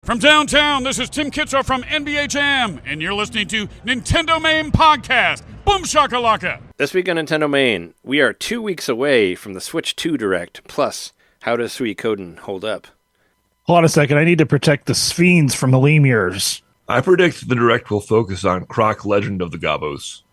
From downtown, this is Tim Kitzer from NBA Jam, and you're listening to NintenDomain Podcast. Boom shakalaka! This week on NintenDomain, we are 2 weeks away from the Switch 2 Direct, plus, how does Suikoden hold up? Hold on a second, I need to protect the Sphenes from the lemurs. I predict the Direct will focus on Croc Legend of the Gobos.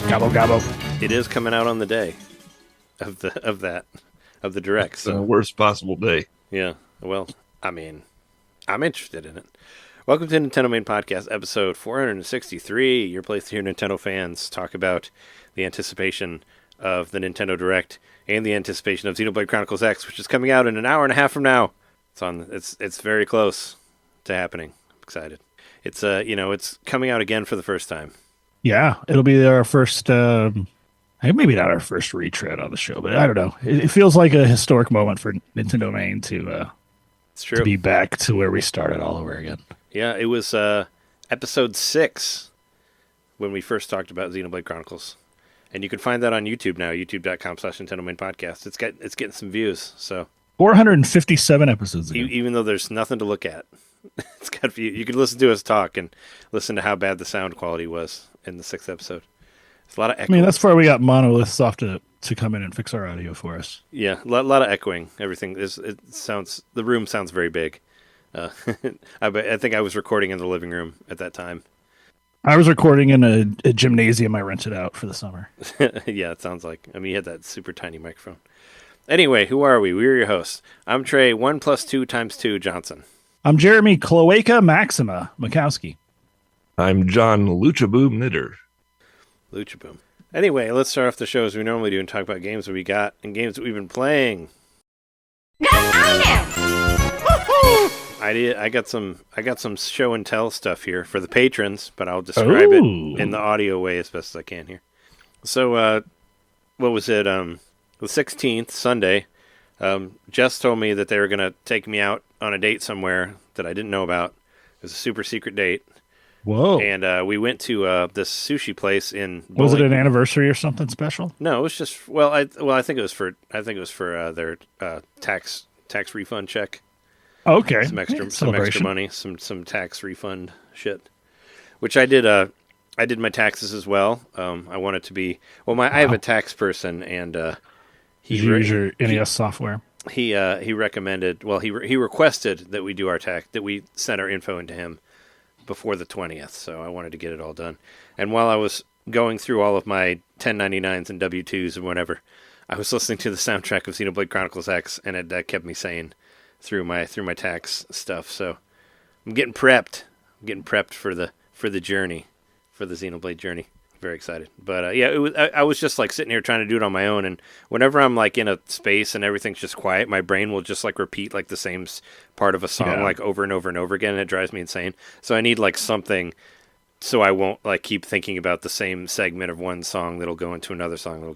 Gobble gobble. It is coming out on the day of the Direct. It's the worst possible day. Yeah, well, I mean, I'm interested in it. Welcome to NintenDomain Podcast, episode 463. Your place to hear Nintendo fans talk about the anticipation of the Nintendo Direct and the anticipation of Xenoblade Chronicles X, which is coming out in an hour and a half from now. It's very close to happening. I'm excited. It's it's coming out again for the first time. Yeah, it'll be our first, maybe not our first retread on the show, but I don't know. It feels like a historic moment for NintenDomain It's true. to be back to where we started all over again. Yeah, it was episode 6 when we first talked about Xenoblade Chronicles. And you can find that on YouTube now, youtube.com/NintenDomain Podcast. It's getting some views, so 457 episodes ago. even though there's nothing to look at, it's got views. You could listen to us talk and listen to how bad the sound quality was in the 6th episode. It's a lot of echoing. I mean, that's why we got Monolith Soft to come in and fix our audio for us. Yeah, a lot of echoing. Everything the room sounds very big. I think I was recording in the living room at that time. I was recording in a gymnasium I rented out for the summer. Yeah, it sounds like. I mean, you had that super tiny microphone. Anyway, who are we? We're your hosts. I'm Trey, 1 + 2 × 2 Johnson. I'm Jeremy Cloaca Maxima Mikowski. I'm John Lucha Boom Knitter. Lucha Boom. Anyway, let's start off the show as we normally do and talk about games that we got and games that we've been playing. I got some show and tell stuff here for the patrons, but I'll describe it in the audio way as best as I can here. So, what was it? The 16th, Sunday. Jess told me that they were going to take me out on a date somewhere that I didn't know about. It was a super secret date. Whoa! And we went to this sushi place in. Was it an anniversary or something special? No, it was just I think it was for their tax refund check. Okay, Some extra money, some tax refund shit, which I did. I did my taxes as well. I want it to be I have a tax person, and Did you use your NES software? He recommended. Well, he requested that we do our tax, that we send our info into him before the 20th. So I wanted to get it all done. And while I was going through all of my 1099s and W-2s and whatever, I was listening to the soundtrack of Xenoblade Chronicles X, and it kept me sane through my tax stuff. So I'm getting prepped. For the journey, for the Xenoblade journey. Very excited. But I was just like sitting here trying to do it on my own, and whenever I'm like in a space and everything's just quiet, my brain will just like repeat like the same part of a song like over and over and over again, and it drives me insane. So I need like something so I won't like keep thinking about the same segment of one song that'll go into another song.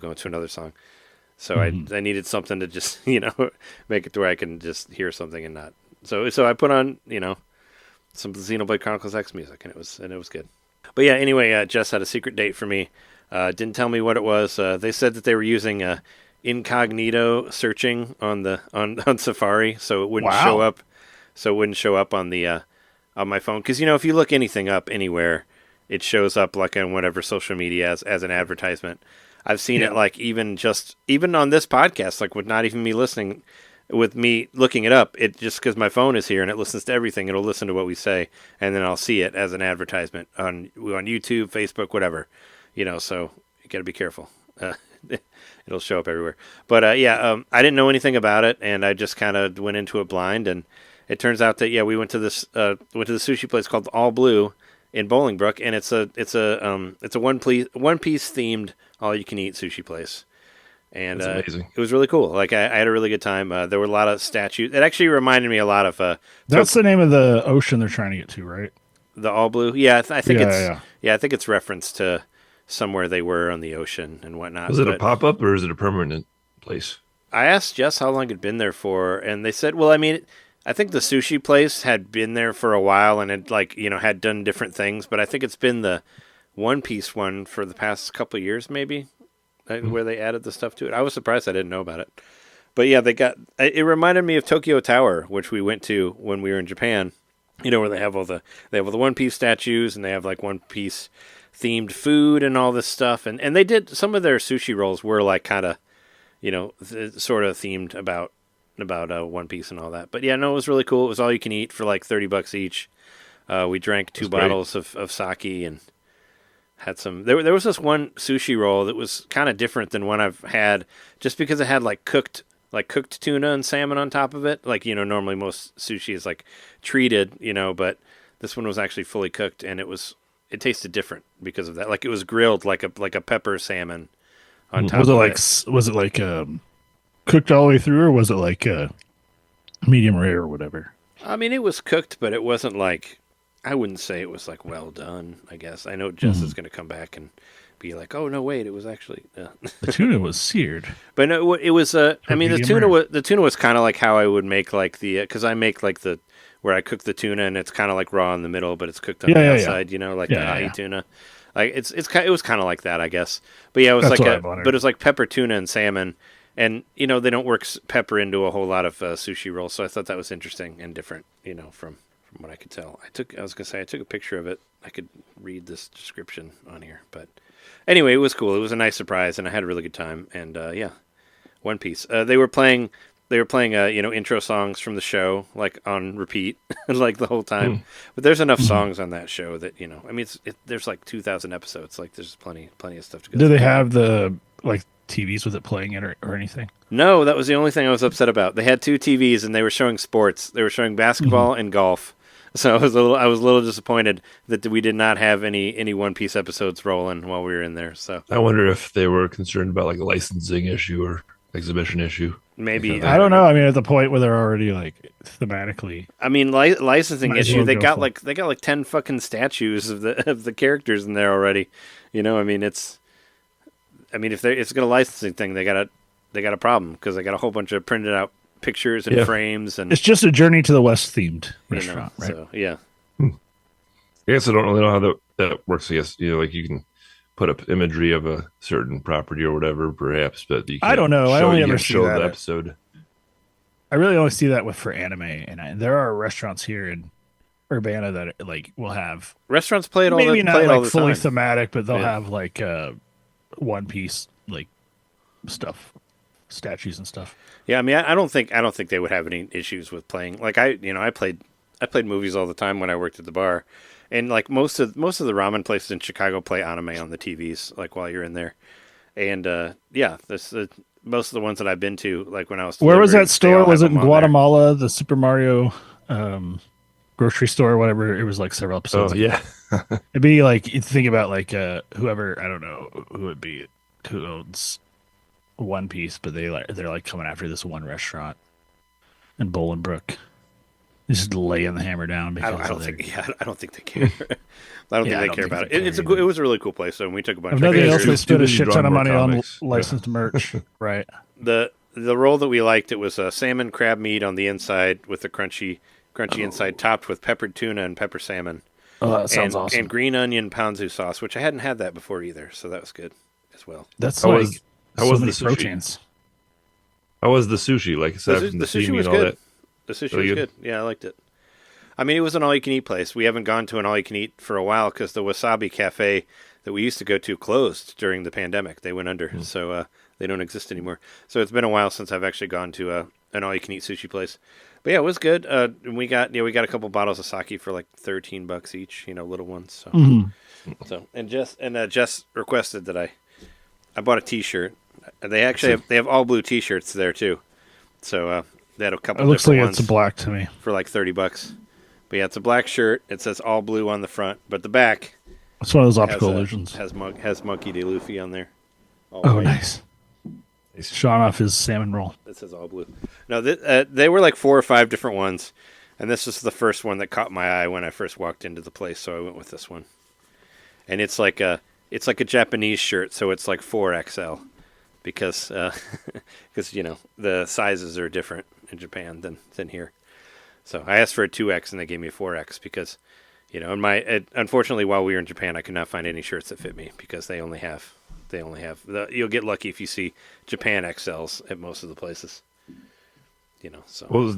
So I needed something to just, make it to where I can just hear something and not. So I put on, some Xenoblade Chronicles X music, and it was good. But yeah, anyway, Jess had a secret date for me. Didn't tell me what it was. They said that they were using incognito searching on Safari, so it wouldn't show up. So it wouldn't show up on the on my phone. Because if you look anything up anywhere, it shows up like on whatever social media as an advertisement. I've seen it like even on this podcast, like with not even me listening. With me looking it up, it just because my phone is here and it listens to everything, it'll listen to what we say, and then I'll see it as an advertisement on YouTube, Facebook, whatever. So you got to be careful. it'll show up everywhere. But I didn't know anything about it, and I just kind of went into it blind. And it turns out that we went to the sushi place called All Blue in Bolingbrook, and it's a one piece themed all you can eat sushi place. And That's amazing. It was really cool. Like I had a really good time. There were a lot of statues. It actually reminded me a lot of. That's the name of the ocean they're trying to get to, right? The All Blue. Yeah, I think Yeah. I think it's reference to somewhere they were on the ocean and whatnot. Was it a pop up or is it a permanent place? I asked Jess how long it'd been there for, and they said, well, I mean, I think the sushi place had been there for a while and had had done different things, but I think it's been the One Piece one for the past couple of years, maybe. Where they added the stuff to it. I was surprised I didn't know about it. But yeah, it reminded me of Tokyo Tower, which we went to when we were in Japan. Where they have all the One Piece statues and they have like One Piece themed food and all this stuff. And they did some of their sushi rolls were like kind of, sort of themed about One Piece and all that. But yeah, no, it was really cool. It was all you can eat for like $30 each. We drank 2 bottles of sake and had some. There was this one sushi roll that was kind of different than one I've had, just because it had like cooked tuna and salmon on top of it. Like normally most sushi is like treated, but this one was actually fully cooked, and it tasted different because of that. Like it was grilled like a pepper salmon on top. Was it like cooked all the way through, or was it like medium rare or whatever? I mean, it was cooked, but it wasn't like. I wouldn't say it was like well done, I guess. I know Jess is going to come back and be like, "Oh no, wait, it was actually the tuna was seared." But no, it was. I mean, the tuna was kind of like how I would make like because I make like where I cook the tuna and it's kind of like raw in the middle, but it's cooked on the outside. Like the ahi tuna. Like it was kind of like that, I guess. But yeah, it was but it was like pepper tuna and salmon, and they don't work pepper into a whole lot of sushi rolls, so I thought that was interesting and different. From what I could tell. I took a picture of it. I could read this description on here. But anyway, it was cool. It was a nice surprise, and I had a really good time. And One Piece. They were playing intro songs from the show, like on repeat, like the whole time. But there's enough songs on that show that, I mean, there's like 2,000 episodes. Like there's plenty of stuff to go through. Do they have the like TVs with it playing it or anything? No, that was the only thing I was upset about. They had 2 TVs and they were showing sports. They were showing basketball and golf. So I was a little disappointed that we did not have any One Piece episodes rolling while we were in there. So I wonder if they were concerned about like a licensing issue or exhibition issue. Maybe I don't know. I mean, at the point where they're already like thematically. I mean, licensing issue. They got like 10 fucking statues of the characters in there already. I mean, if it's got a licensing thing, they got a problem because they got a whole bunch of printed out pictures and frames, and it's just a Journey to the West themed restaurant, right? So, yeah. I guess I don't really know how that works. I guess like you can put up imagery of a certain property or whatever, perhaps, but you can't I don't know. I only ever see show that the episode. I really only see that for anime, and there are restaurants here in Urbana that like will have restaurants play it all. Maybe not like fully time. thematic, but they'll have like One Piece like stuff, statues and stuff. Yeah, I mean, I don't think they would have any issues with playing. Like I played movies all the time when I worked at the bar, and like most of the ramen places in Chicago play anime on the TVs, like while you're in there. And most of the ones that I've been to, like when I was where was that store? Was it in Guatemala? The Super Mario grocery store, or whatever. It was like several episodes. Oh yeah, it'd be like you think about like whoever, I don't know who would be, who owns One Piece, but they're like coming after this one restaurant in Bolingbrook. Just laying the hammer down because I don't think they care. I don't think they care about it. It was a really cool place, so we took a bunch. Nothing else, they spent a shit ton of money on licensed merch, right? The roll that we liked, it was salmon crab meat on the inside with the crunchy inside, topped with peppered tuna and pepper salmon. Oh, that sounds awesome! And green onion ponzu sauce, which I hadn't had that before either, so that was good as well. That's how like was so many the sushi? proteins. How was the sushi? Like the sushi was good. The sushi was good. Yeah, I liked it. I mean, it was an all-you-can-eat place. We haven't gone to an all-you-can-eat for a while because the Wasabi Cafe that we used to go to closed during the pandemic. They went under, so they don't exist anymore. So it's been a while since I've actually gone to an all-you-can-eat sushi place. But yeah, it was good. And we got a couple bottles of sake for like $13 each, little ones. So, Jess requested that I bought a T-shirt. They actually have all blue T-shirts there too. So they had a couple. It looks like ones it's black to me for like $30. But yeah, it's a black shirt. It says all blue on the front, but the back. It's one of those optical illusions. Has Monkey D. Luffy on there. Oh, nice. He's showing off his salmon roll. It says all blue. No, they were like 4 or 5 different ones, and this was the first one that caught my eye when I first walked into the place, so I went with this one. And it's like a Japanese shirt, so it's like 4XL, because the sizes are different in Japan than here. So I asked for a 2X, and they gave me a 4X because, unfortunately, while we were in Japan, I could not find any shirts that fit me because they only have you'll get lucky if you see Japan XLs at most of the places. So what was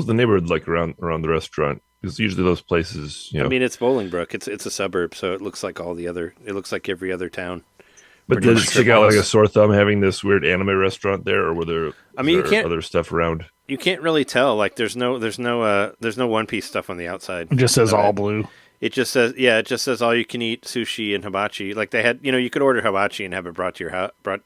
the neighborhood like around the restaurant? Because usually those places, I mean, it's Bolingbrook. It's a suburb, so it looks like it looks like every other town. But did it stick out like a sore thumb having this weird anime restaurant there, or were there? You can't other stuff around. You can't really tell. Like there's no One Piece stuff on the outside. It just says all blue. It just says all you can eat sushi and hibachi. Like they had, you could order hibachi and have it brought to your house. Brought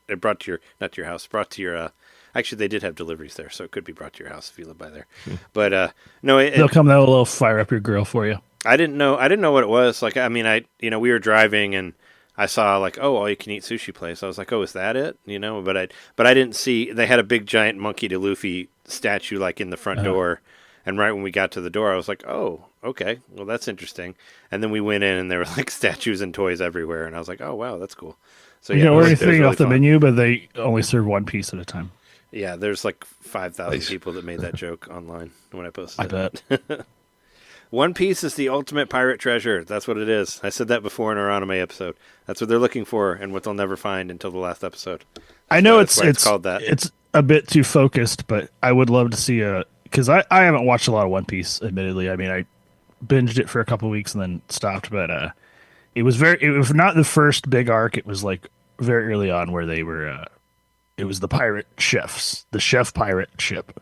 to your. Actually, they did have deliveries there, so it could be brought to your house if you live by there. But no, they'll come. They'll a little fire up your grill for you. I didn't know what it was. Like I mean, we were driving and I saw like, oh, all you can eat sushi place. I was like, oh, is that it? But I didn't see. They had a big giant Monkey D. Luffy statue like in the front door. And right when we got to the door, I was like, oh, okay, well, that's interesting. And then we went in, and there were, like, statues and toys everywhere. And I was like, oh, wow, that's cool. So you can order anything off the menu, but they only serve one piece at a time. Yeah, there's, like, 5,000 people that made that joke online when I posted it. I bet. One Piece is the ultimate pirate treasure. That's what it is. I said that before in our anime episode. That's what they're looking for and what they'll never find until the last episode. I know it's called that. It's a bit too focused, but I would love to see because I haven't watched a lot of One Piece, admittedly. I mean, I binged it for a couple of weeks and then stopped, but it was not the first big arc. It was like very early on where they were, it was the pirate chefs, the chef pirate ship.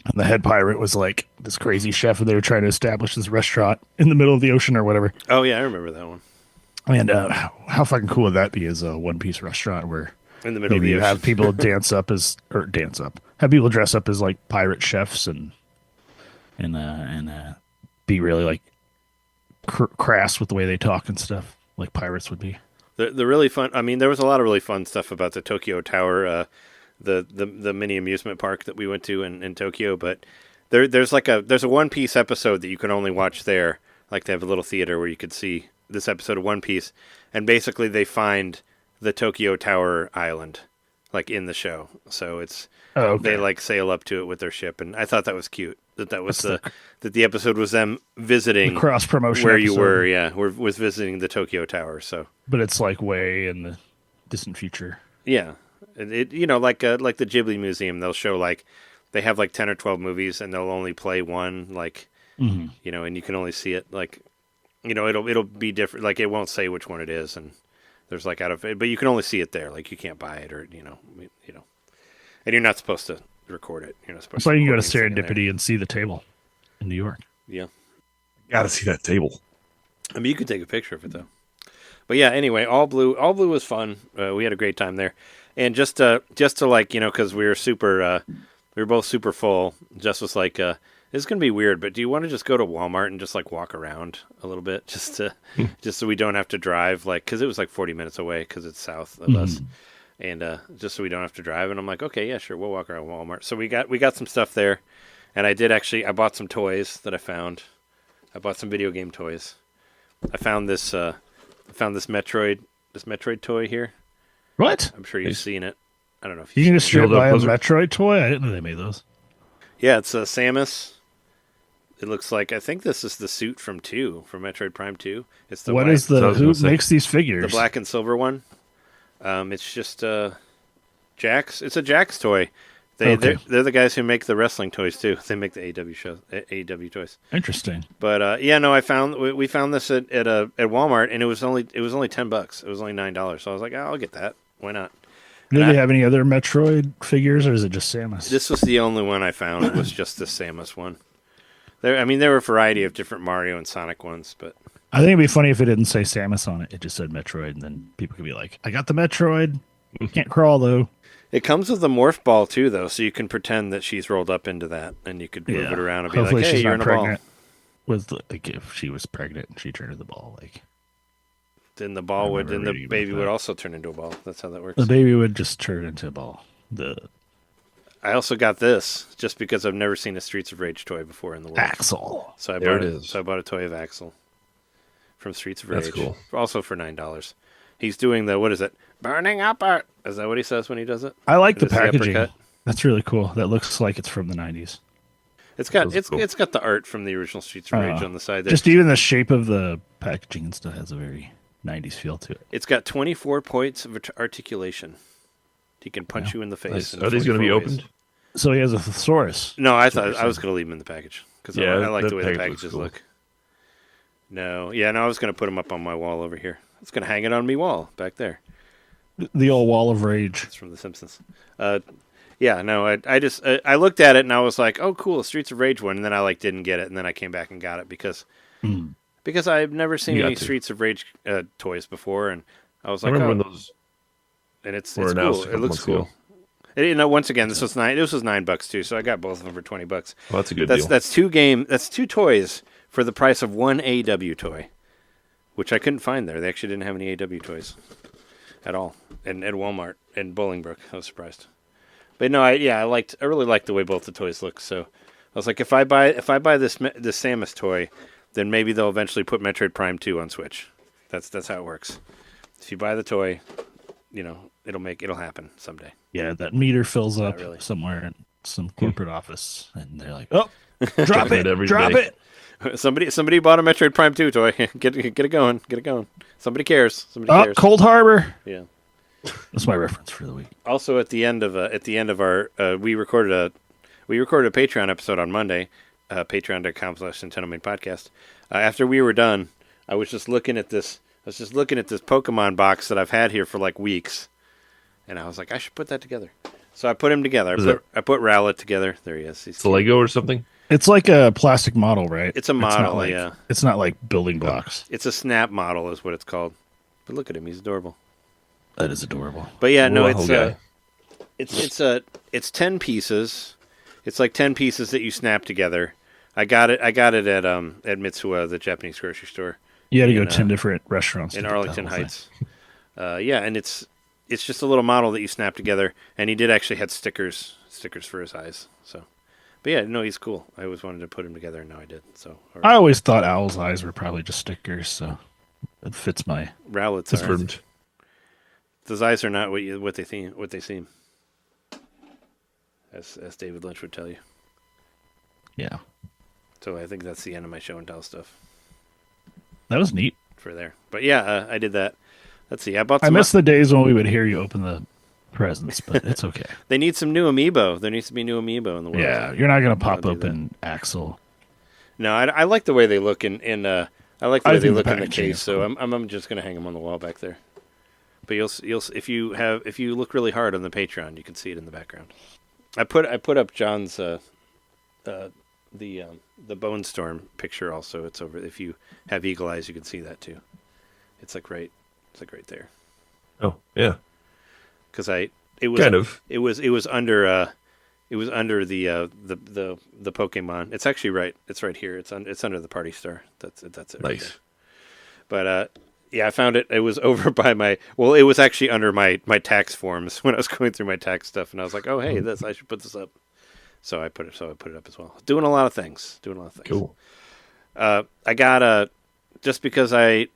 And the head pirate was like this crazy chef, and they were trying to establish this restaurant in the middle of the ocean or whatever. Oh, yeah, I remember that one. And how fucking cool would that be as a One Piece restaurant where in the middle maybe of the you have people have people dress up as like pirate chefs and be really like crass with the way they talk and stuff, like pirates would be. The really fun. I mean, there was a lot of really fun stuff about the Tokyo Tower, the mini amusement park that we went to in Tokyo. But there's a One Piece episode that you can only watch there. Like they have a little theater where you could see this episode of One Piece, and basically they find the Tokyo Tower Island, like in the show. So it's they like sail up to it with their ship, and I thought that was cute. That was that the episode was them visiting the cross promotion where episode. You were. Yeah, was visiting the Tokyo Tower. So, but it's like way in the distant future. Yeah, it like the Ghibli Museum. They'll show like they have like 10 or 12 movies, and they'll only play one. Like and you can only see it like it'll be different. Like it won't say which one it is, and there's like out of it, but you can only see it there. Like you can't buy it or and you're not supposed to record it. You're not supposed. So you can go to Serendipity and see the table in New York. Yeah, gotta see that table. I mean, you could take a picture of it though. But yeah, anyway, all blue was fun. We had a great time there, and just to like because we were both super full. Jess was like, "This is gonna be weird, but do you want to just go to Walmart and just like walk around a little bit, just so we don't have to drive, like because it was like 40 minutes away because it's south of us." And just so we don't have to drive, and I'm like, okay, yeah, sure, we'll walk around Walmart. So we got some stuff there, and I bought some toys that I found. I bought some video game toys. I found this Metroid toy here. What? I'm sure you've seen it. I don't know if you can just straight buy a Metroid toy. I didn't know they made those. Yeah, it's Samus. It looks like I think this is the suit from Metroid Prime 2. It's the who makes these figures? The black and silver one. It's just Jax. It's a Jax toy. They're the guys who make the wrestling toys too. They make the AEW toys. Interesting. But we found this at Walmart, and it was only $10. It was only $9. So I was like, I'll get that. Why not? Do they have any other Metroid figures, or is it just Samus? This was the only one I found. It was just the Samus one. There were a variety of different Mario and Sonic ones, but I think it'd be funny if it didn't say Samus on it. It just said Metroid, and then people could be like, I got the Metroid. Can't crawl though. It comes with a morph ball too, though, so you can pretend that she's rolled up into that, and you could move it around and be Hopefully like, "Hey, she's you're not in a ball." pregnant. With like if she was pregnant and she turned into the ball, like Then the ball would, then the reading baby about would that. also turn into a ball. That's how that works. the baby would just turn into a ball. I also got this just because I've never seen a Streets of Rage toy before in the world. Axel. So I There bought it is. So I bought a toy of Axel from Streets of Rage. That's cool. Also for $9. He's doing the, what is it? Burning up art. Is that what he says when he does it? I like the Is this packaging. uppercut? That's really cool. That looks like it's from the 90s. It's got Those are cool. it's got the art from the original Streets of Rage on the side there. Just even the shape of the packaging and stuff has a very 90s feel to it. It's got 24 points of articulation. He can punch you in the face. Nice. in Are these going to be 24 ways. opened? So he has a thesaurus. No, I thought I was going to leave them in the package because Yeah, I like that the way the package looks packages cool. look. No, I was going to put them up on my wall over here. I was going to hang it on me wall back there. The old wall of rage. It's from The Simpsons. I looked at it and I was like, oh, cool, a Streets of Rage one, and then I didn't get it, and then I came back and got it because I've never seen You got any to. Streets of Rage toys before, and I was I like, remember oh, when those and it's were cool. announced a It couple looks months cool. ago. Once again, this was $9 too, so I got both of them for $20. Well, that's a good That's deal. that's two toys for the price of one AW toy, which I couldn't find there. They actually didn't have any AW toys at all, and at Walmart and Bolingbrook. I was surprised, but no, I really liked the way both the toys look. So I was like, if I buy this Samus toy, then maybe they'll eventually put Metroid Prime 2 on Switch. That's how it works. If you buy the toy, it'll happen someday. Yeah, that meter fills up really. somewhere in some corporate office, and they're like, "Oh, drop Checking it it, every drop day. it!" Somebody bought a Metroid Prime 2 toy. Get it going. Somebody cares. Somebody Oh, cares. Cold Harbor. Yeah. That's my reference for the week. Also, at the end of our, we recorded a Patreon episode on Monday, patreon.com/NintenDomain podcast. After we were done, I was just looking at this Pokemon box that I've had here for weeks, and I was like, I should put that together. So I put him together. I put Rowlet together. There he is. It's a Lego or something? It's like a plastic model, right? It's a model, yeah. It's not like building blocks. It's a snap model, is what it's called. But look at him; he's adorable. That is adorable. But yeah, no, Whoa, guy. it's 10 pieces. It's like 10 pieces that you snap together. I got it at Mitsuwa, the Japanese grocery store You had to go in, 10 different restaurants in to get that Arlington whole thing. Heights. And it's just a little model that you snap together, and he did actually have stickers for his eyes. So, but yeah, no, he's cool. I always wanted to put him together, and now I did. So I always thought Owl's eyes were probably just stickers, so it fits my. Rowlet's are. Confirmed. Those eyes are not what they seem. As David Lynch would tell you. Yeah, So I think that's the end of my show and tell stuff that was neat. for there. But yeah, I did that. Let's see. I bought. I Some miss the days when we would hear you open the presents, but it's okay. They need some new amiibo. There needs to be new amiibo in the world. Yeah, you're not gonna pop I'll do open Axel. No, I like the way they look I like the way they I think the look in the packaging case. is So cool. I'm just gonna hang them on the wall back there. But you'll if you look really hard on the Patreon, you can see it in the background. I put up John's the Bone Storm picture also. It's over. If you have eagle eyes, you can see that too. It's like right there. Oh, yeah. Because it was under the Pokemon. It's actually right. It's right here. It's under the Party Star. That's it. Right Nice. there. But yeah, I found it. It was over by it was actually under my tax forms when I was going through my tax stuff, and I was like, oh hey, I should put this up. So I put it up as well. Doing a lot of things. Cool. I got just because I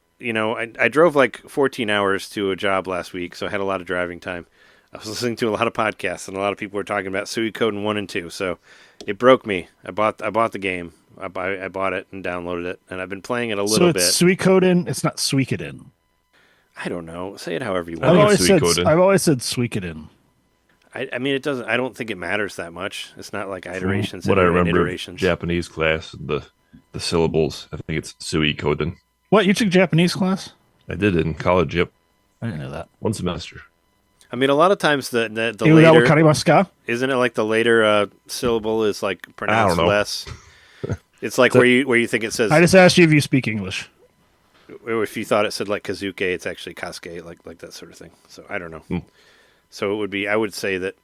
drove like 14 hours to a job last week, so I had a lot of driving time. I was listening to a lot of podcasts, and a lot of people were talking about Suikoden I and II. So it broke me. I bought the game. I bought it and downloaded it, and I've been playing it a little So bit. it's Suikoden. It's not Suikoden. I don't know. Say it however you I want. think it's Suikoden. I've always said Suikoden. I mean, it doesn't. I don't think it matters that much. It's not like iterations. What I and remember, iterations. Japanese class, the syllables, I think it's Suikoden. What, you took Japanese class? I did it in college, yep. I didn't know that. One semester. I mean, a lot of times the Hey, was that later wakarimasu ka? isn't it like the later syllable is like pronounced know. less. It's like where you think it says. I just asked you if you speak English. Or if you thought it said like Kazuke, it's actually Kasuke, like that sort of thing. So I don't know. So it would be, I would say that,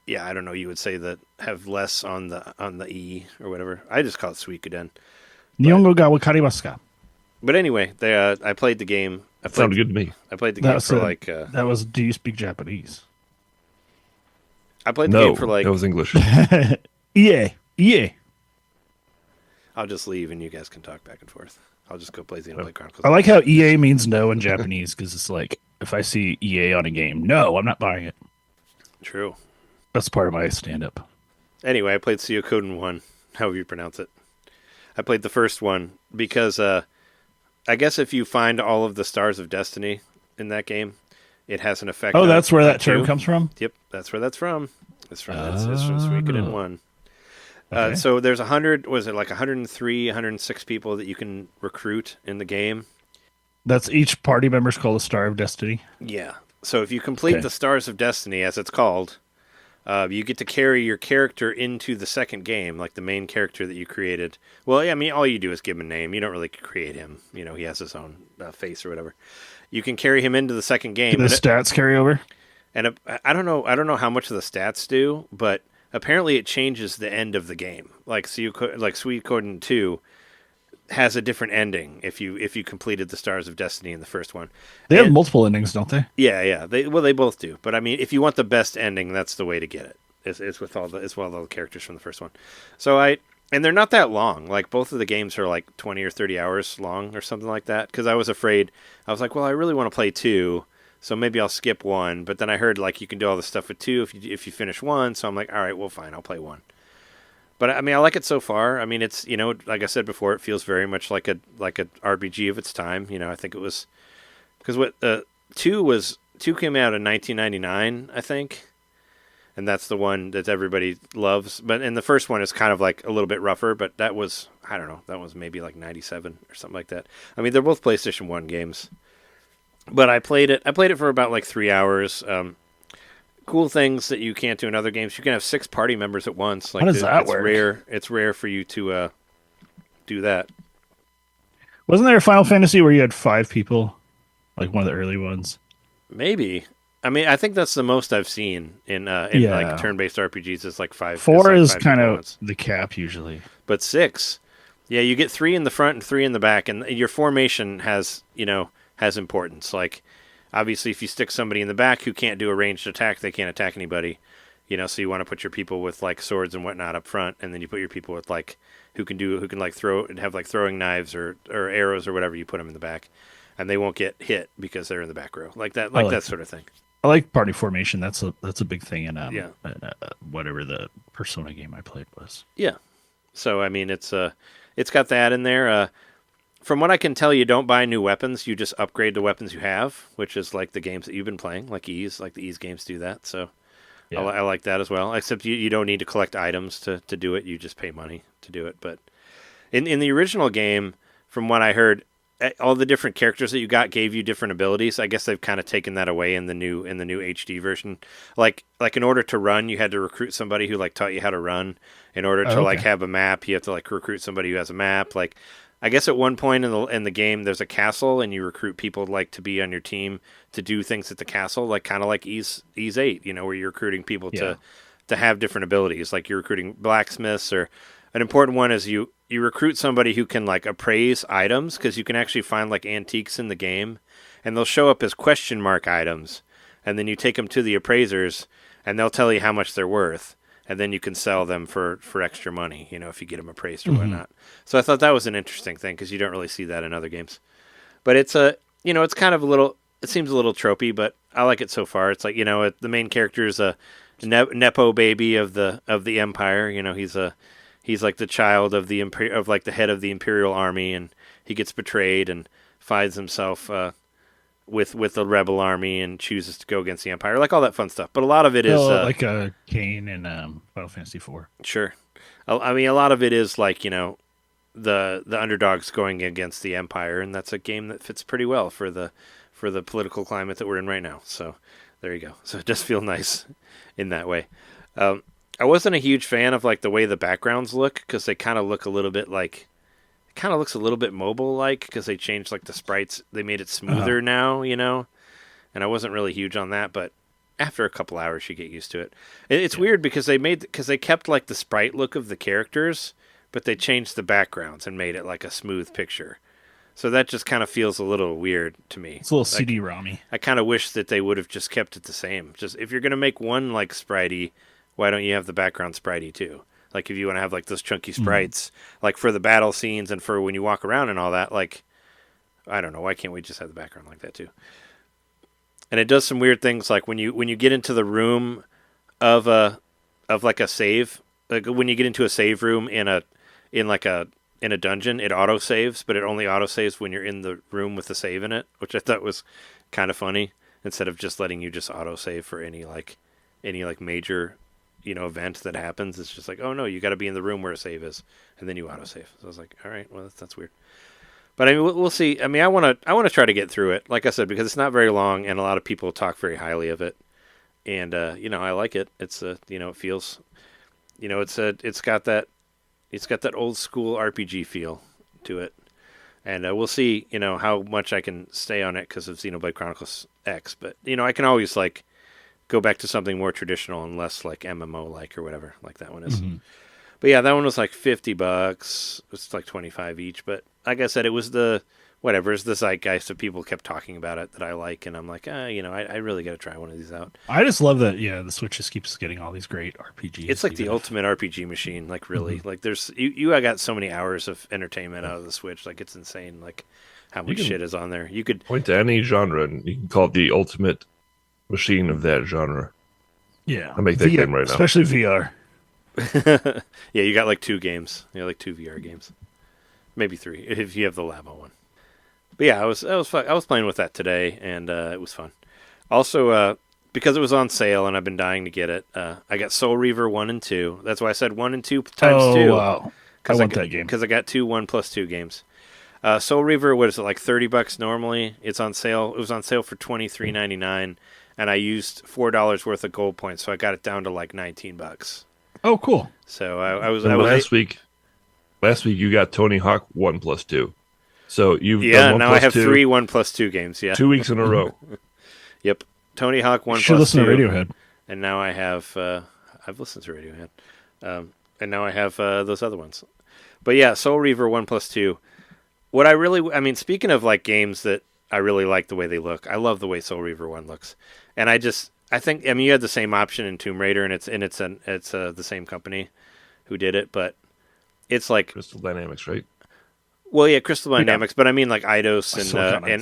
yeah, I don't know, you would say that have less on the E or whatever. I just call it Suikoden. Nihongo ga wakarimasu ka? But anyway, I played the game. Sounded good to me. I played the game for like... that was, do you speak Japanese? I played the game for like... that was English. Yeah. I'll just leave and you guys can talk back and forth. I'll just go play Xenoblade Chronicles. I like how EA means no in Japanese, because it's like, if I see EA on a game, no, I'm not buying it. True. That's part of my stand-up. Anyway, I played Suikoden I, however you pronounce it. I played the first one because I guess if you find all of the Stars of Destiny in that game, it has an effect. Oh, that's where that two. term comes from? Yep, that's where that's from. It's from Suikoden 1. Okay. So there's 100, was it like 103, 106 people that you can recruit in the game? That's each party member's called a Star of Destiny? Yeah. So if you complete the Stars of Destiny, as it's called, you get to carry your character into the second game, like the main character that you created. Well, yeah, I mean, all you do is give him a name. You don't really create him. You know, he has his own face or whatever. You can carry him into the second game. Do the stats carry over? And I don't know how much of the stats do, but apparently it changes the end of the game. Like Suikoden II has a different ending if you completed the Stars of Destiny in the first one. They have multiple endings, don't they? Yeah. They both do. But I mean, if you want the best ending, that's the way to get it. It's with all the characters from the first one. And they're not that long. Like both of the games are like 20 or 30 hours long or something like that. Because I was afraid. I was like, well, I really want to play 2. So maybe I'll skip 1, but then I heard like you can do all the stuff with 2 if you finish 1. So I'm like, all right, well, fine, I'll play 1. But I mean, I like it so far. I mean, it's, you know, like I said before, it feels very much like a RPG of its time. You know, I think it was because 2 came out in 1999, I think, and that's the one that everybody loves. But in the first one, it's kind of like a little bit rougher. But that was, I don't know, that was maybe like 97 or something like that. I mean, they're both PlayStation 1 games. But I played it for about like 3 hours. Cool things that you can't do in other games. You can have 6 party members at once. Like, how does that work? It's rare for you to do that. Wasn't there a Final Fantasy where you had 5 people? Like one of the early ones? Maybe. I mean, I think that's the most I've seen in like turn-based RPGs is like 5. 4 is is like kind of once. the cap usually. But 6, yeah, you get 3 in the front and 3 in the back, and your formation has importance. Like, obviously, if you stick somebody in the back who can't do a ranged attack, they can't attack anybody. You know, so you want to put your people with like swords and whatnot up front, and then you put your people with like who can like throw and have like throwing knives or arrows or whatever. You put them in the back, and they won't get hit because they're in the back row, like that, that sort of thing. I like party formation. That's a big thing in whatever the Persona game I played was. Yeah, so I mean, it's got that in there. From what I can tell, you don't buy new weapons. You just upgrade the weapons you have, which is like the games that you've been playing, like Ys. Like the Ys games do that. So yeah. I like that as well. Except you don't need to collect items to do it. You just pay money to do it. But in the original game, from what I heard, all the different characters that you got gave you different abilities. I guess they've kind of taken that away in the new HD version. Like in order to run, you had to recruit somebody who like taught you how to run. In order to like have a map, you have to like recruit somebody who has a map. Like, I guess at one point in the game, there's a castle, and you recruit people like to be on your team to do things at the castle, like kind of like Ys 8, you know, where you're recruiting people to have different abilities, like you're recruiting blacksmiths. Or an important one is you recruit somebody who can like appraise items, because you can actually find like antiques in the game, and they'll show up as question mark items, and then you take them to the appraisers, and they'll tell you how much they're worth. And then you can sell them for extra money, you know, if you get them appraised or whatnot. So I thought that was an interesting thing, because you don't really see that in other games. But it's it's kind of it seems a little tropey, but I like it so far. It's like, you know, the main character is a nepo baby of the Empire. You know, he's like the child of the head of the Imperial Army, and he gets betrayed and finds himself with the rebel army and chooses to go against the Empire, like all that fun stuff. But a lot of it is like Kane in Final Fantasy IV. Sure, I mean, a lot of it is like, you know, the underdogs going against the Empire, and that's a game that fits pretty well for the political climate that we're in right now. So there you go. So it does feel nice in that way. I wasn't a huge fan of like the way the backgrounds look, because they kind of look a little bit like. Kind of looks a little bit mobile-like, because they changed like the sprites. They made it smoother now, you know. And I wasn't really huge on that, but after a couple hours you get used to it. It's weird because they kept like the sprite look of the characters, but they changed the backgrounds and made it like a smooth picture. So that just kind of feels a little weird to me. It's a little CD-ROM-y. I kind of wish that they would have just kept it the same. Just if you're going to make one like spritey, why don't you have the background spritey too? Like if you want to have like those chunky sprites, like for the battle scenes and for when you walk around and all that, like, I don't know, why can't we just have the background like that too? And it does some weird things, like when you get into the room of like a save, like when you get into a save room in a dungeon, it auto saves, but it only auto saves when you're in the room with the save in it, which I thought was kind of funny. Instead of just letting you just auto save for any major, event that happens, it's just like, oh no, you got to be in the room where a save is, and then you auto save. So I was like, all right, well that's weird. But I mean, we'll see. I mean, I want to try to get through it, like I said, because it's not very long, and a lot of people talk very highly of it, and I like it. It's it feels, it's got that old school RPG feel to it, and we'll see, how much I can stay on it because of Xenoblade Chronicles X. But I can always like go back to something more traditional and less like MMO like or whatever, like that one is. Mm-hmm. But yeah, that one was like $50. It's like 25 each. But like I said, it was the zeitgeist of people kept talking about it that I like, and I'm like, I really got to try one of these out. I just love that. Yeah, the Switch just keeps getting all these great RPGs. It's like the ultimate RPG machine. Like really, like there's I got so many hours of entertainment out of the Switch. Like it's insane. Like how much shit is on there. You could point to any genre and you can call it the ultimate machine of that genre. Yeah, I make that game right now, especially VR. Yeah, you got like 2 games. You know, like 2 VR games, maybe 3 if you have the Labo one. But yeah, I was playing with that today, and it was fun. Also, because it was on sale and I've been dying to get it, I got Soul Reaver 1 and 2. That's why I said 1 and 2 times 2. Oh wow! I want that game because I got 2 1+2 games. Soul Reaver, what is it, like $30 normally? It's on sale. It was on sale for $23.99, and I used $4 worth of gold points, so I got it down to like $19. Oh, cool! So I was last week you got Tony Hawk 1+2. So you've done 1+2, now I have 3 1+2 games. Yeah, 2 weeks in a row. Yep, Tony Hawk 1+2. Should listen to Radiohead. And now I have I've listened to Radiohead, and now I have those other ones. But yeah, Soul Reaver 1+2. What I mean, speaking of like games that I really like the way they look, I love the way Soul Reaver 1 looks, and I think you had the same option in Tomb Raider, and it's the same company who did it, but it's like Crystal Dynamics, right? Well, yeah, Crystal Dynamics, but I mean like Eidos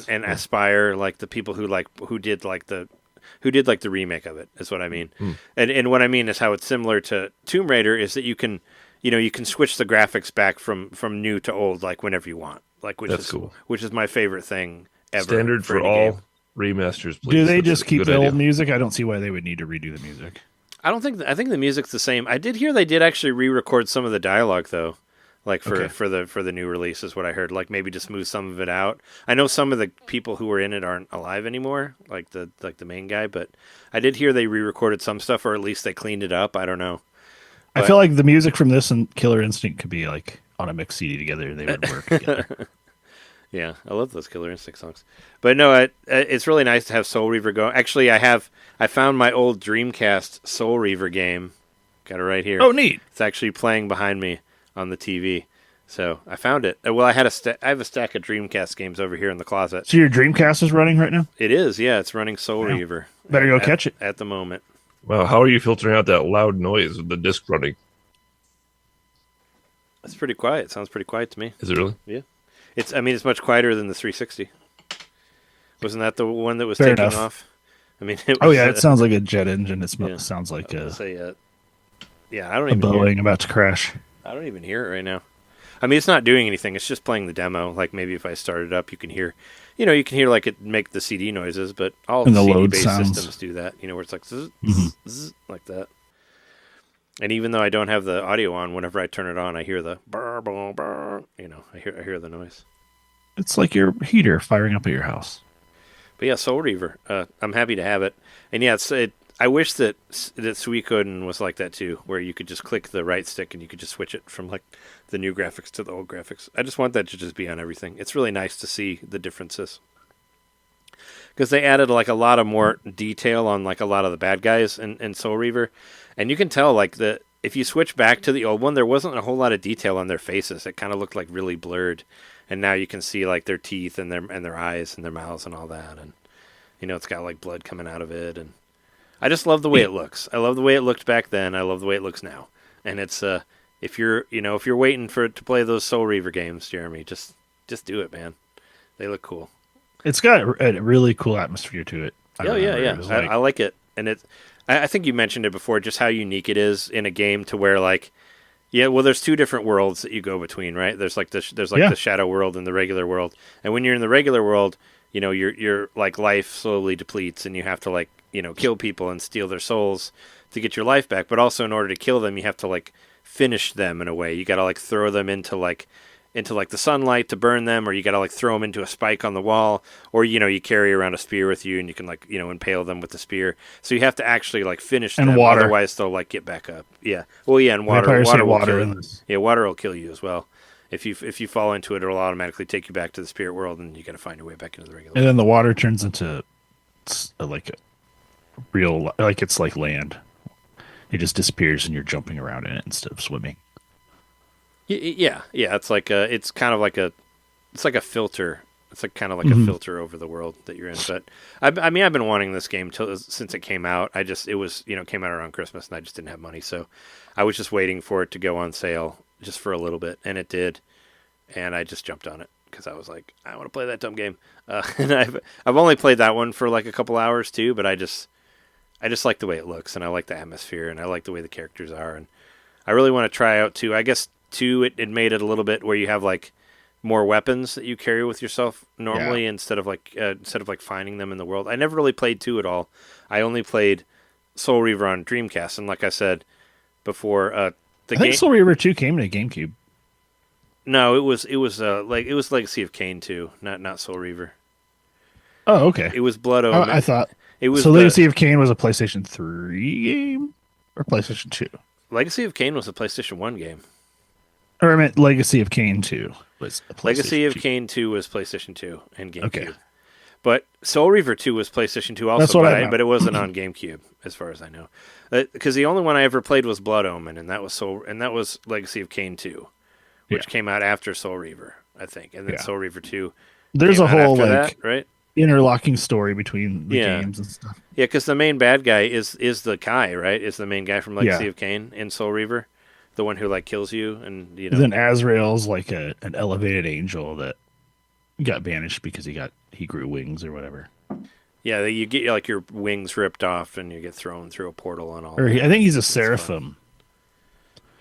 and Aspire, like the people who did the remake of it is what I mean. And what I mean is how it's similar to Tomb Raider is that you can switch the graphics back from new to old like whenever you want. Like That's cool. Which is my favorite thing ever. Standard for all game. Remasters, please. Do they just keep the old music? I don't see why they would need to redo the music. I think the music's the same. I did hear they did actually re-record some of the dialogue though. Like for the new release is what I heard. Like maybe to smooth some of it out. I know some of the people who were in it aren't alive anymore, like the main guy. But I did hear they re-recorded some stuff, or at least they cleaned it up. I don't know. But I feel like the music from this and Killer Instinct could be like on a mixed CD together. They would work together. Yeah, I love those Killer Instinct songs. But no, it's really nice to have Soul Reaver go. Actually, I found my old Dreamcast Soul Reaver game. Got it right here. Oh, neat! It's actually playing behind me on the TV. So I found it. Well, I have a stack of Dreamcast games over here in the closet. So your Dreamcast is running right now? It is, yeah. It's running Soul Reaver. Better go catch it. At the moment. Well, how are you filtering out that loud noise of the disc running? It's pretty quiet. It sounds pretty quiet to me. Is it really? Yeah. It's much quieter than the 360. Wasn't that the one that was Fair taking enough. off? I mean, it sounds like a jet engine. It sounds like a Boeing about to crash. I don't even hear it right now. I mean, it's not doing anything. It's just playing the demo. Like maybe if I start it up, you can hear like it make the CD noises, but all and the CD-based sounds. systems do that. Where it's like zzz, zzz, like that. And even though I don't have the audio on, whenever I turn it on, I hear the burr, burr, burr, I hear the noise. It's like your heater firing up at your house. But yeah, Soul Reaver. I'm happy to have it. And yeah, I wish that Suikoden was like that too, where you could just click the right stick and you could just switch it from like the new graphics to the old graphics. I just want that to just be on everything. It's really nice to see the differences. because they added like a lot of more detail on like a lot of the bad guys in Soul Reaver, and you can tell like if you switch back to the old one, there wasn't a whole lot of detail on their faces. It kind of looked like really blurred, and now you can see like their teeth and their eyes and their mouths and all that, and it's got like blood coming out of it, and I just love the way it looks. I love the way it looked back then. I love the way it looks now, and it's if you're waiting to play those Soul Reaver games, Jeremy, just do it, man. They look cool. It's got a really cool atmosphere to it. Yeah. I like it, and I think you mentioned it before, just how unique it is in a game to where like, there's two different worlds that you go between, right? There's like the shadow world and the regular world, and when you're in the regular world, your like life slowly depletes, and you have to like kill people and steal their souls to get your life back. But also, in order to kill them, you have to like finish them in a way. You got to like throw them into the sunlight to burn them, or you got to like throw them into a spike on the wall, or you carry around a spear with you and you can like impale them with the spear. So you have to actually like finish them, water. Otherwise they'll like get back up. Yeah. Well, yeah, and water will kill you. Yeah, water will kill you as well. If you fall into it, it'll automatically take you back to the spirit world, and you got to find your way back into the regular. And then the water turns into like a real, like it's like land. It just disappears, and you're jumping around in it instead of swimming. Yeah. It's like it's kind of like it's like a filter. It's like kind of like a filter over the world that you're in. But I mean, I've been wanting this game since it came out. It was came out around Christmas, and I just didn't have money, so I was just waiting for it to go on sale just for a little bit, and it did, and I just jumped on it because I was like, I want to play that dumb game. And I've only played that one for like a couple hours too, but I just like the way it looks, and I like the atmosphere, and I like the way the characters are, and I really want to try out 2. I guess 2 it made it a little bit where you have like more weapons that you carry with yourself normally instead of like finding them in the world. I never really played 2 at all. I only played Soul Reaver on Dreamcast, and like I said before, I think Soul Reaver 2 came to GameCube. No, it was Legacy of Kain 2, not Soul Reaver. Oh, okay. It was Blood Omen. I thought it was Legacy of Kain was a PlayStation 3 game or PlayStation 2. Legacy of Kain was a PlayStation 1 game. Or I meant Legacy of Kain 2 was a PlayStation Legacy of 2. Kain 2 was PlayStation 2 and GameCube. Okay. But Soul Reaver 2 was PlayStation 2 also, but it wasn't on GameCube as far as I know. Because the only one I ever played was Blood Omen, and that was Legacy of Kain 2, which came out after Soul Reaver, I think, and then Soul Reaver 2. There's a whole right? interlocking story between the games and stuff. Yeah, because the main bad guy is the Kai, right? Is the main guy from Legacy of Kain in Soul Reaver, the one who like kills you, and Then Azrael's like an elevated angel that got banished because he grew wings or whatever. Yeah, you get like your wings ripped off, and you get thrown through a portal and all. Or I think he's a seraphim.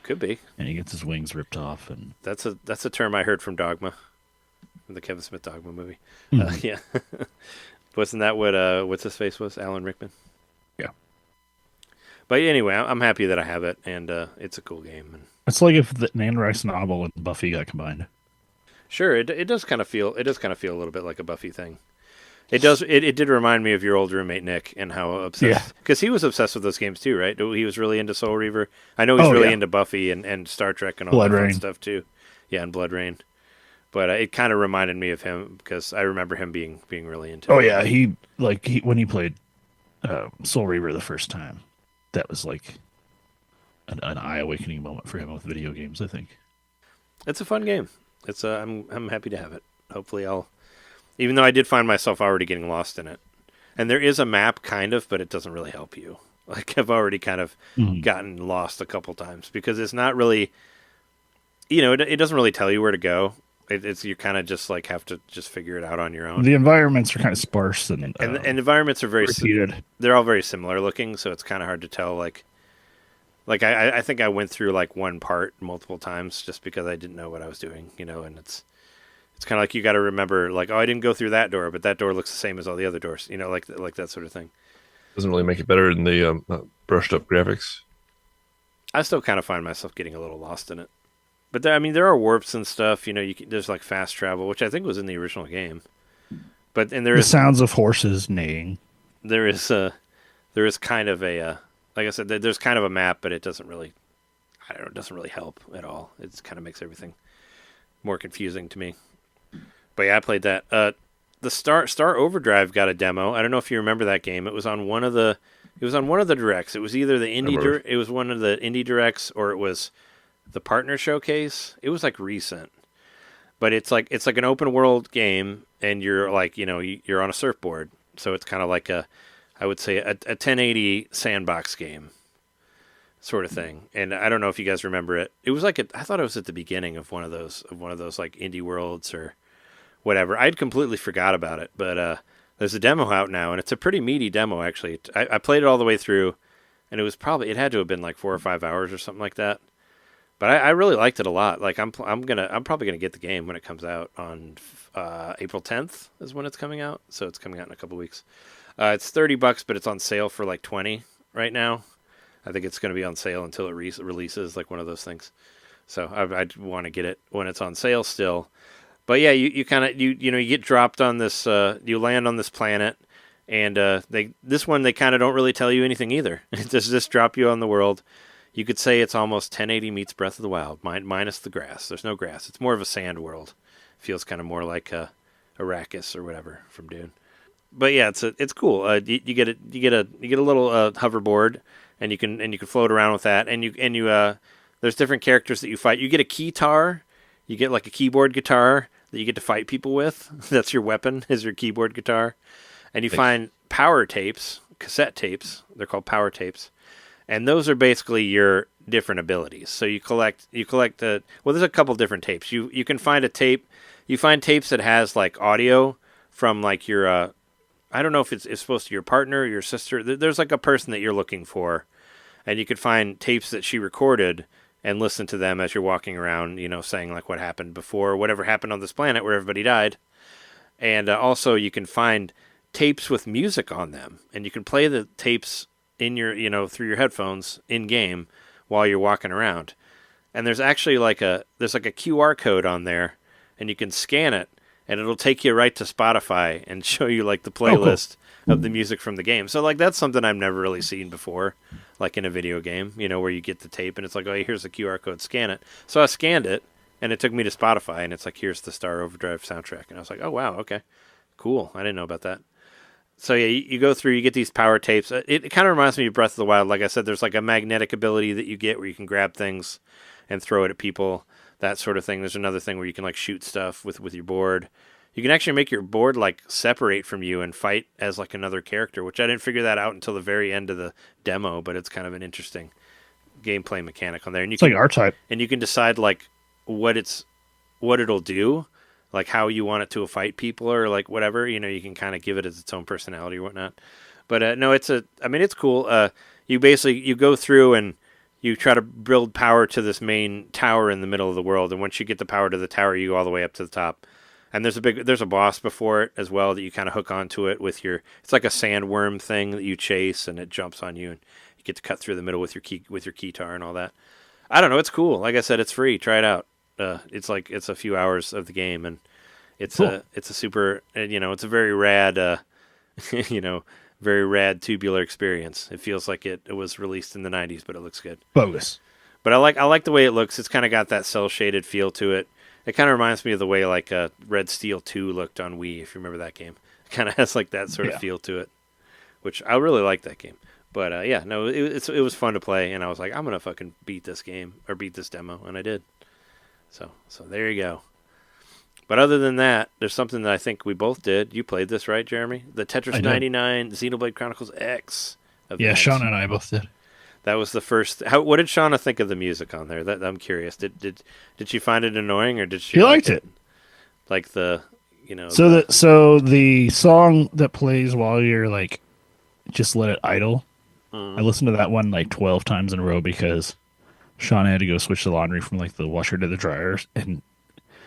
Could be. And he gets his wings ripped off, and that's a term I heard from Dogma, the Kevin Smith Dogma movie. Yeah, wasn't that what what's his face was? Alan Rickman. Yeah. But anyway, I'm happy that I have it, and it's a cool game. And it's like if the Nan Rice novel and Buffy got combined. Sure, it does kind of feel a little bit like a Buffy thing. It does. It did remind me of your old roommate Nick and how obsessed, because he was obsessed with those games too, right? He was really into Soul Reaver. I know he's really into Buffy and Star Trek and all that fun stuff too. Yeah, and Blood Rain. But it kind of reminded me of him because I remember him being really into. Oh yeah, he when he played Soul Reaver the first time, that was like an eye-awakening moment for him with video games. I think it's a fun game. It's I'm happy to have it. Hopefully even though I did find myself already getting lost in it. And there is a map kind of, but it doesn't really help you. Like I've already kind of gotten lost a couple times because it's not really it doesn't really tell you where to go. It's you kind of just like have to just figure it out on your own. The environments are kind of sparse and environments are very repeated. They're all very similar looking, so it's kind of hard to tell like I think I went through like one part multiple times just because I didn't know what I was doing, and it's kind of like you got to remember like, oh, I didn't go through that door, but that door looks the same as all the other doors, like that sort of thing. Doesn't really make it better than the brushed up graphics. I still kind of find myself getting a little lost in it. But there are warps and stuff, there's like fast travel, which I think was in the original game. But and there is sounds of horses neighing. There is kind of a like I said, there's kind of a map, but it doesn't really, it doesn't really help at all. It kind of makes everything more confusing to me. But yeah, I played that. the Star Overdrive got a demo. I don't know if you remember that game. It was on one of the directs. It was either the it was one of the indie directs, or it was the partner showcase. It was like recent. But it's like an open world game, and you're like, you're on a surfboard. So it's kind of like I would say a 1080 sandbox game sort of thing. And I don't know if you guys remember it. It was like I thought it was at the beginning of one of those like indie worlds or whatever. I'd completely forgot about it, but there's a demo out now, and it's a pretty meaty demo actually. I played it all the way through, and it had to have been like 4 or 5 hours or something like that. But I really liked it a lot. Like I'm probably gonna get the game when it comes out on April 10th is when it's coming out. So it's coming out in a couple weeks. It's $30, but it's on sale for like $20 right now. I think it's gonna be on sale until it releases, like one of those things. So I'd want to get it when it's on sale still. But yeah, you kind of you get dropped on this. You land on this planet, and this one they kind of don't really tell you anything either. It just drop you on the world. You could say it's almost 1080 meets Breath of the Wild, minus the grass. There's no grass. It's more of a sand world. Feels kind of more like Arrakis or whatever from Dune. But yeah, it's cool. You get a little hoverboard, and you can float around with that. And you there's different characters that you fight. You get a keytar. You get like a keyboard guitar that you get to fight people with. That's your weapon, is your keyboard guitar. And you find power tapes, cassette tapes. They're called power tapes. And those are basically your different abilities. So you collect there's a couple different tapes. You can find a tape. You find tapes that has like audio from like your I don't know if it's supposed to be your partner or your sister. There's like a person that you're looking for, and you could find tapes that she recorded and listen to them as you're walking around, saying like what happened before, whatever happened on this planet where everybody died. And also you can find tapes with music on them, and you can play the tapes in your, through your headphones in game while you're walking around. And there's actually like a QR code on there, and you can scan it, and it'll take you right to Spotify and show you like the playlist of the music from the game. So like that's something I've never really seen before, like in a video game, where you get the tape and it's like, oh, here's the QR code, scan it. So I scanned it, and it took me to Spotify, and it's like, here's the Star Overdrive soundtrack. And I was like, oh wow, okay, cool. I didn't know about that. So yeah, you go through, you get these power tapes. It kind of reminds me of Breath of the Wild. Like I said, there's like a magnetic ability that you get where you can grab things and throw it at people, that sort of thing. There's another thing where you can like shoot stuff with your board. You can actually make your board like separate from you and fight as like another character, which I didn't figure that out until the very end of the demo, but it's kind of an interesting gameplay mechanic on there. And it's like R-Type. And you can decide like what it'll do. Like how you want it to fight people or like whatever, you can kind of give it its own personality or whatnot. But no, it's cool. You go through and you try to build power to this main tower in the middle of the world. And once you get the power to the tower, you go all the way up to the top. And there's a boss before it as well that you kind of hook onto it with it's like a sandworm thing that you chase, and it jumps on you, and you get to cut through the middle with your keytar and all that. I don't know. It's cool. Like I said, it's free. Try it out. It's a few hours of the game, and it's cool. It's a super, it's a very rad, very rad tubular experience. It feels like it was released in the 90s, but it looks good. Bogus. But I like the way it looks. It's kind of got that cel shaded feel to it. It kind of reminds me of the way like Red Steel 2 looked on Wii, if you remember that game. It kind of has like that sort of feel to it, which I really like that game. But it was fun to play, and I was like, I'm gonna fucking beat this game or beat this demo, and I did. So there you go. But other than that, there's something that I think we both did. You played this, right, Jeremy? The Tetris 99 Xenoblade Chronicles X. Yeah, Shauna and I both did. That was the first. What did Shauna think of the music on there? I'm curious. Did she find it annoying, or did she? She liked it. Like the, So the song that plays while you're like, just let it idle. I listened to that one like 12 times in a row because Shauna had to go switch the laundry from like the washer to the dryer, and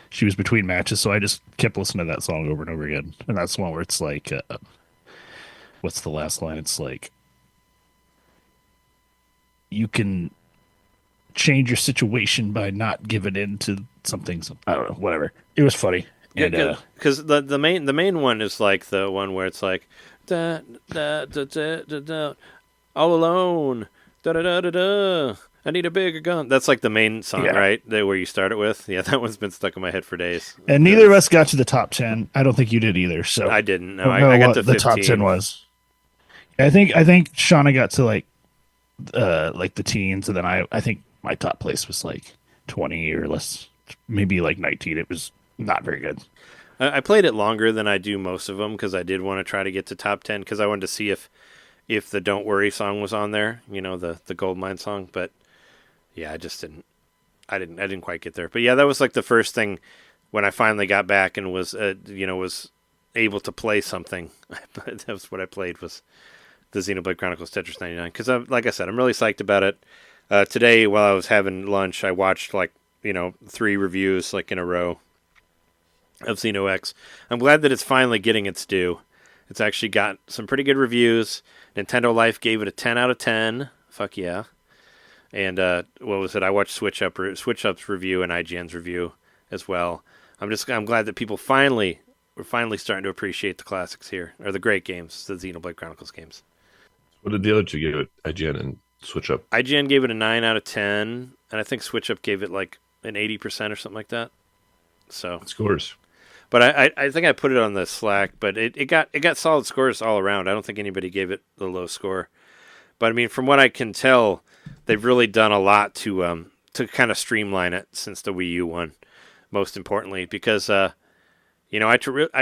she was between matches, so I just kept listening to that song over and over again. And that's the one where it's like, what's the last line? It's like, you can change your situation by not giving in to something. I don't know, whatever. It was funny. Because the main one is like the one where it's like, da, da, da, da, da, da, all alone, da da da da da. I need a bigger gun. That's like the main song, right? Where you start it with. Yeah, that one's been stuck in my head for days. And neither of us got to the top 10. I don't think you did either. So I didn't. No, I don't know I got what to the 15. top 10 was. I think Shauna got to like the teens, and then I think my top place was like 20 or less, maybe like 19. It was not very good. I played it longer than I do most of them because I did want to try to get to top 10 because I wanted to see if the Don't Worry song was on there, the Goldmine song. But yeah, I just didn't. I didn't quite get there. But yeah, that was like the first thing when I finally got back and was able to play something. That was what I played was the Xenoblade Chronicles Tetris 99 because like I said, I'm really psyched about it. Today, while I was having lunch, I watched 3 reviews like in a row of Xeno X. I'm glad that it's finally getting its due. It's actually got some pretty good reviews. Nintendo Life gave it a 10 out of 10. Fuck yeah. And what was it? I watched Switch Up's review and IGN's review as well. I'm glad that people we're finally starting to appreciate the classics here, or the great games, the Xenoblade Chronicles games. What did the other two give it? IGN and Switch Up. IGN gave it a 9 out of 10, and I think Switch Up gave it like an 80% or something like that. So Scores. But I think I put it on the Slack, but it got solid scores all around. I don't think anybody gave it the low score. But I mean, from what I can tell, they've really done a lot to kind of streamline it since the Wii U one. Most importantly, because I've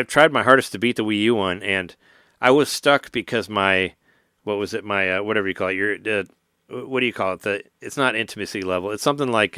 tried my hardest to beat the Wii U one, and I was stuck because whatever you call it, what do you call it? It's not intimacy level. It's something like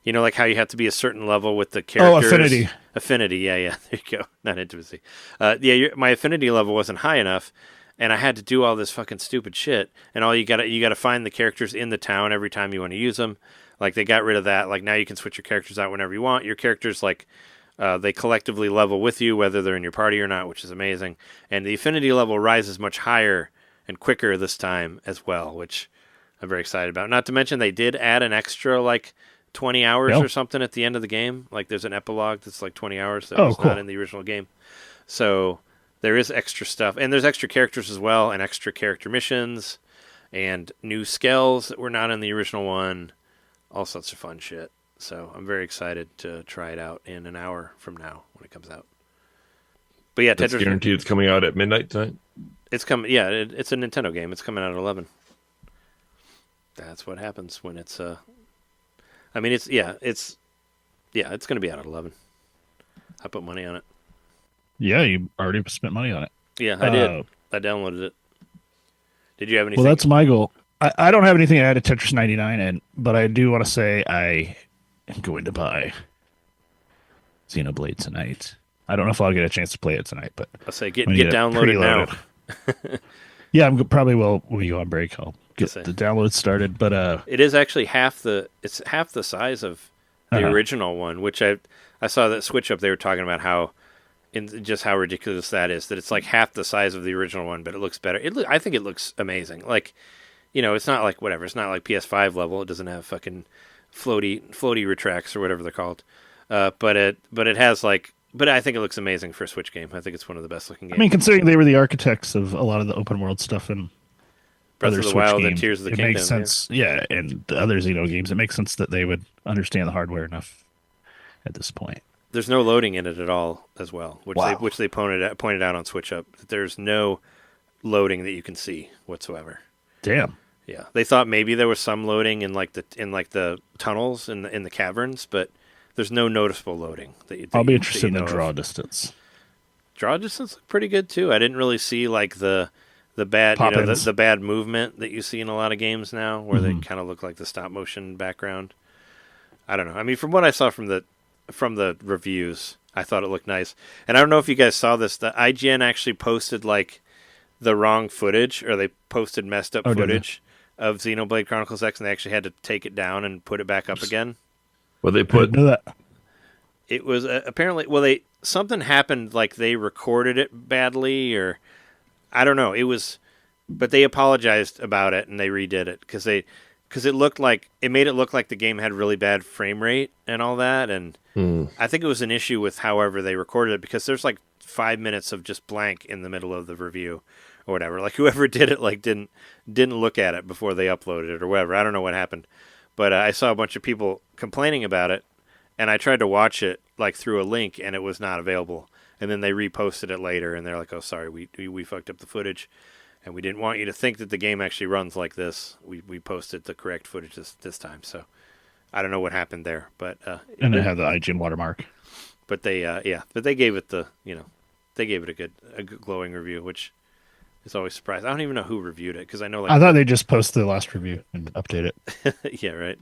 like how you have to be a certain level with the characters. Oh, affinity. Affinity, yeah. There you go. Not intimacy. My affinity level wasn't high enough, and I had to do all this fucking stupid shit. And all you gotta find the characters in the town every time you want to use them. Like they got rid of that. Like now you can switch your characters out whenever you want. Your characters they collectively level with you, whether they're in your party or not, which is amazing. And the affinity level rises much higher and quicker this time as well, which I'm very excited about. Not to mention they did add an extra 20 hours or something at the end of the game. Like there's an epilogue that's 20 hours that was not in the original game. So there is extra stuff, and there's extra characters as well, and extra character missions, and new skills that were not in the original one. All sorts of fun shit. So I'm very excited to try it out in an hour from now when it comes out. But yeah, That's Tetris guaranteed it's coming out at midnight tonight? It's coming. Yeah, it's a Nintendo game. It's coming out at 11. That's what happens when it's I mean, it's going to be out at 11. I put money on it. Yeah, you already spent money on it. Yeah, I did. I downloaded it. Did you have anything? Well, that's my goal. I don't have anything to add to Tetris 99, but I do want to say I am going to buy Xenoblade tonight. I don't know if I'll get a chance to play it tonight, but I'll say get downloaded now. Yeah, probably will when you go on break. I'll get the download started. But it is actually half the size of the original one, which I saw that Switch Up. They were talking about how ridiculous that is. That it's like half the size of the original one, but it looks better. I think it looks amazing. It's not like whatever. It's not like PS5 level. It doesn't have fucking floaty retracts or whatever they're called. But it has But I think it looks amazing for a Switch game. I think it's one of the best looking games. I mean, considering they were the architects of a lot of the open world stuff in Breath other of the Switch Wild games, and Tears of the it Kingdom. makes sense. Yeah, and the other Xeno games, it makes sense that they would understand the hardware enough at this point. There's no loading in it at all, as well, which they pointed out on Switch Up. There's no loading that you can see whatsoever. Damn. Yeah, they thought maybe there was some loading in the tunnels in the caverns, but there's no noticeable loading. I'll be interested in the draw distance. Draw distance looked pretty good too. I didn't really see the bad the bad movement that you see in a lot of games now, where they kind of look like the stop motion background. I don't know. I mean, from what I saw from the reviews, I thought it looked nice. And I don't know if you guys saw this. The IGN actually posted the wrong footage, or they posted messed up footage of Xenoblade Chronicles X, and they actually had to take it down and put it back up again. Well, they put. I didn't know that. It was apparently something happened, like they recorded it badly, or I don't know. It was, but they apologized about it and they redid it because it made it look like the game had really bad frame rate and all that, and I think it was an issue with however they recorded it, because there's 5 minutes of just blank in the middle of the review, or whatever. Like whoever did it like didn't look at it before they uploaded it or whatever. I don't know what happened, but I saw a bunch of people complaining about it, and I tried to watch it like through a link, and it was not available. And then they reposted it later, and they're like, "Oh, sorry, we fucked up the footage, and we didn't want you to think that the game actually runs like this. We posted the correct footage this time." So I don't know what happened there, but and it had the IGN watermark. But they but they gave it they gave it a good glowing review, which is always surprising. I don't even know who reviewed it because I know like I thought they just posted the last review and update it. yeah, right.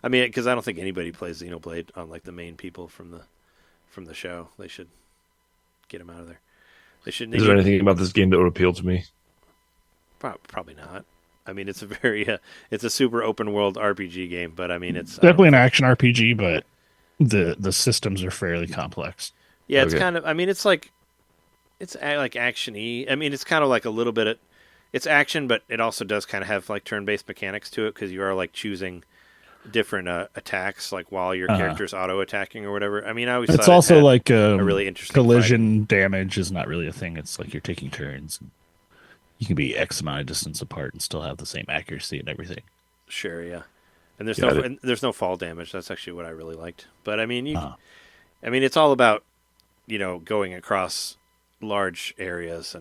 I mean, because I don't think anybody plays Xenoblade on like the main people from the show. They should get them out of there. They should. Is there anything about this game that would appeal to me? Probably not. I mean, it's a very it's a super open world RPG game, but I mean, it's definitely an action RPG, but the systems are fairly complex. Yeah, it's kind of. I mean, it's like action-y. I mean, it's kind of like a little bit. It's action, but it also does kind of have like turn-based mechanics to it because you are like choosing different attacks, like while your character's auto-attacking or whatever. I mean, I always it's thought also it had like a really interesting collision damage is not really a thing. It's like you're taking turns. You can be X amount of distance apart and still have the same accuracy and everything. Sure, yeah. And there's no fall damage. That's actually what I really liked. But I mean, I mean, it's all about going across large areas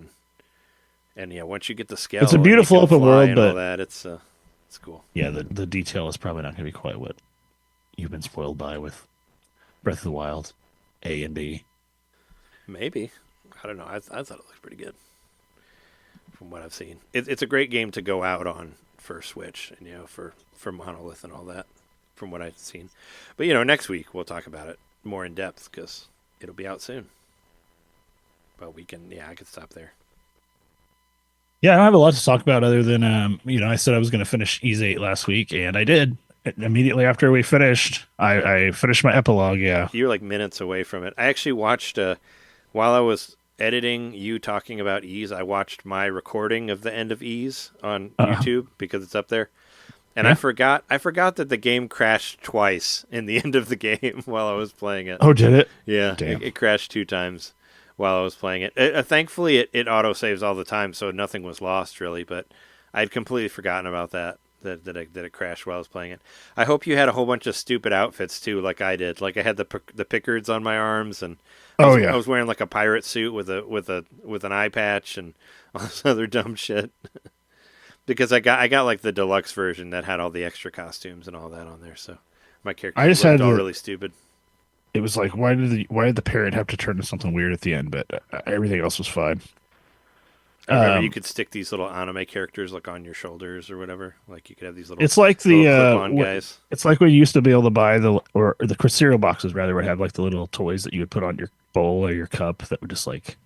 and yeah, once you get the skill, it's a beautiful open world, but all that it's cool. Yeah, the detail is probably not going to be quite what you've been spoiled by with Breath of the Wild, A and B. Maybe, I don't know. I thought it looked pretty good from what I've seen. It's a great game to go out on for Switch and for Monolith and all that from what I've seen. But next week we'll talk about it more in depth because it'll be out soon. But I could stop there. Yeah, I don't have a lot to talk about other than, I said I was going to finish Ys 8 last week, and I did. Immediately after we finished, I finished my epilogue, yeah. You were like minutes away from it. I actually watched, while I was editing you talking about Ys, I watched my recording of the end of Ys on YouTube because it's up there. And I forgot that the game crashed twice in the end of the game while I was playing it. Oh, did it? Yeah, it crashed 2 times while I was playing it. Thankfully, it auto-saves all the time, so nothing was lost, really. But I'd completely forgotten about that it crashed while I was playing it. I hope you had a whole bunch of stupid outfits, too, like I did. Like, I had the pickards on my arms, and I was wearing, like, a pirate suit with an eye patch and all this other dumb shit. Because I got, like, the deluxe version that had all the extra costumes and all that on there, so my character looked all really stupid. It was like, why did the parrot have to turn to something weird at the end? But everything else was fine. I remember you could stick these little anime characters like on your shoulders or whatever. Like you could have these little. It's like clip-on guys. It's like when you used to be able to buy the cereal boxes rather would have like the little toys that you would put on your bowl or your cup that would just like.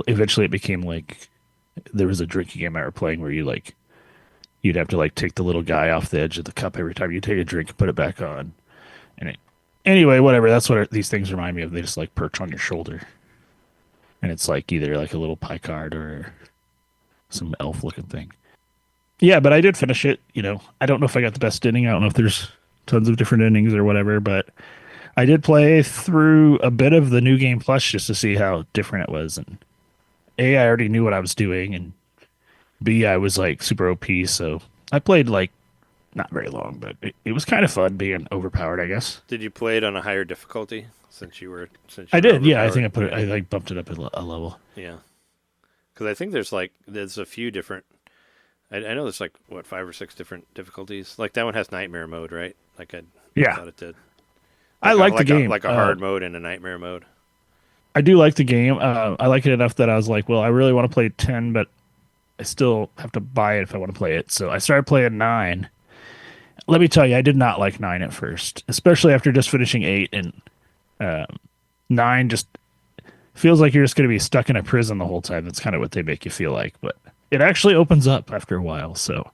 Eventually, it became like there was a drinking game I were playing where you'd have to like take the little guy off the edge of the cup every time you take a drink and put it back on, and anyway, whatever. That's what these things remind me of. They just like perch on your shoulder. And it's like either like a little pie card or some elf looking thing. Yeah, but I did finish it. I don't know if I got the best ending. I don't know if there's tons of different endings or whatever, but I did play through a bit of the New Game Plus just to see how different it was. And A, I already knew what I was doing. And B, I was like super OP. So I played like not very long, but it was kind of fun being overpowered, I guess. Did you play it on a higher difficulty since you were I did, yeah. I think I like bumped it up a level. Yeah, because I think there's a few different. I know there's like 5 or 6 different difficulties. Like that one has nightmare mode, right? Like I thought it did. I like the game, like a hard mode and a nightmare mode. I do like the game. I like it enough that I was like, well, I really want to play 10, but I still have to buy it if I want to play it. So I started playing 9. Let me tell you, I did not like 9 at first, especially after just finishing 8. And 9 just feels like you're just going to be stuck in a prison the whole time. That's kind of what they make you feel like. But it actually opens up after a while. So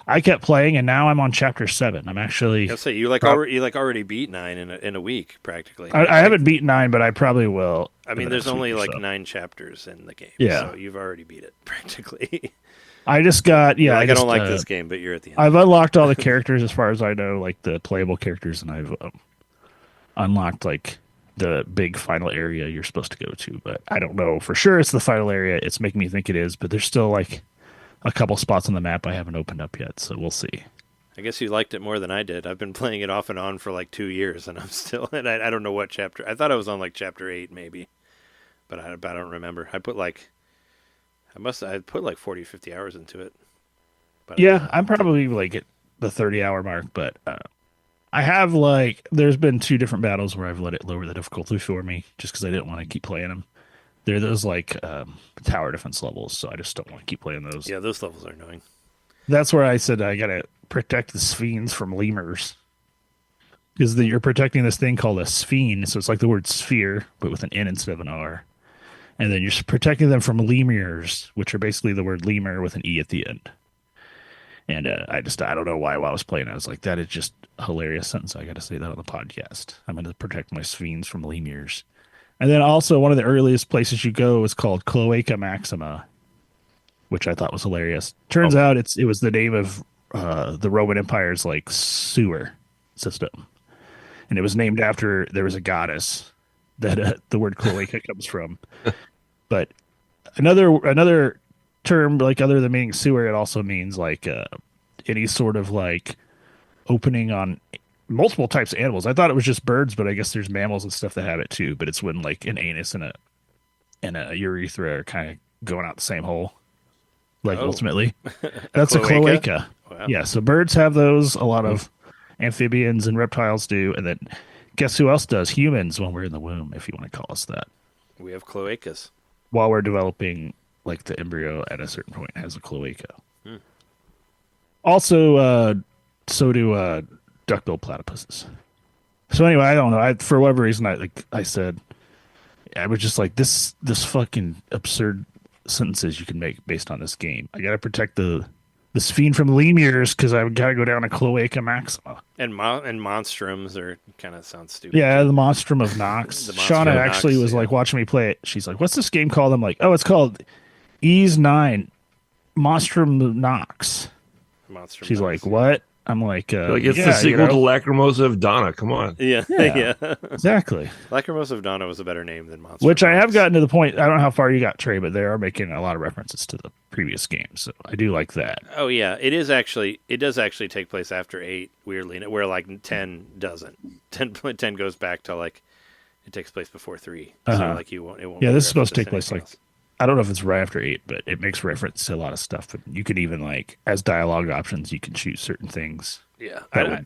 I kept playing, and now I'm on chapter 7. I'm actually. I'll say you already beat 9 in a week practically. I haven't beat 9, but I probably will. I mean, there's only like 9 chapters in the game. Yeah, so you've already beat it practically. I just got I don't like this game, but you're at the end. I've unlocked all the characters as far as I know, like the playable characters, and I've unlocked like the big final area you're supposed to go to. But I don't know for sure it's the final area. It's making me think it is, but there's still like a couple spots on the map I haven't opened up yet, so we'll see. I guess you liked it more than I did. I've been playing it off and on for like 2 years, and I'm still. And I don't know what chapter. I thought I was on like chapter 8 maybe, but I don't remember. I put like 40 or 50 hours into it. But Yeah, I'm probably like at the 30-hour mark, but I have like there's been 2 different battles where I've let it lower the difficulty for me just because I didn't want to keep playing them. They're those like tower defense levels, so I just don't want to keep playing those. Yeah, those levels are annoying. That's where I said I gotta protect the sphenes from lemurs because you're protecting this thing called a sphene, so it's like the word sphere but with an N instead of an R, and then you're protecting them from lemurs, which are basically the word lemur with an E at the end. And I don't know why while I was playing I was like, that is just a hilarious sentence. I got to say that on the podcast. I'm going to protect my sphenes from lemurs. And then also one of the earliest places you go is called Cloaca Maxima, which I thought was hilarious. Turns out it was the name of the Roman Empire's like sewer system, and it was named after there was a goddess that the word cloaca comes from. But another term, like other than meaning sewer, it also means like any sort of like opening on multiple types of animals. I thought it was just birds, but I guess there's mammals and stuff that have it too. But it's when like an anus and a urethra are kind of going out the same hole. Like ultimately, that's a cloaca. Wow. Yeah, so birds have those. A lot of amphibians and reptiles do, and then guess who else does? Humans when we're in the womb, if you want to call us that. We have cloacas. While we're developing, like the embryo at a certain point has a cloaca. Also, so do duck-billed platypuses. So anyway, I don't know. For whatever reason, I said, I was just like this fucking absurd sentences you can make based on this game. I gotta protect the sphene from lemurs because I gotta go down to Cloaca Maxima. And monstrums are kind of sound stupid. Yeah, the Monstrum of Nox. The Monstrum Shauna of actually Nox, was yeah. like watching me play it. She's like, "What's this game called?" I'm like, "Oh, it's called Ease 9 Monstrum Nox." Monstrum She's Nox. like, "What?" I'm like, Like it's yeah, the sequel to know? Lacrimosa of Donna. Come on. Yeah, Yeah. yeah. Exactly. Lacrimosa of Donna was a better name than Monstrum Which I Nox. have gotten to the point. I don't know how far you got, Trey, but they are making a lot of references to the previous game, so I do like that. Oh yeah, it does actually take place after 8. Weirdly, where like 10 doesn't. 10 goes back to like it takes place before 3. So like it won't. Yeah, be this is supposed to take referenced place like anything else. I don't know if it's right after 8, but it makes reference to a lot of stuff. And you could even like as dialogue options, you can choose certain things Yeah, that would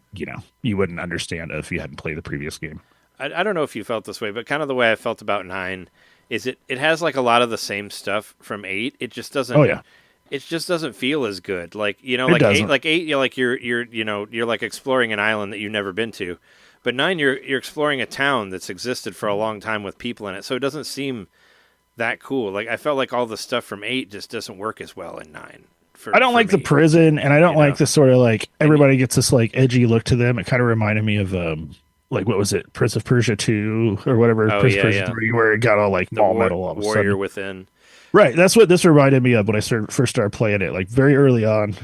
you wouldn't understand if you hadn't played the previous game. I don't know if you felt this way, but kind of the way I felt about 9 is it has like a lot of the same stuff from 8. It just doesn't. Oh yeah. It just doesn't feel as good. Like It like doesn't. 8, you're like exploring an island that you've never been to, but 9 you're exploring a town that's existed for a long time with people in it, so it doesn't seem that cool. Like I felt like all the stuff from 8 just doesn't work as well in 9. I don't like the prison, and I don't like the sort of like everybody gets this like edgy look to them. It kind of reminded me of like what was it, Prince of Persia 2 or whatever, Prince of Persia 3, where it got all like all metal all of a Warrior sudden. Within. Right, that's what this reminded me of when I first started playing it. Like very early on,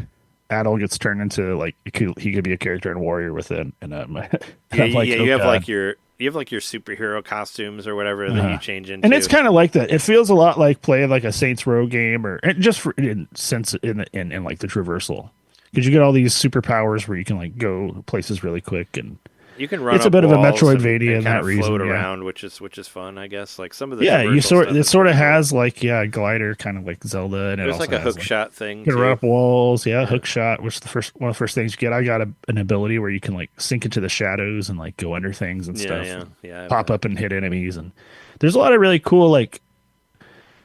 Adol gets turned into like he could be a character in Warrior Within, and I'm like, you have like your superhero costumes or whatever that you change into, and it's kind of like that. It feels a lot like playing like a Saints Row game, or just for in sense in like the traversal, because you get all these superpowers where you can like go places really quick, and you can run. It's up a bit of a walls Metroidvania and in kind that of reason. float Yeah. around, which is fun, I guess. Like some of the Yeah, traversal stuff it is sort of pretty cool. has like a glider kind of like Zelda, and There's it like also a has hook shot thing. you can run up walls. Yeah, hook shot, which is one of the first things you get. I got an ability where you can like sink into the shadows and like go under things and stuff. Yeah. Pop up and hit enemies, and there's a lot of really cool like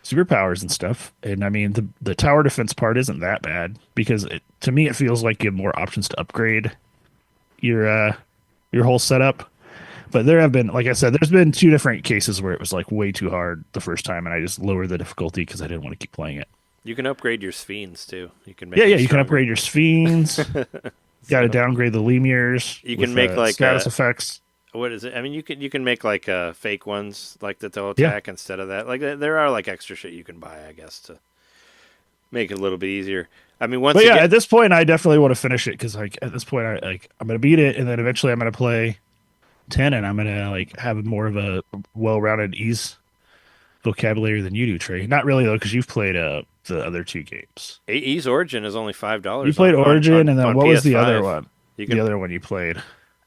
superpowers and stuff. And I mean, the tower defense part isn't that bad because to me it feels like you have more options to upgrade your whole setup. But there have been, like I said, there's been 2 different cases where it was like way too hard the first time, and I just lowered the difficulty because I didn't want to keep playing it. You can upgrade your sphenes too. You can make Yeah, them you can stronger. upgrade your sphenes. Got to downgrade the lemurs. You can with, make like status effects. What is it? I mean, you can make like fake ones like that they'll attack instead of that. Like there are like extra shit you can buy, I guess, to make it a little bit easier. I mean, once. But yeah, at this point, I definitely want to finish it because like at this point, I'm gonna beat it, and then eventually I'm gonna play 10, and I'm gonna like have more of a well-rounded Ys vocabulary than you do, Trey. Not really though, because you've played the other two games. Ys Origin is only $5. You played Origin, and then what was the PS5. other one? You The other one you played?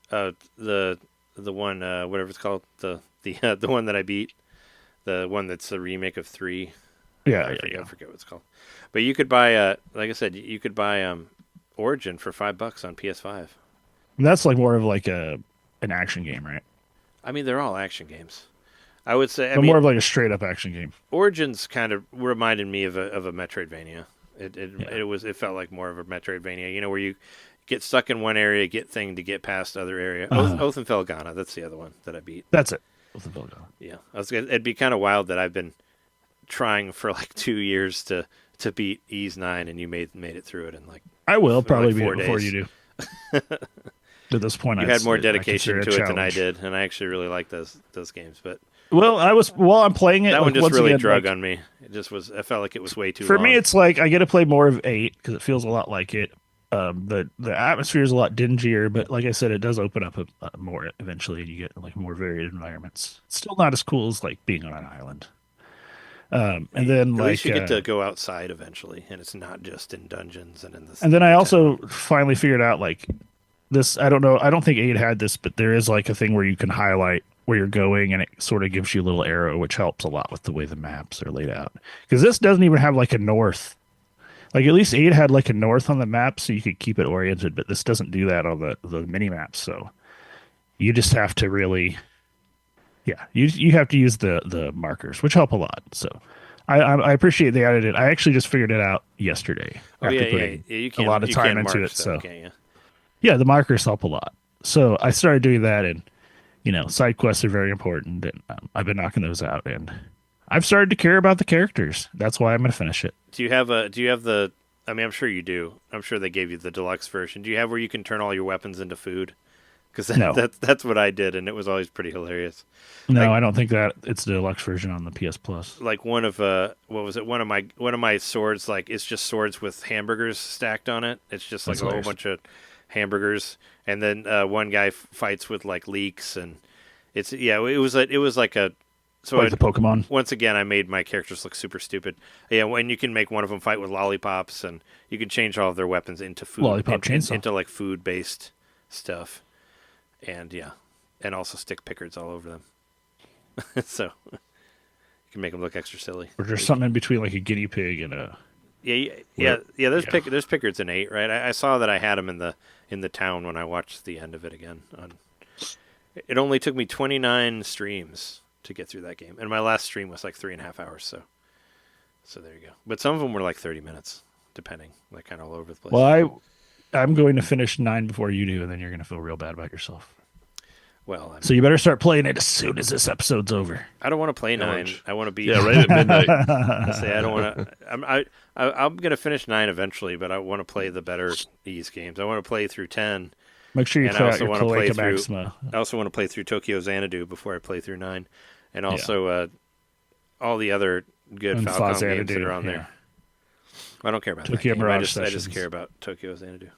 the one whatever it's called, the one that I beat, the one that's a remake of 3. Yeah, I forget what it's called. But you could buy like I said, you could buy Origin for $5 on PS5. And that's like more of like an action game, right? I mean, they're all action games. I would say, But more of like a straight up action game. Origins kind of reminded me of a Metroidvania. It felt like more of a Metroidvania. You know, where you get stuck in one area, get thing to get past other area. Oath and Felghana, that's the other one that I beat. That's it. Oath and Felghana. Yeah, it'd be kind of wild that I've been trying for like 2 years to beat Ys 9, and you made it through it in like I will probably like 4 beat it before days. you do. At this point, You had more dedication to it than I did, and I actually really like those games. But Well, while I'm playing it, that one like, just once really again, drug like, on me. It just was. I felt like it was way too for long. me, it's like I get to play more of 8 because it feels a lot like it. The atmosphere is a lot dingier, but like I said, it does open up more eventually, and you get like more varied environments. It's still not as cool as like being on an island. And then At like least you get to go outside eventually, and it's not just in dungeons and in the. and then I also finally figured out like this. I don't know. I don't think 8 had this, but there is like a thing where you can highlight where you're going, and it sort of gives you a little arrow, which helps a lot with the way the maps are laid out. Because this doesn't even have like a north. Like at least 8 had like a north on the map, so you could keep it oriented, but this doesn't do that on the mini maps. So you just have to really, yeah, you have to use the markers, which help a lot. So I appreciate they added it. I actually just figured it out yesterday after putting you a can't, lot of you time can't into mark it. stuff, So can't you? yeah, the markers help a lot. So I started doing that, and side quests are very important, and I've been knocking those out, and I've started to care about the characters. That's why I'm going to finish it. Do you have the? I mean, I'm sure you do. I'm sure they gave you the deluxe version. Do you have where you can turn all your weapons into food? Because No. that's what I did, and it was always pretty hilarious. No, Like- I don't think that it's the deluxe version on the PS Plus. Like one of what was it? One of my swords, like it's just swords with hamburgers stacked on it. It's just like That's a whole hilarious. bunch of hamburgers, and then one guy fights with like leeks, and it was like a. So Like the Pokemon. once again, I made my characters look super stupid. Yeah, when you can make one of them fight with lollipops, and you can change all of their weapons into food, Lollipop chainsaw. into like food-based stuff, and and also stick pickers all over them. So you can make them look extra silly. Or there's something in between like a guinea pig and a. Yeah. There's there's pickers in 8, right? I saw that I had them in the town when I watched the end of it again. It only took me 29 streams to get through that game, and my last stream was like 3.5 hours. So there you go. But some of them were like 30 minutes, depending, like kind of all over the place. Well, I'm going to finish 9 before you do, and then you're going to feel real bad about yourself. Well, So you better start playing it as soon as this episode's over. I don't want to play 9. I want to be. Yeah, right at midnight. I say I don't want to. I'm going to finish 9 eventually, but I want to play the better Ys games. I want to play through 10. Make sure you And I clear out also your wanna play Cloaca through- Maxima. I also want to play through Tokyo Xanadu before I play through 9, and also all the other good And Falcon Xanadu, games that are on yeah. there. I don't care about Tokyo that game. Mirage I just Sessions. care about Tokyo Xanadu.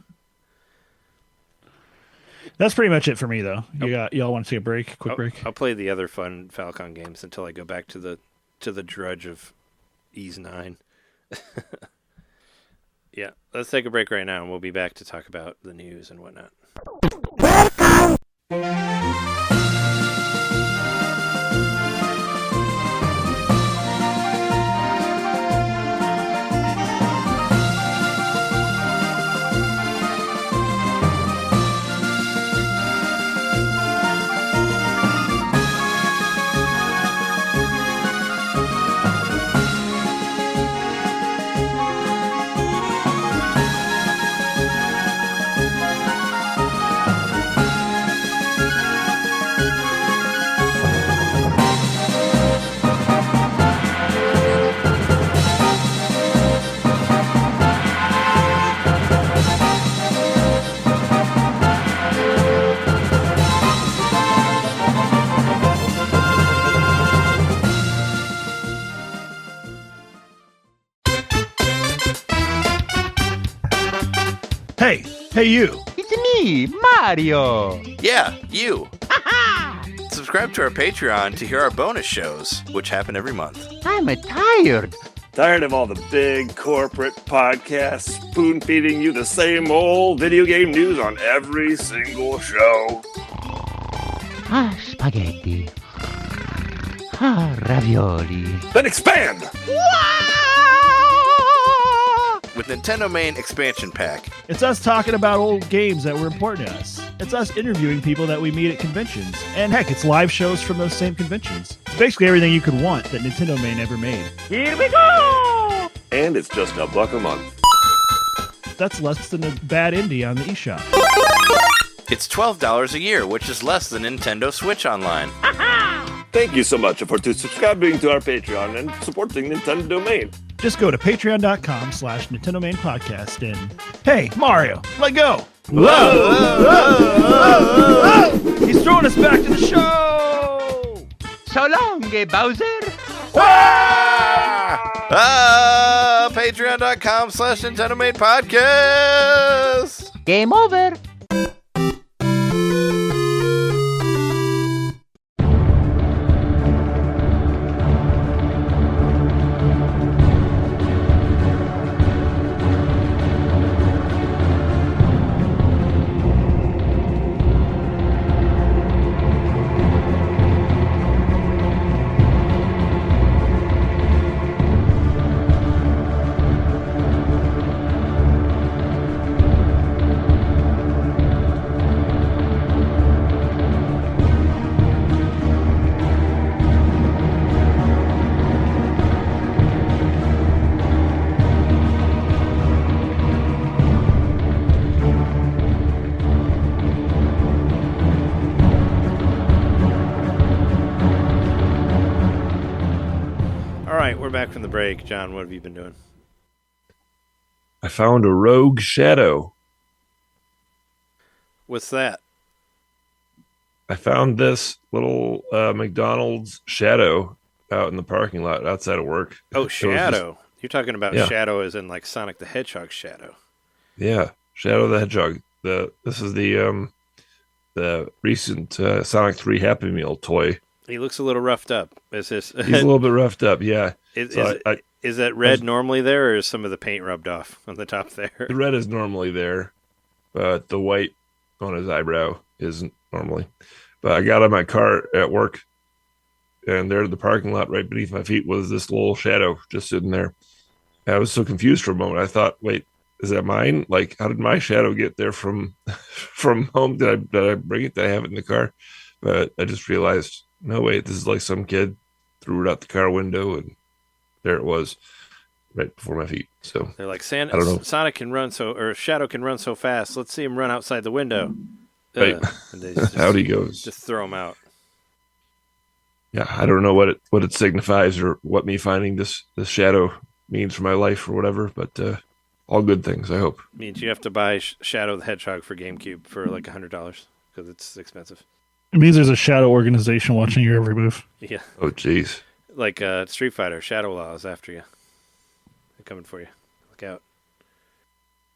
That's pretty much it for me, though. Y'all want to take a break? Quick break? I'll play the other fun Falcon games until I go back to the drudge of Ys 9. Yeah, let's take a break right now, and we'll be back to talk about the news and whatnot. Hey, you. me, Mario. Yeah, you. Subscribe to our Patreon to hear our bonus shows, which happen every month. I'm tired. Tired of all the big corporate podcasts spoon-feeding you the same old video game news on every single show? Spaghetti. Ravioli. Then expand! With NintenDomain Expansion Pack. It's us talking about old games that were important to us. It's us interviewing people that we meet at conventions. And heck, it's live shows from those same conventions. It's basically everything you could want that NintenDomain ever made. Here we go! And it's just $1 a month. That's less than a bad indie on the eShop. It's $12 a year, which is less than Nintendo Switch Online. Thank you so much for subscribing to our Patreon and supporting NintenDomain. Just go to patreon.com/NintenDomain podcast and, hey, Mario, let go. Whoa! He's throwing us back to the show. So long, Bowser. Patreon.com/NintenDomain podcast. Game over. Back from the break. John, what have you been doing? I found a rogue shadow. What's that? I found this little McDonald's shadow out in the parking lot outside of work. Oh, shadow. You're talking about shadow as in like Sonic the Hedgehog shadow. Yeah, Shadow the Hedgehog. This is the recent Sonic 3 Happy Meal toy. He looks a little roughed up. He's a little bit roughed up, yeah. Is that red normally there, or is some of the paint rubbed off on the top there? The red is normally there, but the white on his eyebrow isn't normally. But I got out of my car at work, and there in the parking lot right beneath my feet was this little shadow just sitting there. And I was so confused for a moment. I thought, wait, is that mine? Like, how did my shadow get there from home? Did I bring it? Did I have it in the car? But I just realized, no, wait, this is like some kid threw it out the car window, and there it was, right before my feet. So they're like, I don't know. Sonic can run or Shadow can run so fast. Let's see him run outside the window. Right. Out he goes. Just throw him out. Yeah, I don't know what it signifies or what me finding this shadow means for my life or whatever, but all good things, I hope. It means you have to buy Shadow the Hedgehog for GameCube for like $100 because it's expensive. It means there's a shadow organization watching your every move. Yeah. Oh, jeez. Like Street Fighter, Shadow Law is after you. They're coming for you. Look out.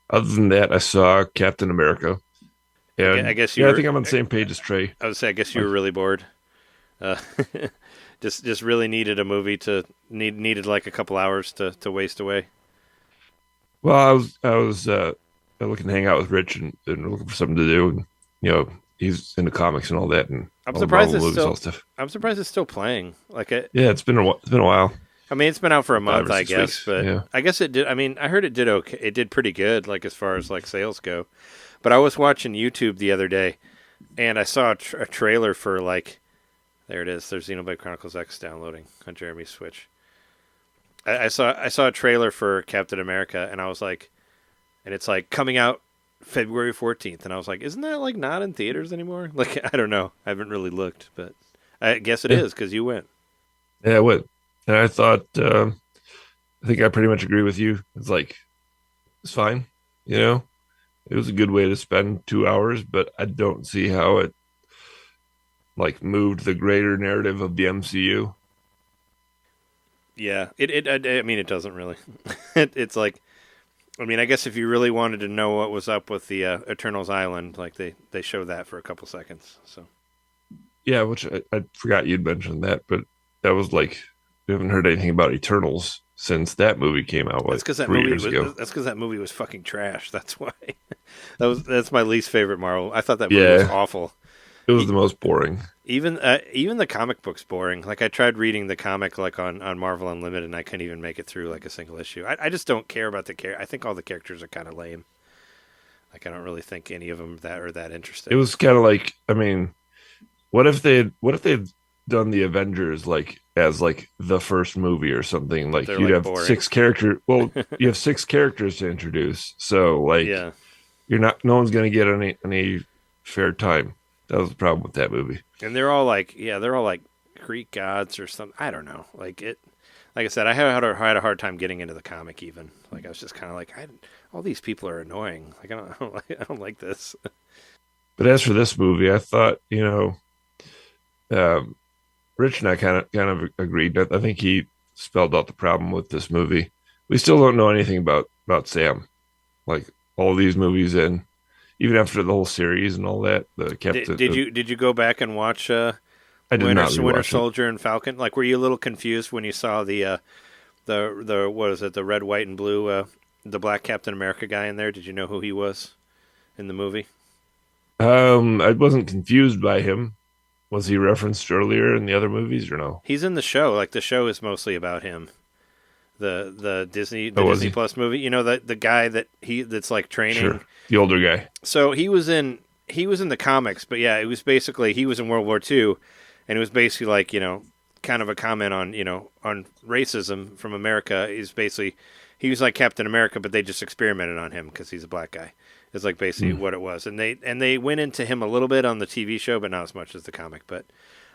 Other than that, I saw Captain America. And I guess I think I'm on the same page as Trey. I would say I guess you were really bored. Just really needed a movie needed like a couple hours to waste away. Well, I was looking to hang out with Rich and looking for something to do, and he's into comics and all that, and I'm surprised it's still playing. It's been a while. I mean, it's been out for a month, I guess, weeks, but yeah. I guess it did. I mean, I heard it did okay. It did pretty good, like as far as like sales go. But I was watching YouTube the other day, and I saw a trailer for like, there it is. There's Xenoblade Chronicles X downloading on Jeremy's Switch. I saw a trailer for Captain America, and I was like, and it's like coming out February 14th, and I was like, isn't that like not in theaters anymore? Like, I don't know. I haven't really looked, but I guess it is because you went. Yeah, I went. And I thought, I think I pretty much agree with you. It's like, it's fine. It was a good way to spend 2 hours, but I don't see how it like moved the greater narrative of the MCU. Yeah, I mean, it doesn't really. It's like, I mean, I guess if you really wanted to know what was up with the Eternals Island, like they show that for a couple seconds. So Yeah, which I forgot you'd mentioned that, but that was like we haven't heard anything about Eternals since that movie came out. that's because that 3 movie years was ago. that's because that movie was fucking trash. That's why. That's my least favorite Marvel. I thought that movie was awful. It was the most boring. Even the comic book's boring. Like I tried reading the comic like on Marvel Unlimited, and I couldn't even make it through like a single issue. I just don't care about the character. I think all the characters are kind of lame. Like I don't really think any of them are that interesting. It was kind of like, I mean, what if they'd done the Avengers like as like the first movie or something? Like They're, you'd like, have boring. 6 characters. Well, you have 6 characters to introduce, so like Yeah. no one's gonna get any fair time. That was the problem with that movie. And they're all like Greek gods or something. I don't know. Like I said, I had a hard time getting into the comic even. Like I was just kind of like, all these people are annoying. Like I don't like this. But as for this movie, I thought, Rich and I kind of agreed. I think he spelled out the problem with this movie. We still don't know anything about Sam. Like all these movies in, even after the whole series and all that. Did you go back and watch I did not Winter rewatch it. Soldier and Falcon? Like, were you a little confused when you saw the what is it, the red, white, and blue, the black Captain America guy in there? Did you know who he was in the movie? I wasn't confused by him. Was he referenced earlier in the other movies or no? He's in the show. Like the show is mostly about him. The Disney was Disney he? Plus movie. You know the guy that's like training. Sure, the older guy. So he was in the comics, but yeah, it was basically he was in World War II, and it was basically like kind of a comment on on racism from America. Is basically he was like Captain America, but they just experimented on him because he's a black guy. It's like basically what it was, and they went into him a little bit on the TV show, but not as much as the comic. But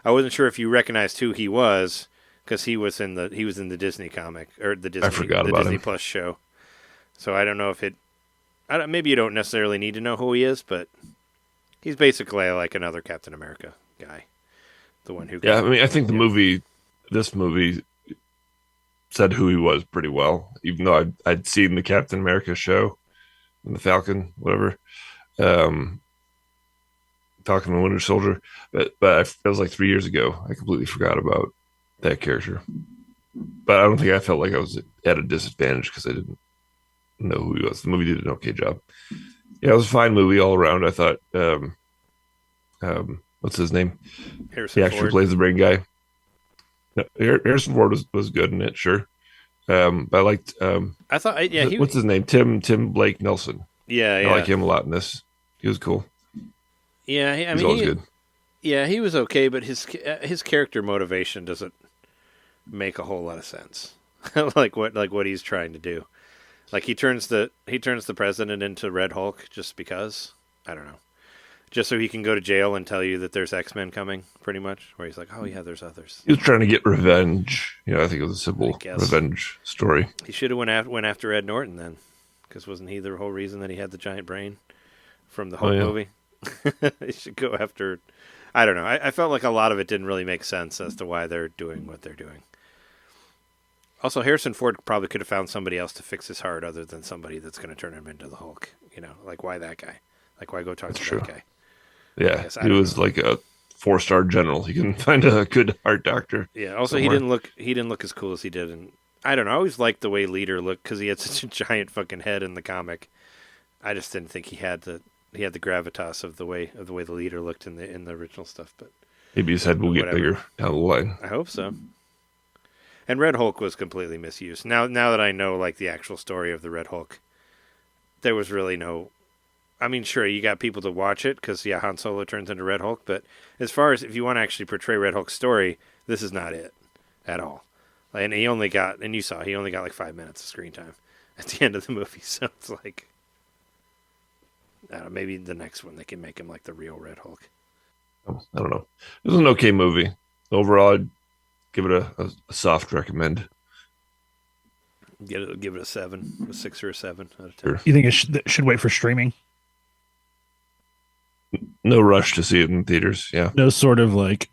I wasn't sure if you recognized who he was because he was in the Disney comic or the Disney him. Plus show. So I don't know if maybe you don't necessarily need to know who he is, but he's basically like another Captain America guy, the one who. Yeah, I mean, I think this movie said who he was pretty well, even though I'd seen the Captain America show and the Falcon, whatever, Falcon and Winter Soldier, but it was like 3 years ago. I completely forgot about that character, but I don't think I felt like I was at a disadvantage because I didn't know who he was. The movie did an okay job. Yeah, it was a fine movie all around. I thought, what's his name? Harrison He actually Ford. plays the brain guy. No, Harrison Ford was good in it, sure. I liked I thought, yeah, what's his name? Tim Blake Nelson. yeah, I like him a lot in this. He was cool. Yeah, He's always good. Yeah, he was okay, but his character motivation doesn't make a whole lot of sense. like what he's trying to do. Like he turns the president into Red Hulk just because. I don't know. Just so he can go to jail and tell you that there's X-Men coming, pretty much. Where he's like, oh yeah, there's others. He was trying to get revenge. I think it was a simple I guess. revenge story. He should have went after Ed Norton then, because wasn't he the whole reason that he had the giant brain from the Hulk yeah. movie? He should go after. I don't know. I felt like a lot of it didn't really make sense as to why they're doing what they're doing. Also, Harrison Ford probably could have found somebody else to fix his heart other than somebody that's going to turn him into the Hulk. Like why that guy? Like why go talk to that guy? Yeah, I he don't was know. like a 4-star general. He couldn't find a good heart doctor. Yeah. Also, somewhere. he didn't look as cool as he did, and I don't know. I always liked the way Leader looked because he had such a giant fucking head in the comic. I just didn't think he had the gravitas of the way the Leader looked in the original stuff. But Maybe his head will get Whatever. bigger down the line. I hope so. And Red Hulk was completely misused. Now that I know like the actual story of the Red Hulk, there was really no. I mean, sure, you got people to watch it because Han Solo turns into Red Hulk. But as far as if you want to actually portray Red Hulk's story, this is not it at all. And he only got like 5 minutes of screen time at the end of the movie. So it's like, I don't know, maybe the next one they can make him like the real Red Hulk. I don't know. It was an okay movie. Overall, I'd give it a soft recommend. Give it a 7, a 6 or a 7 out of 10. Sure. You think it should wait for streaming? No rush to see it in theaters. Yeah. No sort of like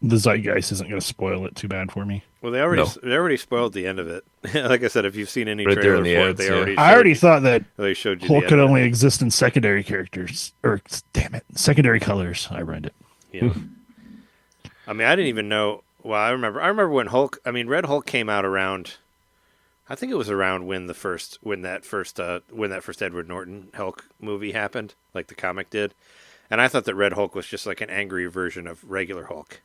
the zeitgeist isn't going to spoil it too bad for me. Well, they already No. they already spoiled the end of it. Like I said, if you've seen any Right there trailer in the for it, ads, they yeah. already. I already thought that They showed you Hulk the could end of only it. exist in secondary characters, or damn it, secondary colors. I read it. Yeah. I mean, I didn't even know. Well, I remember when Hulk. I mean, Red Hulk came out around. I think it was around when that first Edward Norton Hulk movie happened, like the comic did. And I thought that Red Hulk was just like an angry version of regular Hulk.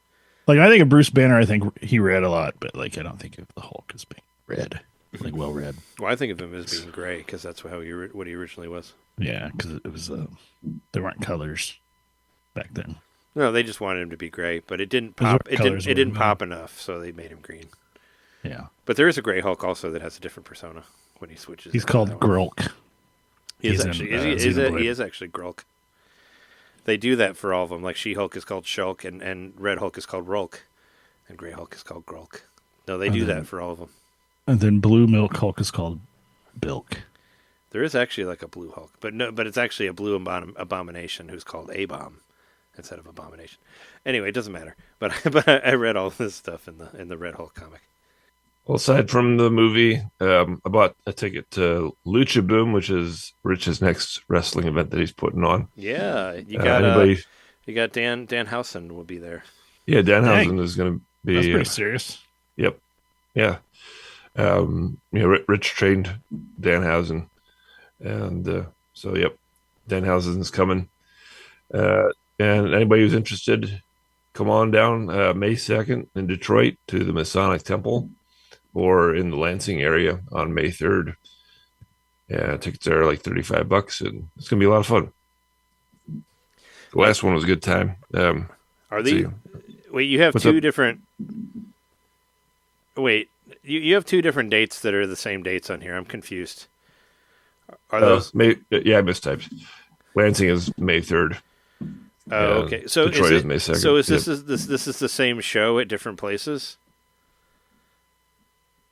Like, I think of Bruce Banner, I think he read a lot, but like I don't think of the Hulk as being read, like well read. Well, I think of him as being gray because that's what he originally was. Yeah, because it was there weren't colors back then. No, they just wanted him to be gray, but it didn't Those pop. are It colors didn't were pop enough, so they made him green. Yeah, But there is a gray Hulk also that has a different persona when he switches. he's into called that one. Grulk. He is He's in, actually Xenoblade. he is actually Grulk. They do that for all of them. Like She-Hulk is called Shulk, and Red Hulk is called Rulk, and Gray Hulk is called Grulk. No, they do that for all of them. And then Blue Milk Hulk is called Bilk. There is actually like a blue Hulk, but it's actually a blue abomination who's called A-Bomb instead of Abomination. Anyway, it doesn't matter. But I read all this stuff in the Red Hulk comic. Well, aside from the movie, I bought a ticket to Lucha Boom, which is Rich's next wrestling event that he's putting on. Yeah, you got anybody? You got Dan Housen will be there. Yeah, Danhausen Dang. is going to be. That's pretty serious. Yep. Yeah. Rich trained Danhausen, and so yep, Danhausen's coming. And anybody who's interested, come on down May 2nd in Detroit to the Masonic Temple, or in the Lansing area on May 3rd. Yeah, tickets are like $35, and it's gonna be a lot of fun. The last one was a good time. Are they? Wait, you have What's two up? different. Wait, you have two different dates that are the same dates on here. I'm confused. Are those? I mistyped. Lansing is May 3rd. Oh, okay. So Detroit is May 2nd. So is Yep. this is the same show at different places,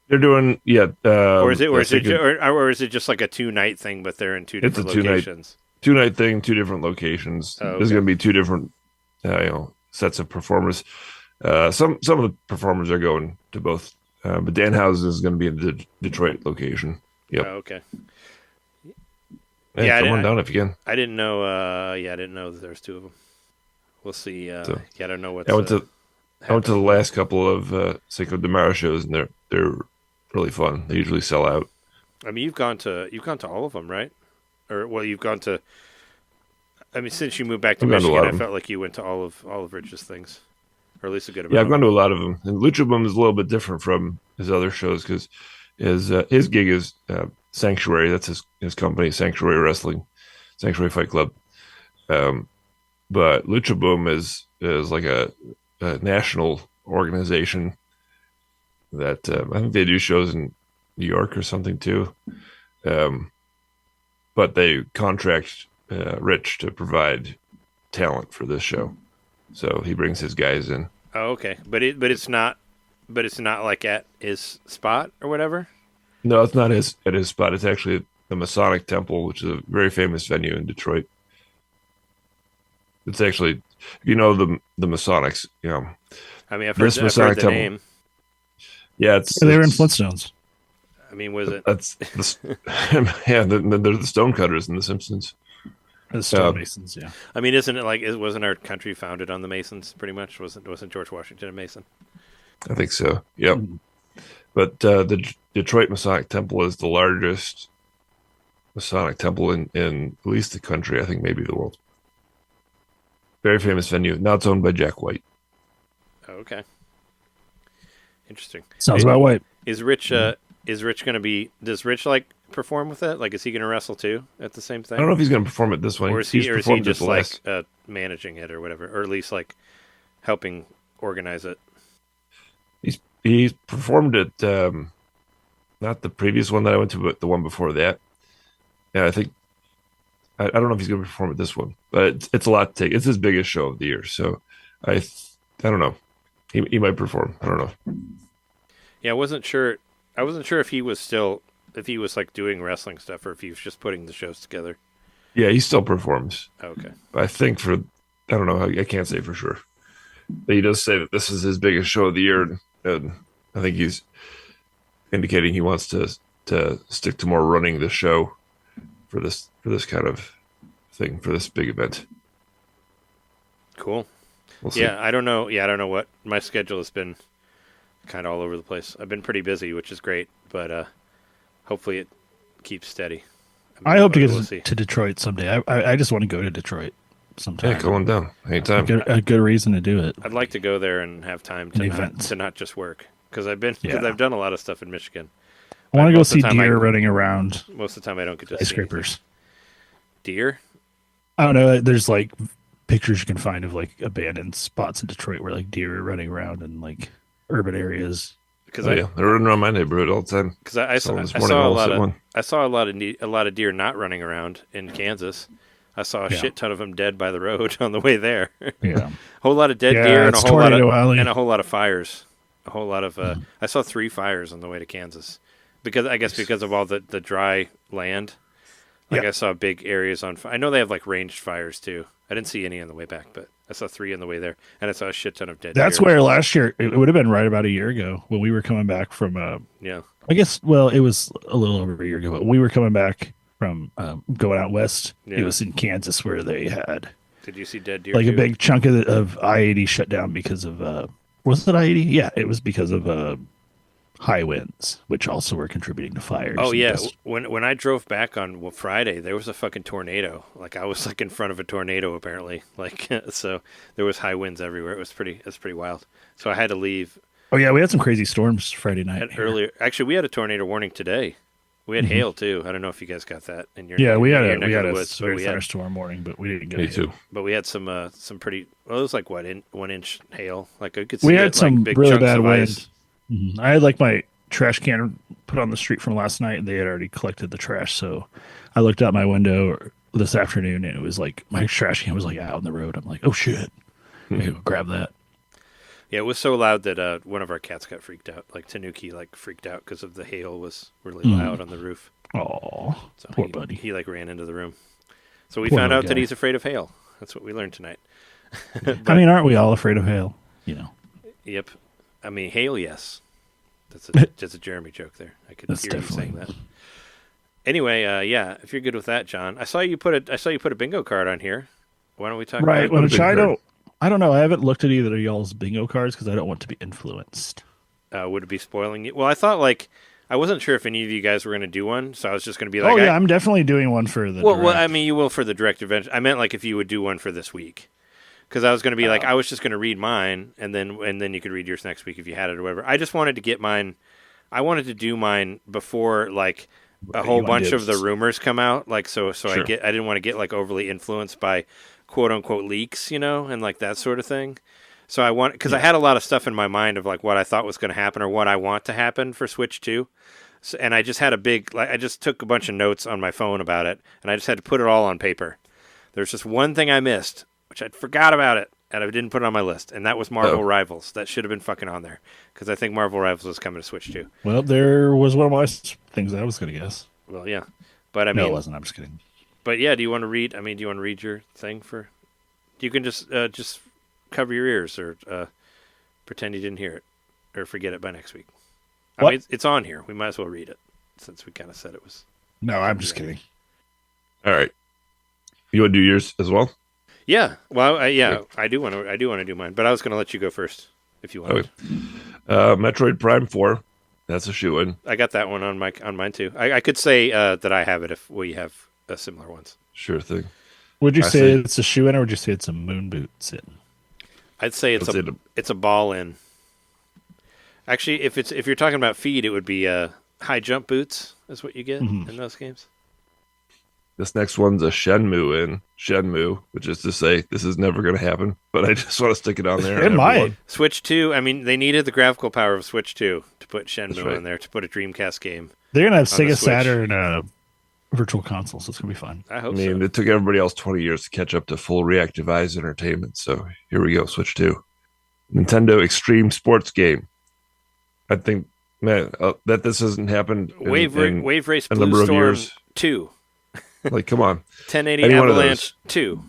They're doing or is it just like a 2-night thing, but they're in two It's a different 2-night locations? 2-night thing, two different locations. Oh, There's okay. going to be two different sets of performers. Some of the performers are going to both, but Danhausen is going to be in the Detroit location. Yep. Oh, okay. Hey, Yeah, come on down if you can. I didn't know. I didn't know that there was two of them. We'll see. I don't know what's. I went to the last couple of Cinco de Mayo shows, and they're really fun. They usually sell out. I mean, you've gone to all of them, right? Or well, you've gone to. I mean, since you moved back to I've gone to a Michigan, lot I of them. felt like you went to all of Rich's things, or at least a good amount. Yeah, I've gone to a lot of them. And Lucha Boom is a little bit different from his other shows because his gig is Sanctuary. That's his company, Sanctuary Wrestling, Sanctuary Fight Club. But Lucha Boom is like a national organization that I think they do shows in New York or something too. But they contract Rich to provide talent for this show, so he brings his guys in. Oh, okay, but it's not like at his spot or whatever. No, it's not at his spot. It's actually the Masonic Temple, which is a very famous venue in Detroit. It's actually, the Masonics, I mean, I've This heard Masonic the Temple. name. Yeah, They were in Flintstones. I mean, was it? That's yeah. They're the stonecutters in The Simpsons. The stonemasons, yeah. I mean, isn't it like? Wasn't our country founded on the Masons? Pretty much, wasn't George Washington a Mason? I think so. Yep. But the Detroit Masonic Temple is the largest Masonic temple in at least the country. I think maybe the world. Very famous venue. Now it's owned by Jack White. Oh, okay. Interesting. Sounds about right. Is Rich going to be? Does Rich perform with it? Like, is he going to wrestle too at the same thing? I don't know if he's going to perform at this one. Or is he performed just at the last- managing it or whatever, or at least helping organize it? He performed at not the previous one that I went to, but the one before that. Yeah, I think I don't know if he's going to perform at this one, but it's a lot to take. It's his biggest show of the year, so I don't know. He might perform. I don't know. Yeah, I wasn't sure if he was doing wrestling stuff or if he was just putting the shows together. Yeah, he still performs. Okay. But I think I don't know. I can't say for sure. But he does say that this is his biggest show of the year, and I think he's indicating he wants to stick to more running the show for this kind of thing, for this big event. Cool. We'll see. Yeah, I don't know. Yeah, I don't know what my schedule has been. Kind of all over the place. I've been pretty busy, which is great, but hopefully it keeps steady. I hope to we'll get see. to Detroit someday. I just want to go to Detroit sometime. Yeah, come on down anytime. A good reason to do it. I'd like to go there and have time to not just work, because I've done a lot of stuff in Michigan. I want to go Most of see the time deer running around. Most of the time, I don't get to see skyscrapers. Deer. I don't know. There's like pictures you can find of like abandoned spots in Detroit where like deer are running around in like urban areas. Because they're running around my neighborhood all the time. Because I saw a lot of deer not running around in Kansas. I saw a shit ton of them dead by the road on the way there. Yeah, a whole lot of dead deer and a whole lot of fires. A whole lot of I saw 3 fires on the way to Kansas because of all the dry land. Like I saw big areas on fire. I know they have like ranged fires too. I didn't see any on the way back, but I saw 3 on the way there, and I saw a shit ton of dead deer. That's where last year, it would have been right about a year ago when we were coming back from, I guess, well, it was a little over a year ago, but we were coming back from going out west. It was in Kansas where they had. Did you see dead deer? Like too? a big chunk of I-80 shut down because of, was it I-80? Yeah, it was because of high winds, which also were contributing to fires. Oh yeah, when I drove back on Friday, there was a fucking tornado. Like I was like in front of a tornado apparently. Like so, there was high winds everywhere. It was pretty wild. So I had to leave. Oh yeah, we had some crazy storms Friday night. Earlier, actually, we had a tornado warning today. We had hail too. I don't know if you guys got that in your we had a woods, very thunderstorm warning, but we didn't get Me hail. too. But we had some pretty. Well, it was like 1 inch hail. Like I could see. We had some big really chunks bad of wind. ice. Mm-hmm. I had like my trash can put on the street from last night, and they had already collected the trash. So I looked out my window this afternoon, and it was like my trash can was like out on the road. I'm like, oh shit, I gotta go grab that. Yeah, it was so loud that one of our cats got freaked out. Like Tanuki, freaked out because of the hail was really loud on the roof. Oh, so poor buddy. He ran into the room. So we Poor found out guy. that he's afraid of hail. That's what we learned tonight. I mean, aren't we all afraid of hail? You know. Yep. I mean, hail, yes. That's a Jeremy joke there. I could hear you saying that. Anyway, if you're good with that, John, I saw you put a bingo card on here. Why don't we talk Right, about which I don't know. I haven't looked at either of y'all's bingo cards because I don't want to be influenced. Would it be spoiling you? Well, I thought I wasn't sure if any of you guys were going to do one, so I was just going to be like, oh yeah, I'm definitely doing one for the. Well, I mean, you will for the direct event. I meant if you would do one for this week. Because I was going to be I was just going to read mine, and then you could read yours next week if you had it or whatever. I just wanted to get mine. I wanted to do mine before a whole bunch of the rumors come out. Sure. I didn't want to get overly influenced by quote unquote leaks, and that sort of thing. So because I had a lot of stuff in my mind of what I thought was going to happen or what I want to happen for Switch 2. So, and I just had I just took a bunch of notes on my phone about it, and I just had to put it all on paper. There's just one thing I missed, which I forgot about it, and I didn't put it on my list, and that was Marvel Rivals. That should have been fucking on there, because I think Marvel Rivals is coming to Switch too. Well, there was one of my things I was going to guess. Well, yeah. But I mean... No, it wasn't. I'm just kidding. But yeah, do you want to read your thing for... You can just cover your ears or pretend you didn't hear it, or forget it by next week. I mean, it's on here. We might as well read it, since we kind of said it was... No, I'm just kidding. All right. You want to do yours as well? Yeah. Well, I do want to do mine, but I was going to let you go first if you want. Okay. Metroid Prime 4. That's a shoe-in. I got that one on mine too. I could say that I have it if we have similar ones. Sure thing. Would you say it's a shoe-in, or would you say it's a moon boot sit? I'd say it's a ball in. Actually, if you're talking about feed, it would be high jump boots is what you get in those games. This next one's a Shenmue, which is to say this is never going to happen, but I just want to stick it on there. It might. Switch 2, I mean, they needed the graphical power of Switch 2 to put Shenmue in there, to put a Dreamcast game. They're going to have Sega Saturn virtual consoles, so it's going to be fun. I hope so. It took everybody else 20 years to catch up to full reactive eyes entertainment, so here we go, Switch 2. Nintendo Extreme Sports Game. I think, man, that this hasn't happened in Wave Race a Blue number of Storm years. 2. Come on. 1080 Any one of Avalanche 2.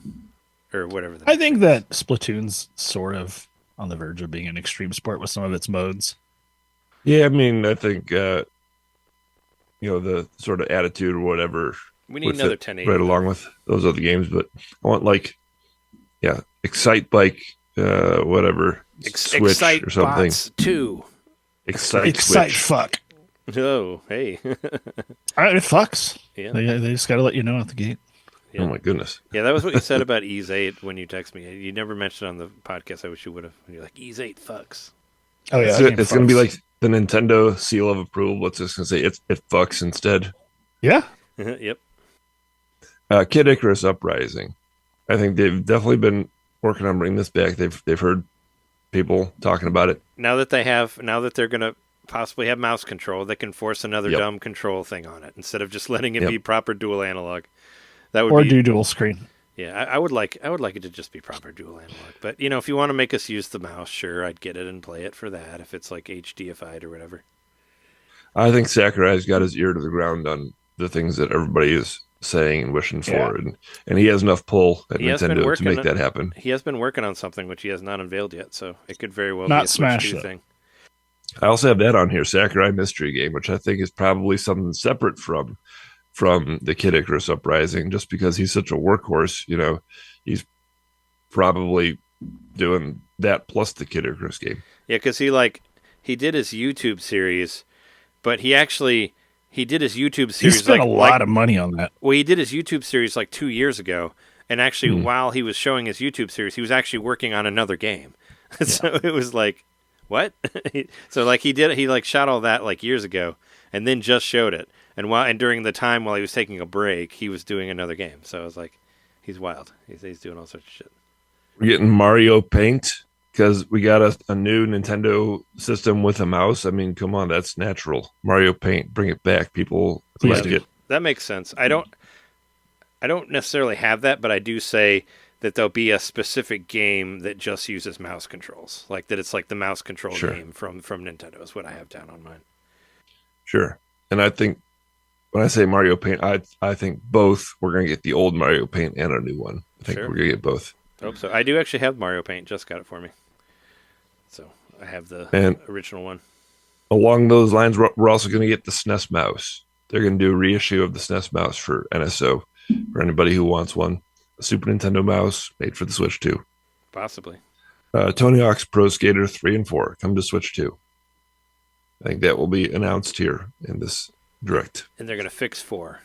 Or whatever. I think that Splatoon's sort of on the verge of being an extreme sport with some of its modes. Yeah, I mean, I think the sort of attitude or whatever We need would another fit 1080. right along with those other games. But I want Excite Bike, whatever, Switch Excite or something. Bots 2. Excite Switch. Fuck. Oh, hey. All right, it fucks. Yeah. They just got to let you know at the gate. Yeah. Oh my goodness. Yeah, that was what you said about Ease 8 when you text me. You never mentioned it on the podcast. I wish you would have. You're like, Ease 8 fucks. Oh yeah, It's going to be like the Nintendo seal of approval. It's just going to say it fucks instead. yeah. Yep. Kid Icarus Uprising. I think they've definitely been working on bringing this back. They've heard people talking about it. Now that they're going to possibly have mouse control, they can force another dumb control thing on it instead of just letting it be proper dual analog. That would do dual screen. Yeah, I would like it to just be proper dual analog. But if you want to make us use the mouse, sure, I'd get it and play it for that if it's like HDified or whatever. I think Sakurai's got his ear to the ground on the things that everybody is saying and wishing for, and he has enough pull at Nintendo to make that happen. He has been working on something which he has not unveiled yet, so it could very well not be a Smash Switch 2 thing. I also have that on here, Sakurai Mystery Game, which I think is probably something separate from the Kid Icarus Uprising, just because he's such a workhorse. He's probably doing that plus the Kid Icarus game. Yeah, because he did his YouTube series, but he did his YouTube series. He spent a lot of money on that. Well, he did his YouTube series like 2 years ago, and actually, while he was showing his YouTube series, he was actually working on another game. So it was like, what? So he shot all that like years ago, and then just showed it. And during the time while he was taking a break, he was doing another game. So I was like, he's wild. He's doing all sorts of shit. We're getting Mario Paint because we got a new Nintendo system with a mouse. I mean, come on, that's natural. Mario Paint, bring it back. People like it. That makes sense. I don't necessarily have that, but I do say that there'll be a specific game that just uses mouse controls, like that. It's like the mouse control game from Nintendo is what I have down on mine. Sure, and I think when I say Mario Paint, I think both. We're gonna get the old Mario Paint and a new one. I think we're gonna get both. I hope so. I do actually have Mario Paint. Just got it for me. So I have the original one. Along those lines, we're also going to get the SNES mouse. They're going to do a reissue of the SNES mouse for NSO for anybody who wants one. A Super Nintendo mouse made for the Switch 2. Possibly. Tony Hawk's Pro Skater 3 and 4 come to Switch 2. I think that will be announced here in this direct. And they're going to fix 4.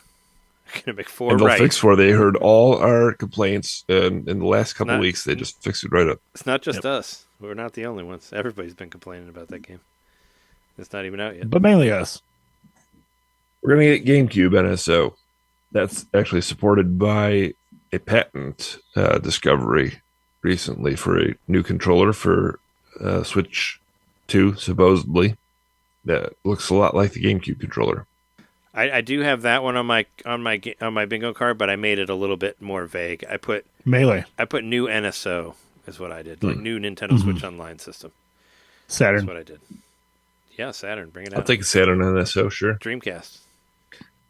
They're going to make 4 and they'll right. fix 4. They heard all our complaints, and in the last couple of weeks, they just fixed it right up. It's not just us. We're not the only ones. Everybody's been complaining about that game. It's not even out yet. But mainly us. We're going to get GameCube NSO. That's actually supported by a patent discovery recently for a new controller for Switch 2, supposedly. That looks a lot like the GameCube controller. I do have that one on my bingo card, but I made it a little bit more vague. I put Melee. I put new NSO is what I did, like new Nintendo Switch Online system. Saturn. That's what I did. Yeah, Saturn, bring it out. I'll take a Saturn NSO, sure. Dreamcast.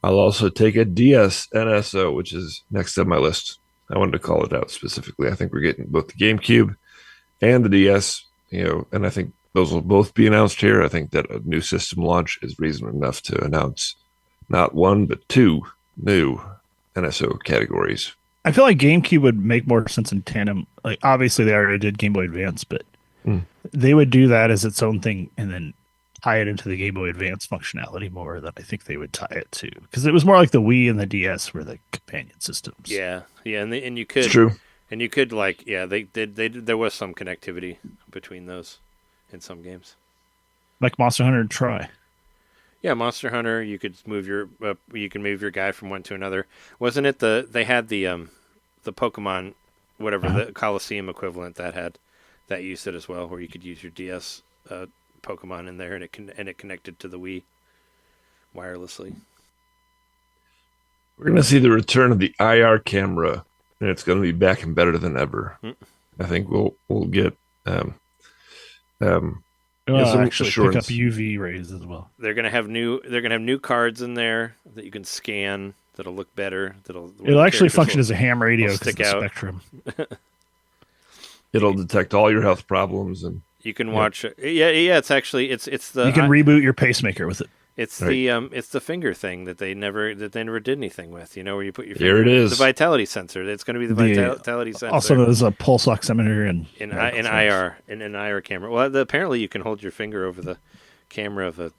I'll also take a DS NSO, which is next on my list. I wanted to call it out specifically. I think we're getting both the GameCube and the DS, and I think those will both be announced here. I think that a new system launch is reason enough to announce not one, but 2 new NSO categories. I feel like GameCube would make more sense in tandem. Like, obviously, they already did Game Boy Advance, but they would do that as its own thing and then tie it into the Game Boy Advance functionality more than I think they would tie it to. Because it was more like the Wii and the DS were the companion systems. Yeah, and you could. It's true. And you could they did. There was some connectivity between those in some games. Like Monster Hunter and Tri. Yeah, Monster Hunter. You could move your guy from one to another. Wasn't it they had the Pokemon, whatever the Coliseum equivalent that used it as well, where you could use your DS Pokemon in there and it connected to the Wii wirelessly. We're going to see the return of the IR camera, and it's going to be back and better than ever. I think we'll get actually pick up UV rays as well. They're gonna have new cards in there that you can scan. That'll look better. It'll actually function as a ham radio because stick of the out. spectrum. It'll detect all your health problems, and You can watch. Yeah. It's actually it's the You can reboot your pacemaker with it. it's Right. it's the finger thing that they never did anything with. You know, where you put your Here finger. it is. The vitality sensor. It's going to be the vitality sensor. Also known as a pulse oximeter and in an IR camera. Well, apparently you can hold your finger over the camera of a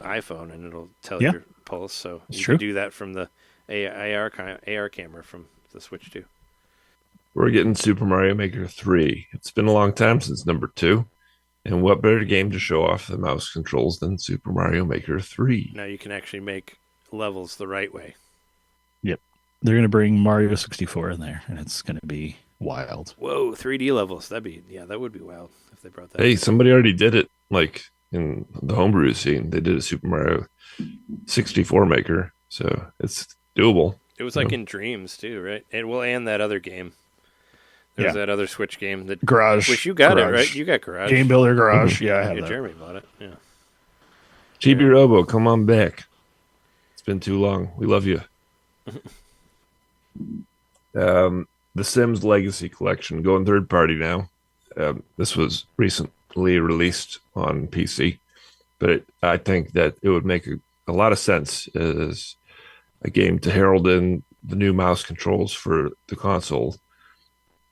iPhone and it'll tell Yeah. your pulse. So It's you true. can do that from the AR camera from the Switch 2. We're getting Super Mario Maker 3. It's been a long time since number 2. And what better game to show off the mouse controls than Super Mario Maker 3? Now you can actually make levels the right way. they're going to bring Mario 64 in there, and it's going to be wild. Whoa, 3D levels. That would be wild if they brought that. Hey, somebody already did it, like in the homebrew scene. They did a Super Mario 64 Maker, so it's doable. It was like in Dreams too, right? And that other game. There was that other Switch game that Garage. which you got Garage. it, right? You got Garage. Game Builder Garage. Yeah, I have Yeah, that. Jeremy bought it. Yeah. Chibi Robo, come on back. It's been too long. We love you. The Sims Legacy Collection going third party now. This was recently released on PC, but I think that it would make a lot of sense as a game to herald in the new mouse controls for the console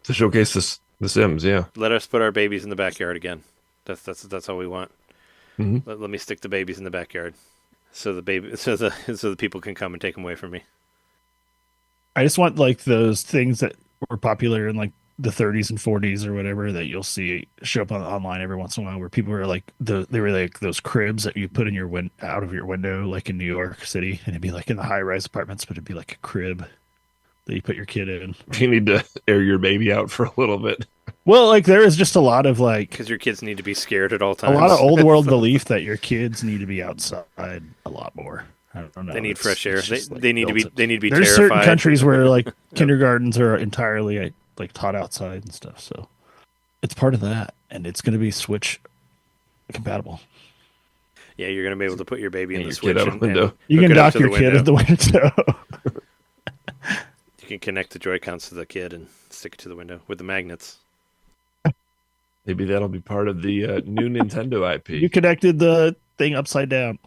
to showcase the Sims. Yeah, Let us put our babies in the backyard again. That's all we want. Mhm. Let me stick the babies in the backyard, so the people can come and take them away from me. I just want like those things that were popular in like the 30s and 40s or whatever that you'll see show up online every once in a while, where people were like they were like those cribs that you put in your out of your window, like in New York City, and it'd be like in the high-rise apartments, but it'd be like a crib that you put your kid in. you need to air your baby out for a little bit. Well, like there is just a lot of like Because your kids need to be scared at all a times. lot of old world belief that your kids need to be outside a lot more. I don't know. They need It's- fresh air. it's just, like, They need to be. built in. They need to be There's terrified. certain countries where like kindergartens are entirely like taught outside and stuff, so it's part of that, and it's going to be Switch compatible. Yeah, you're gonna be able to put your baby in And the your Switch kid out a window. You hook can it up dock to your the kid at the window. You can connect the Joy-Cons to the kid and stick it to the window with the magnets. Maybe that'll be part of the new Nintendo IP. You connected the thing upside down.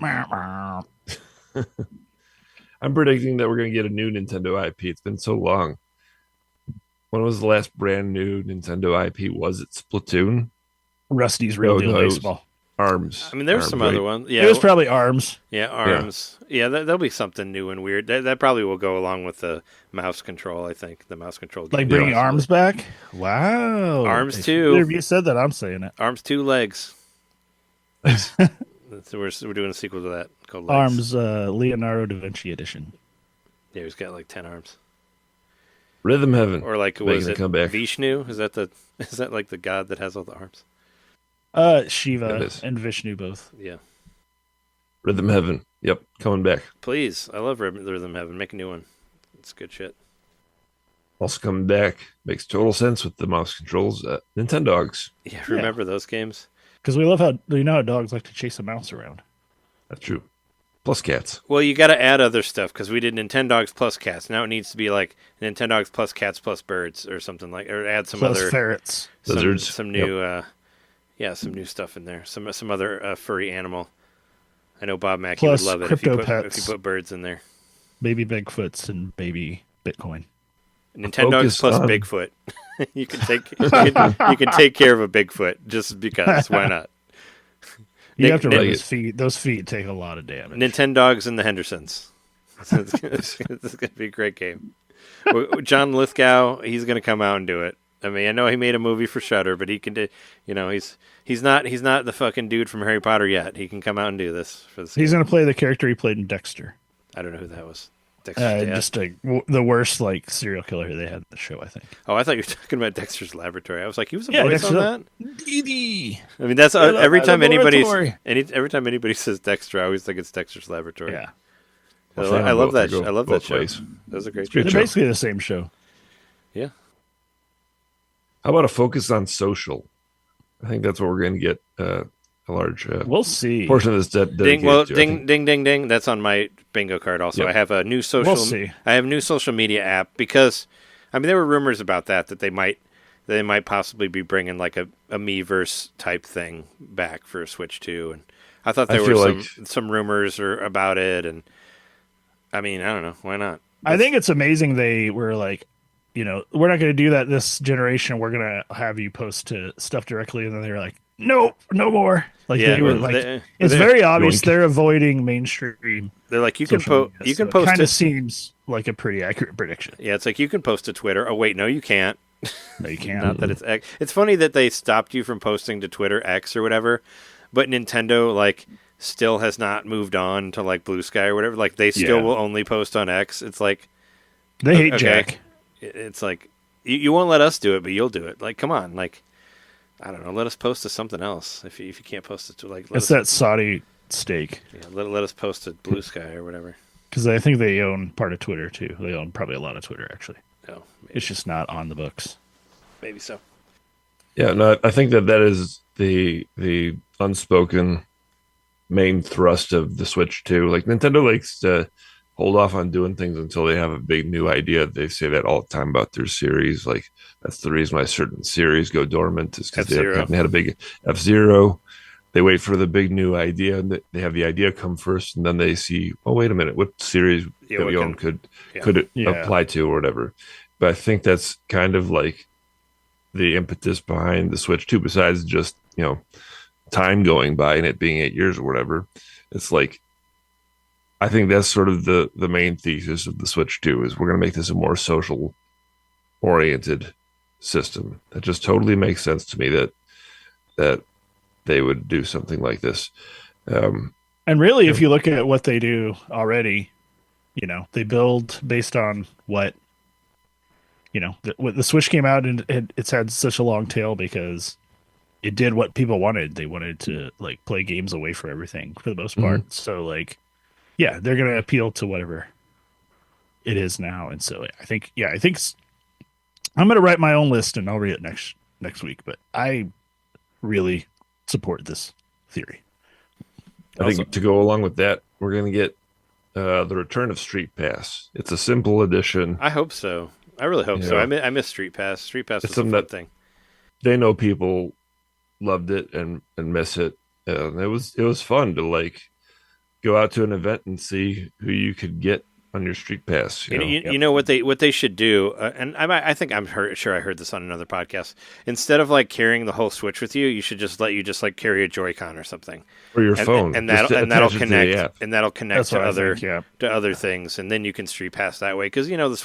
I'm predicting that we're going to get a new Nintendo IP. It's been so long. When was the last brand new Nintendo IP? Was it Splatoon? Rusty's Real No, Deal no, it was- Baseball. ARMS. I mean, there's ARMS, some right? other ones. Yeah, It was probably Arms. yeah, arms. Yeah, that'll be something new and weird. That probably will go along with the mouse control. I think the mouse control. Like game. bringing Yeah. Arms back. Wow. Arms If too. either of you said that, I'm saying it. Arms 2 legs. Nice. So we're doing a sequel to that called Legs. Arms Leonardo da Vinci edition. Yeah, he's got like 10 arms. Rhythm Heaven. Or like Making was a it comeback. Vishnu? Is that like the god that has all the arms? It Shiva is. and Vishnu both. Yeah. Rhythm Heaven. Yep, coming back. Please, I love Rhythm Heaven. Make a new one. It's good shit. Also coming back. Makes total sense with the mouse controls. Nintendogs. Yeah, remember those games? Because we love how dogs like to chase a mouse around. That's true. Plus cats. Well, you got to add other stuff because we did Nintendogs plus cats. Now it needs to be like Nintendogs plus cats plus birds or something like, or add some Plus other ferrets. Lizards. some new, some new stuff in there. Some other furry animal. I know Bob Mackey Plus would love it crypto if pets. you put birds in there. Baby Bigfoots and baby Bitcoin. Nintendogs Focus plus on- Bigfoot. you can take care of a Bigfoot just because. Why not? You have to Nick- rub Nick- his feet. Those feet take a lot of damage. Nintendogs and the Hendersons. This is going to be a great game. John Lithgow, he's going to come out and do it. I mean, I know he made a movie for Shudder, but he can do. You know, he's not the fucking dude from Harry Potter yet. He can come out and do this for this. He's game. going to play the character he played in Dexter. I don't know who that was. Dexter's dad? Just the worst like serial killer they had in the show, I think. Oh, I thought you were talking about Dexter's Laboratory. I was like, he was a Yeah, voice Dexter's on that. Dee. I mean, that's Yeah, every the time laboratory. every time anybody says Dexter, I always think it's Dexter's Laboratory. Yeah, I love that. They go I love that both show. ways. That was a great Good show. they're show. basically the same show. Yeah. How about a focus on social? I think that's what we're going to get a large We'll see. portion of this Ding! dedicated Well, to, I ding! think. Ding! Ding! Ding! That's on my bingo card. Also, Yep. I have a new social. We'll see. I have a new social media app because, I mean, there were rumors about that they might they might possibly be bringing like a Miiverse type thing back for Switch 2. And I thought there were some rumors about it, and I mean, I don't know, why not? I think it's amazing they were like, we're not going to do that this generation. We're going to have you post to stuff directly, and then they're like, no more. Like they were like, it's very obvious they're avoiding mainstream. They're like, you can post. Kind of seems like a pretty accurate prediction. Yeah, it's like you can post to Twitter. Oh wait, no, you can't. No, you can't. Not that it's X. It's funny that they stopped you from posting to Twitter X or whatever, but Nintendo like still has not moved on to like Blue Sky or whatever. Like they still will only post on X. It's like they hate Jack. It's like you won't let us do it, but you'll do it. Like, come on, like I don't know. Let us post to something else if you can't post it to like. It's that Saudi stake. Yeah, let us post to Blue Sky or whatever. Because I think they own part of Twitter too. They own probably a lot of Twitter actually. No, maybe. It's just not on the books. Maybe so. Yeah, no, I think that is the unspoken main thrust of the Switch 2. Like Nintendo likes to hold off on doing things until they have a big new idea. They say that all the time about their series. Like that's the reason why certain series go dormant is because they haven't had a big F-Zero. They wait for the big new idea, and they have the idea come first, and then they see, oh, wait a minute, what series that we own could apply to or whatever. But I think that's kind of like the impetus behind the Switch 2, besides just, time going by and it being 8 years or whatever. It's like, I think that's sort of the main thesis of the Switch 2 is we're going to make this a more social oriented system. That just totally makes sense to me that they would do something like this. And really, if you look at what they do already, they build based on what, the Switch came out and it's had such a long tail because it did what people wanted. They wanted to like play games away from everything for the most part. Mm-hmm. So like, yeah, they're going to appeal to whatever it is now. And so I think I'm going to write my own list and I'll read it next week, but I really support this theory. I think to go along with that, we're going to get the return of Street Pass. It's a simple edition. I hope so. I really hope so. I miss Street Pass. Street Pass was a fun thing. They know people loved it and miss it. It was fun to like go out to an event and see who you could get on your Street Pass. You know what they should do, and I think I'm sure I heard this on another podcast. Instead of like carrying the whole Switch with you, you should just let you carry a Joy-Con or something, or your phone, and that'll connect to other things, and then you can Street Pass that way. Because the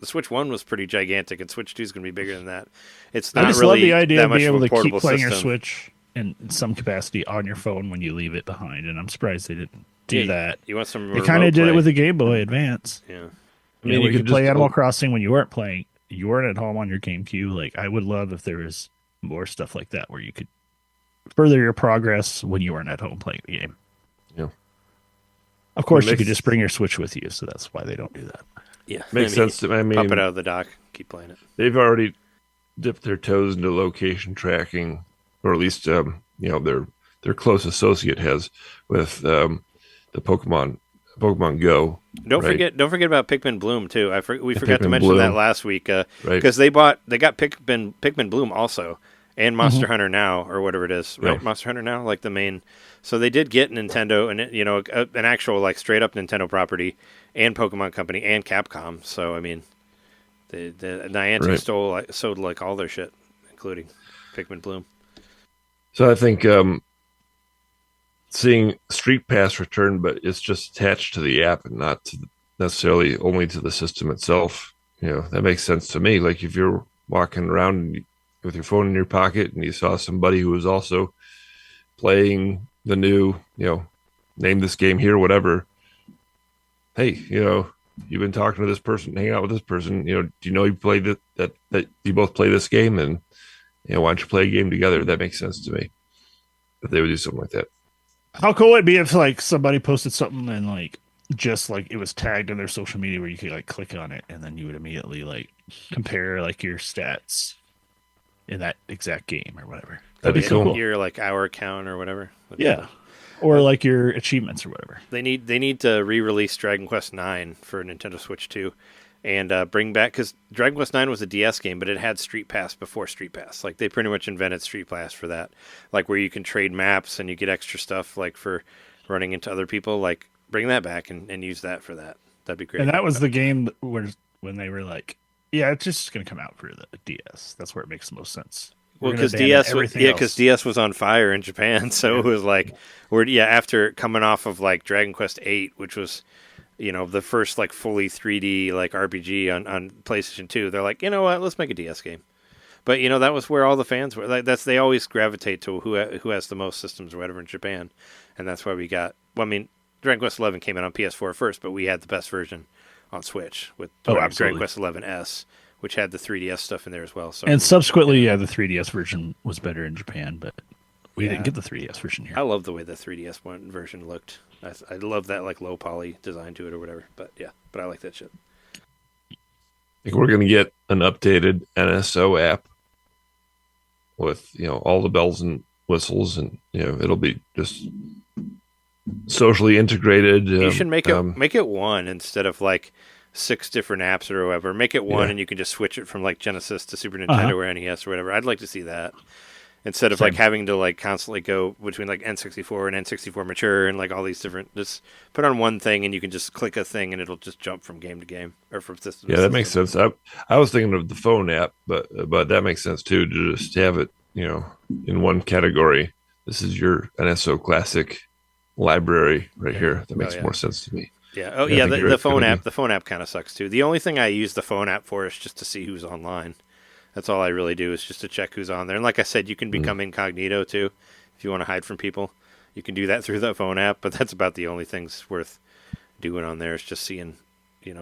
Switch 1 was pretty gigantic, and Switch 2 is going to be bigger than that. It's not I just really love the idea of being able to keep playing system. Your Switch in some capacity on your phone when you leave it behind, and I'm surprised they didn't do that. You want some? They kind of did it with the Game Boy Advance. Yeah, you could play Animal Crossing when you weren't playing. You weren't at home on your GameCube. Like I would love if there was more stuff like that where you could further your progress when you weren't at home playing the game. Yeah. Of course, you could just bring your Switch with you, so that's why they don't do that. Yeah, makes sense to me. I mean, pop it out of the dock, keep playing it. They've already dipped their toes into location tracking, or at least their close associate has with the Pokemon Go. Don't forget about Pikmin Bloom too. We forgot to mention Bloom. that last week because they got Pikmin Bloom also and Monster Hunter Now or whatever it is, right? Yeah. Monster Hunter Now, like the main. So they did get Nintendo and an actual like straight up Nintendo property and Pokemon Company and Capcom. So I mean, the Niantic sold like all their shit, including Pikmin Bloom. So I think seeing Street Pass return, but it's just attached to the app and not to necessarily only to the system itself. That makes sense to me. Like if you're walking around with your phone in your pocket and you saw somebody who was also playing the new, name this game here, whatever. Hey, you've been talking to this person, hanging out with this person. Do you know you played that you both play this game, and why don't you play a game together? That makes sense to me. That they would do something like that. How cool would it be if like somebody posted something and like just like it was tagged in their social media where you could like click on it and then you would immediately like compare like your stats in that exact game or whatever. That'd be cool. Your like hour count or whatever. Yeah. Or like your achievements or whatever. They need to re-release Dragon Quest IX for Nintendo Switch 2. and bring back, because Dragon Quest IX was a DS game, but it had Street Pass before Street Pass. Like they pretty much invented Street Pass for that, like where you can trade maps and you get extra stuff like for running into other people. Like bring that back and use that for that. That'd be great. And that was the game where when they were like, yeah, it's just going to come out for the DS. That's where it makes the most sense. Well, because DS was on fire in Japan, so it was like, after coming off of like Dragon Quest VIII, which was, the first like fully 3D like RPG on PlayStation 2, they're like, you know what, let's make a DS game. But that was where all the fans were. Like they always gravitate to who has the most systems or whatever in Japan, and that's why we got. Well, I mean, Dragon Quest XI came out on PS4 first, but we had the best version on Switch with Dragon Quest XI S, which had the 3DS stuff in there as well. So and subsequently, the 3DS version was better in Japan, but we didn't get the 3DS version here. I love the way the 3DS version looked. I love that like low poly design to it or whatever. But I like that shit. I think we're gonna get an updated NSO app with all the bells and whistles, and it'll be just socially integrated. You should make it one instead of like 6 different apps or whatever. Make it one, and you can just switch it from like Genesis to Super Nintendo or NES or whatever. I'd like to see that instead of like having to like constantly go between like N64 and N64 Mature and like all these different. Just put on one thing, and you can just click a thing, and it'll just jump from game to game or from system. Yeah, that makes sense. I was thinking of the phone app, but that makes sense too, to just have it in one category. This is your NSO Classic library right here. That makes more sense to me. Yeah. Oh, yeah. The phone app. The phone app kind of sucks too. The only thing I use the phone app for is just to see who's online. That's all I really do, is just to check who's on there. And like I said, you can become incognito too if you want to hide from people. You can do that through the phone app, but that's about the only things worth doing on there. Is just seeing,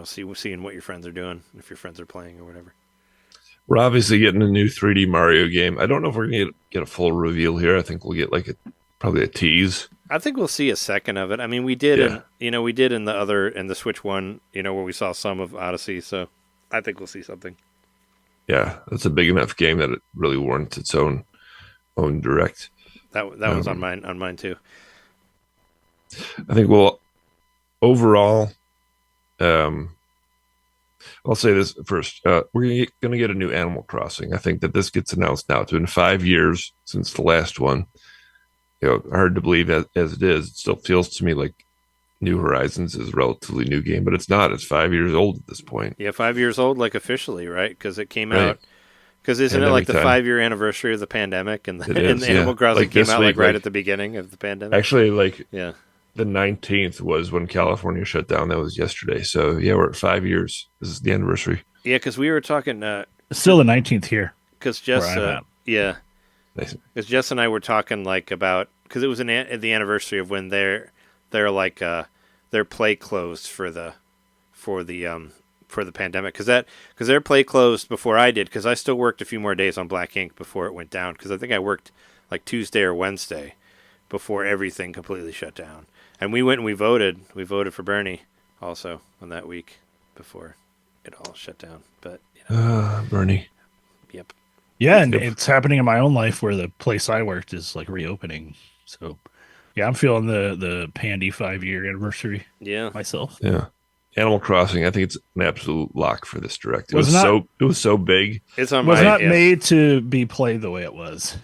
seeing what your friends are doing, if your friends are playing or whatever. We're obviously getting a new 3D Mario game. I don't know if we're going to get a full reveal here. I think we'll get like probably a tease. I think we'll see a second of it. I mean, we did in the Switch one, where we saw some of Odyssey. So I think we'll see something. Yeah, that's a big enough game that it really warrants its own direct. That was on mine too. I think overall, I'll say this first. We're going to get a new Animal Crossing. I think that this gets announced now. It's been 5 years since the last one. Hard to believe as it is. It still feels to me like New Horizons is a relatively new game, but it's not. It's 5 years old at this point. Yeah, 5 years old, like officially, right? Because it came out. Because isn't it like the 5-year anniversary of the pandemic, and the Animal Crossing came out like right at the beginning of the pandemic? Actually, the 19th was when California shut down. That was yesterday. So yeah, we're at 5 years. This is the anniversary. Yeah, because we were talking. Still the 19th here. Because Jess, because Jess and I were talking like about, because it was the anniversary of when they're like their play closed for the pandemic, because their play closed before I did, because I still worked a few more days on Black Ink before it went down, because I think I worked like Tuesday or Wednesday before everything completely shut down, and we went and we voted for Bernie also on that week before it all shut down. But Bernie. Yep. Yeah, and it's happening in my own life where the place I worked is like reopening. So, yeah, I'm feeling the Pandy 5-year anniversary. Yeah, myself. Yeah, Animal Crossing. I think it's an absolute lock for this direct. It was so big. It's on. Was not made to be played the way it was.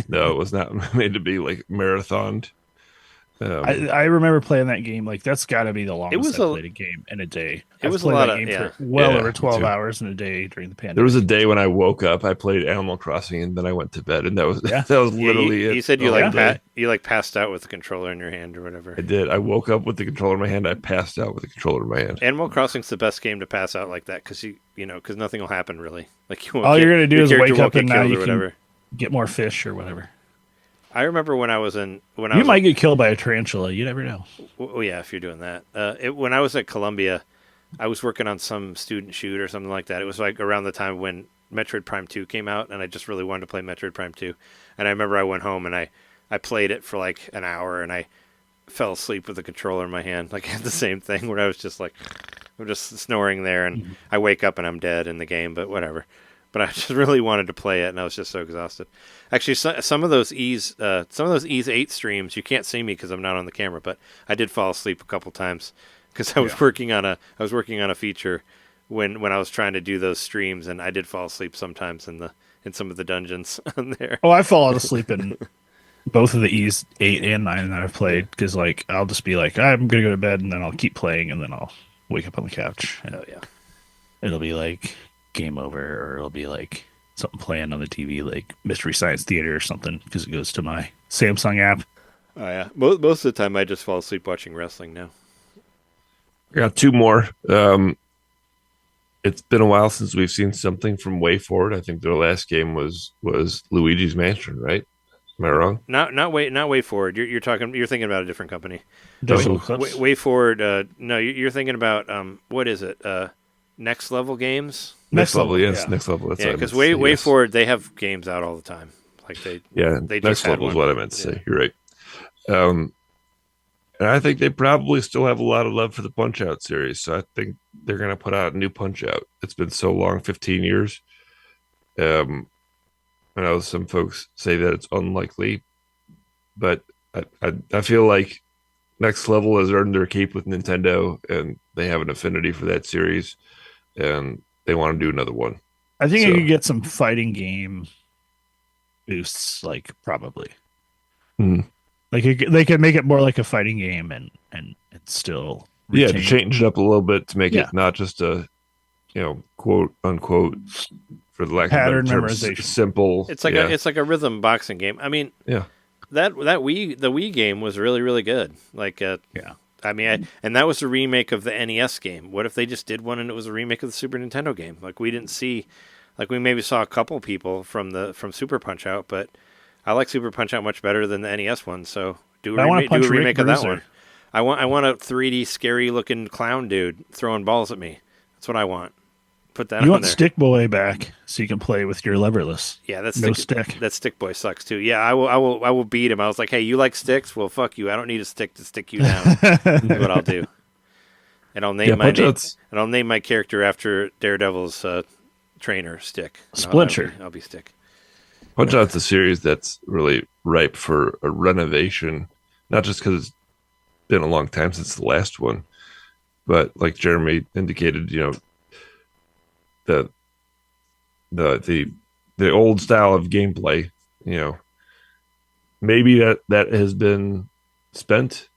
No, it was not made to be like marathoned. I remember playing that game. Like that's got to be the longest I played a game in a day. It was a lot of over 12 hours in a day during the pandemic. There was a day when I woke up, I played Animal Crossing, and then I went to bed, and that was literally it. You said you passed out with the controller in your hand or whatever. I did. I woke up with the controller in my hand. I passed out with the controller in my hand. Animal Crossing's the best game to pass out like that, because because nothing will happen really. Like all you're gonna do is wake up and now you can get more fish or whatever. I remember when I was might get killed by a tarantula. You never know. Oh yeah, if you're doing that. When I was at Columbia, I was working on some student shoot or something like that. It was like around the time when Metroid Prime 2 came out, and I just really wanted to play Metroid Prime 2. And I remember I went home and I played it for like an hour, and I fell asleep with the controller in my hand. Like I had the same thing where I was just like, I'm just snoring there, and I wake up and I'm dead in the game, but whatever. But I just really wanted to play it, and I was just so exhausted. Actually, some of those Ease 8 streams, you can't see me because I'm not on the camera, but I did fall asleep a couple times because I was working on a feature when I was trying to do those streams, and I did fall asleep sometimes in some of the dungeons on there. Oh, I've fallen asleep in both of the E's 8 and 9 that I've played because like I'll just be like I'm gonna go to bed and then I'll keep playing and then I'll wake up on the couch and Oh yeah. it'll be like game over or it'll be like something playing on the TV like Mystery Science Theater or something because it goes to my Samsung app. Oh yeah. Most of the time, I just fall asleep watching wrestling now. I got two more. It's been a while since we've seen something from Way Forward. I think their last game was Luigi's Mansion, right? Am I wrong? Not Way Forward. You're thinking about a different company. Digital Eclipse. Way Forward. No, you're thinking about what is it? Next Level Games. Next level, yes. yeah. Next level. That's Yeah, what I because meant to say, Way yes. Forward, they have games out all the time. Like they They just next had level is one. what I meant to say. You're right. And I think they probably still have a lot of love for the Punch Out series. So I think they're going to put out a new Punch Out. It's been so long, 15 years. I know some folks say that it's unlikely, but I feel like Next Level has earned their keep with Nintendo, and they have an affinity for that series, and they want to do another one. I think So- you could get some fighting game boosts, like probably. Mhm. Like they could make it more like a fighting game and still Yeah, to retain- change it up a little bit to make Yeah. it not just a, quote unquote, for the lack of a better Pattern term, memorization. simple. It's like a rhythm boxing game. I mean, Yeah. the Wii game was really really good. Like Yeah. I mean, and that was a remake of the NES game. What if they just did one and it was a remake of the Super Nintendo game? Like we didn't see, like we maybe saw a couple people from Super Punch Out, but I like Super Punch Out much better than the NES one. So do I wanna a punch Rick remake of that Bruiser. one. I want a 3D scary looking clown dude throwing balls at me. That's what I want. Put that You on want there. Stick Boy back so you can play with your leverless. Yeah, that's No stick. That Stick Boy sucks too. Yeah, I will beat him. I was like, hey, you like sticks? Well, fuck you. I don't need a stick to stick you down. That's what I'll do. And I'll name I'll name my character after Daredevil's trainer, Stick. And Splinter. I'll be Stick. Punch Out's a series that's really ripe for a renovation, not just because it's been a long time since the last one, but like Jeremy indicated, the old style of gameplay, maybe that has been spent,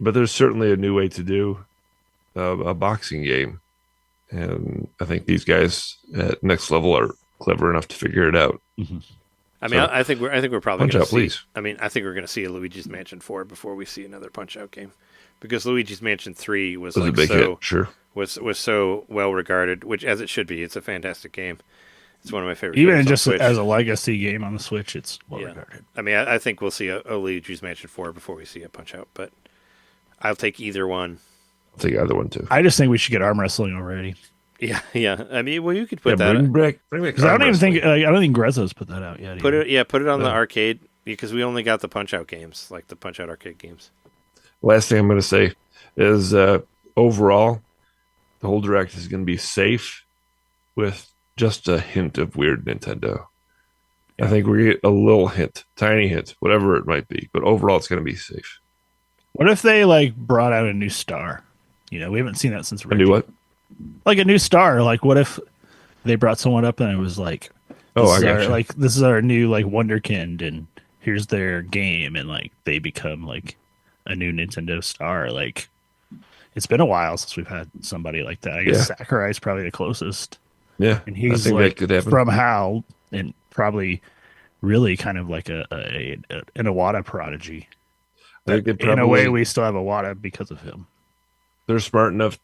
but there's certainly a new way to do a boxing game, and I think these guys at Next Level are clever enough to figure it out. I mean, So, I think we're probably Punch going Out, to see. please. I mean, I think we're going to see a Luigi's Mansion 4 before we see another Punch Out game, because Luigi's Mansion 3 was It was like a big so hit, sure. was so well regarded, which as it should be. It's a fantastic game. It's one of my favorite. Even games on just Switch. as a legacy game on the Switch, it's well Yeah. regarded. I mean, I think we'll see a Luigi's Mansion 4 before we see a Punch Out, but I'll take either one. I'll take either one too. I just think we should get arm wrestling already Yeah, yeah. I mean, well, you could put that. bring back because I don't even think I don't think Grezzo's put that out yet. Put either. it. Put it on the Yeah. arcade because we only got the Punch Out games, like the Punch Out arcade games. Last thing I'm going to say is overall, the whole direct is going to be safe with just a hint of weird Nintendo. I think we get a little hint, tiny hint, whatever it might be, but overall it's going to be safe. What if they like brought out a new star? We haven't seen that since I do what? Like a new star. Like what if they brought someone up and it was like, Oh, I is got our, you. like this is our new like Wonderkind and here's their game and like they become like a new Nintendo star. Like it's been a while since we've had somebody like that. I guess Sakurai's probably the closest. Yeah, And I he's think like that could happen. from HAL and probably really kind of like an Iwata prodigy. I think they In a way, probably- we still have Iwata because of him. They're smart enough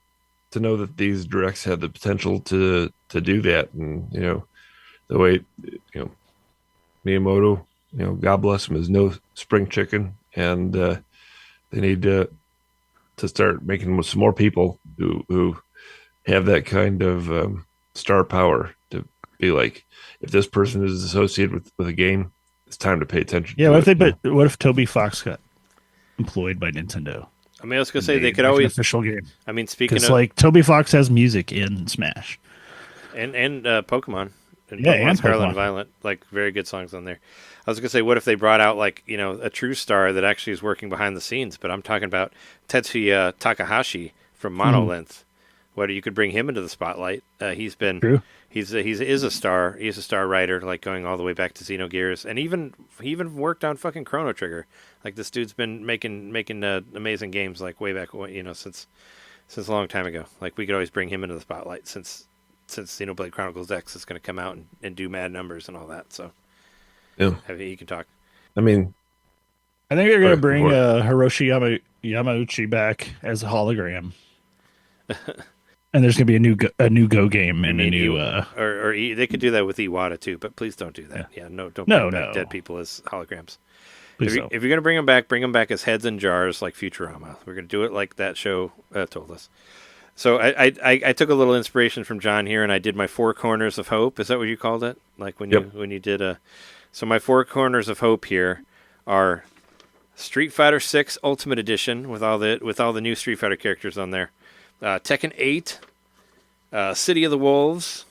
to know that these directs have the potential to do that, and the way Miyamoto, God bless him, is no spring chicken, and they need to start making some more people who have that kind of star power to be like, if this person is associated with a game, it's time to pay attention. Yeah, to what if it. what if Toby Fox got employed by Nintendo? I mean, I was gonna say they Made could like an always. official game I mean, speaking because of like Toby Fox has music in Smash. and Pokemon, and Yeah, Pokemon and Scarlet Pokemon. and Violet, like very good songs on there. I was gonna say, what if they brought out like a true star that actually is working behind the scenes? But I'm talking about Tetsuya Takahashi from Monolith. What you could bring him into the spotlight. He's been True. He is a star. He's a star writer, like going all the way back to Xenogears, and he even worked on fucking Chrono Trigger. Like this dude's been making amazing games like way back, since a long time ago. Like we could always bring him into the spotlight since Xenoblade Chronicles X is going to come out and do mad numbers and all that. So Yeah. he can talk. I mean, I think they're going to Go bring for Hiroshi Yamauchi back as a hologram. And there's going to be a new Go game and a new. Or they could do that with Iwata too, but please don't do that. Yeah, don't bring back dead people as holograms. If you're going to bring them back as heads in jars like Futurama. We're going to do it like that show told us. So I took a little inspiration from John here, and I did my 4 corners of hope. Is that what you called it? Like when you did So my 4 corners of hope here are Street Fighter 6 Ultimate Edition with all the new Street Fighter characters on there. Tekken 8, City of the Wolves,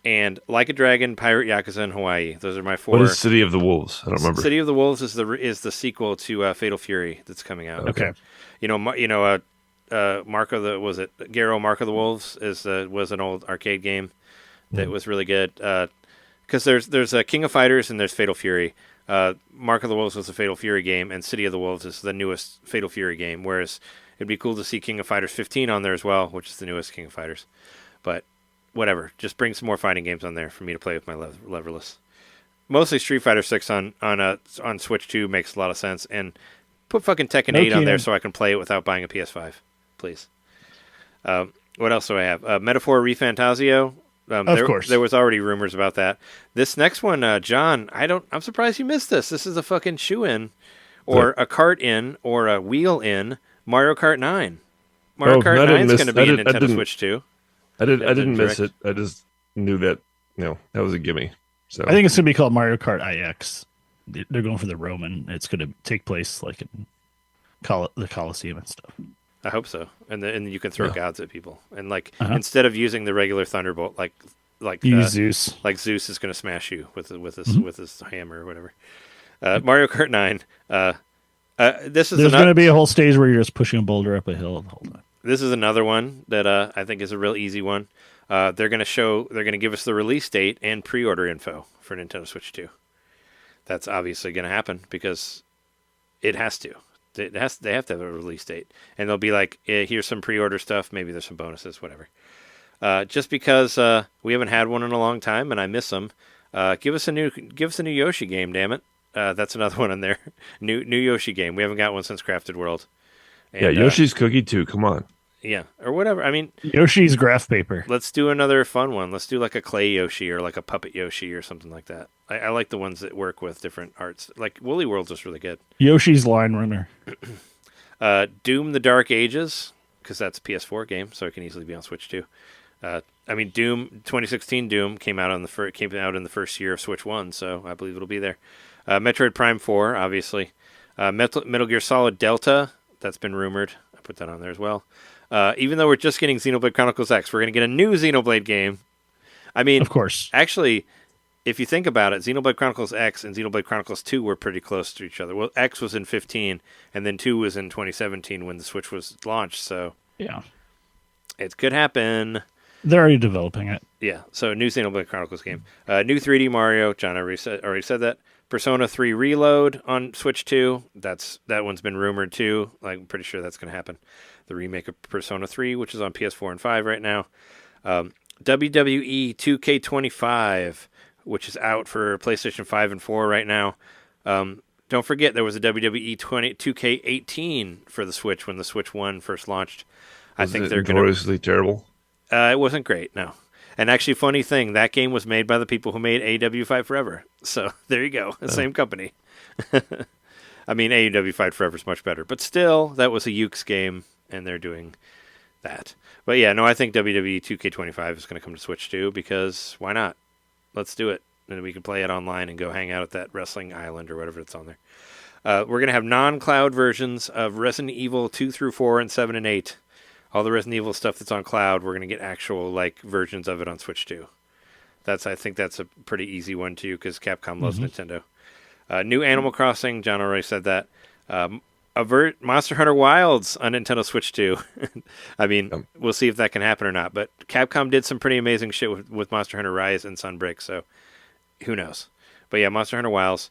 and Like a Dragon, Pirate Yakuza in Hawaii. Those are my 4. what is City of the Wolves? I don't remember. City of the Wolves is the sequel to Fatal Fury that's coming out. Okay. Mark of the Garo Mark of the Wolves was an old arcade game that was really good. Because there's King of Fighters and there's Fatal Fury. Mark of the Wolves was a Fatal Fury game, and City of the Wolves is the newest Fatal Fury game. Whereas it'd be cool to see King of Fighters 15 on there as well, which is the newest King of Fighters. But whatever, just bring some more fighting games on there for me to play with my leverless. Mostly Street Fighter 6 on Switch 2 makes a lot of sense, and put fucking Tekken 8 on there so I can play it without buying a PS5, please. What else do I have? Metaphor ReFantazio. Of course. There was already rumors about that. This next one, John, I'm surprised you missed this. This is a fucking shoe-in, or a cart-in, or a wheel-in, Mario Kart 9. Mario Kart 9 is going to be in Nintendo Switch 2. I didn't miss it. I just knew that, that was a gimme. So I think it's going to be called Mario Kart IX. They're going for the Roman. It's going to take place like in the Coliseum and stuff. I hope so, and you can throw gods at people, and instead of using the regular Thunderbolt, Zeus, like Zeus is going to smash you with his hammer or whatever. Mario Kart 9. There's going to be a whole stage where you're just pushing a boulder up a hill the whole time. This is another one that I think is a real easy one. They're going to give us the release date and pre-order info for Nintendo Switch 2. That's obviously going to happen because it has to. They have to have a release date, and they'll be like, "Here's some pre-order stuff. Maybe there's some bonuses, whatever." Just because we haven't had one in a long time, and I miss them, give us a new Yoshi game. Damn it, that's another one in there. New Yoshi game. We haven't got one since Crafted World. And, Yoshi's Cookie too. Come on. Yeah, or whatever. I mean, Yoshi's graph paper. Let's do another fun one. Let's do like a clay Yoshi or like a puppet Yoshi or something like that. I like the ones that work with different arts. Like Woolly World's was really good. Yoshi's Line Runner. Doom: The Dark Ages, because that's a PS4 game, so it can easily be on Switch too. Doom 2016 Doom came out in the first year of Switch 1, so I believe it'll be there. Metroid Prime 4, obviously. Metal Gear Solid Delta, that's been rumored. I put that on there as well. Even though we're just getting Xenoblade Chronicles X, we're going to get a new Xenoblade game. I mean, of course. Actually, if you think about it, Xenoblade Chronicles X and Xenoblade Chronicles 2 were pretty close to each other. Well, X was in 15, and then 2 was in 2017 when the Switch was launched. So yeah, it could happen. They're already developing it. Yeah, so new Xenoblade Chronicles game. New 3D Mario. John already said that. Persona 3 Reload on Switch 2. That one's been rumored too. I'm pretty sure that's going to happen. The remake of Persona 3, which is on PS4 and 5 right now. WWE 2K25, which is out for PlayStation 5 and 4 right now. Don't forget there was a WWE 2K18 for the Switch when the Switch 1 first launched. I think they're notoriously terrible. It wasn't great, no. And actually, funny thing, that game was made by the people who made AEW Fight Forever. So there you go, same company. I mean, AEW Fight Forever is much better, but still, that was a Ukes game, and they're doing that. But yeah, no, I think WWE 2K25 is going to come to Switch too, because why not? Let's do it. And we can play it online and go hang out at that wrestling island or whatever it's on there. We're going to have non-cloud versions of Resident Evil 2 through 4 and 7 and 8. All the Resident Evil stuff that's on cloud, we're going to get actual versions of it on Switch too. I think that's a pretty easy one too, because Capcom loves Nintendo. New Animal Crossing, John already said that. Monster Hunter Wilds on Nintendo Switch 2. I mean, we'll see if that can happen or not. But Capcom did some pretty amazing shit with Monster Hunter Rise and Sunbreak, so who knows? But yeah, Monster Hunter Wilds.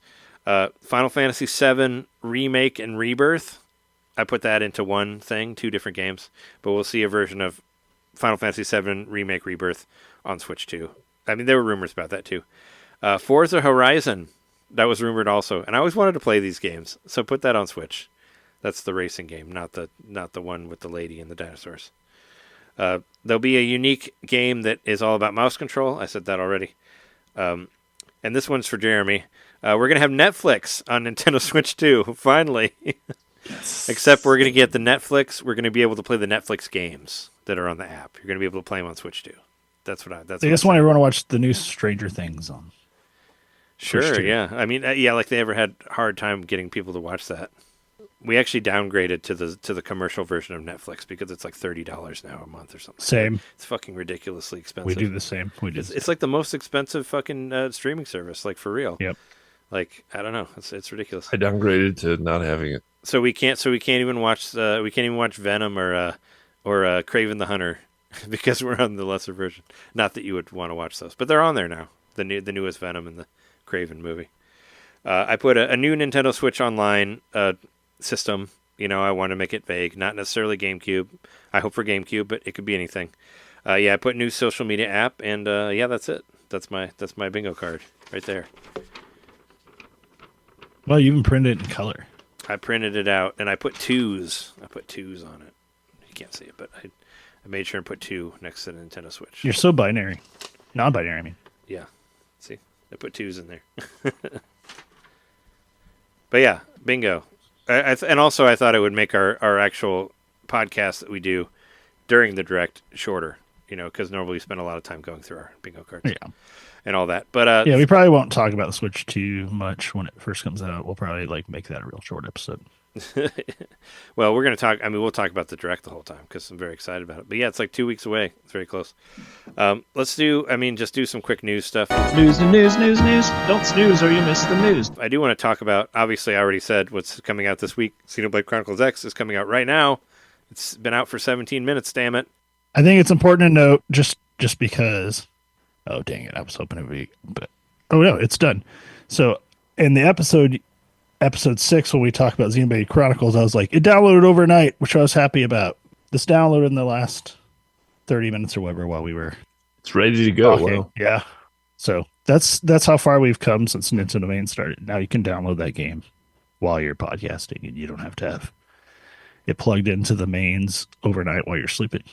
Final Fantasy VII Remake and Rebirth. I put that into one thing, 2 different games. But we'll see a version of Final Fantasy VII Remake Rebirth on Switch 2. I mean, there were rumors about that too. Forza Horizon. That was rumored also. And I always wanted to play these games, so put that on Switch. That's the racing game, not the one with the lady and the dinosaurs. There'll be a unique game that is all about mouse control. I said that already. And this one's for Jeremy. We're going to have Netflix on Nintendo Switch 2, finally. Yes. Except we're going to get the Netflix. We're going to be able to play the Netflix games that are on the app. You're going to be able to play them on Switch 2. That's what I just want everyone to watch the new Stranger Things on. Sure, yeah. I mean, yeah, like they ever had a hard time getting people to watch that. We actually downgraded to the commercial version of Netflix because it's like $30 now a month or something. Same. It's fucking ridiculously expensive. We do the same. It's like the most expensive fucking streaming service, like for real. Yep. Like I don't know, it's ridiculous. I downgraded to not having it. So we can't even watch Venom or Kraven the Hunter because we're on the lesser version. Not that you would want to watch those, but they're on there now. The newest Venom and the Kraven movie. I put a new Nintendo Switch Online system. I want to make it vague, not necessarily GameCube. I hope for GameCube, but it could be anything. I put new social media app, and that's it. That's my bingo card right there. Well, you even printed it in color. I printed it out, and I put twos. I put twos on it. You can't see it, but I made sure and put 2 next to the Nintendo Switch. You're so binary. Non-binary, I mean. Yeah. See? I put 2s in there. But yeah, bingo. And also I thought it would make our actual podcast that we do during the Direct shorter, because normally we spend a lot of time going through our bingo cards. Yeah. And all that. But we probably won't talk about the Switch too much when it first comes out. We'll probably make that a real short episode. Well, we're going to talk. we'll talk about the Direct the whole time because I'm very excited about it. But yeah, it's like 2 weeks away. It's very close. Let's just do some quick news stuff. News. Don't snooze or you miss the news. I do want to talk about, obviously I already said what's coming out this week. Xenoblade Chronicles X is coming out right now. It's been out for 17 minutes, damn it. I think it's important to note just because, oh dang it, I was hoping it would be, but oh no, it's done. So in the episode 6, when we talked about Xenoblade Chronicles, I was like, it downloaded overnight, which I was happy about. This downloaded in the last 30 minutes or whatever while we were. It's ready to go. Okay. Wow. Yeah. So that's how far we've come since NintenDomain started. Now you can download that game while you're podcasting, and you don't have to have it plugged into the mains overnight while you're sleeping.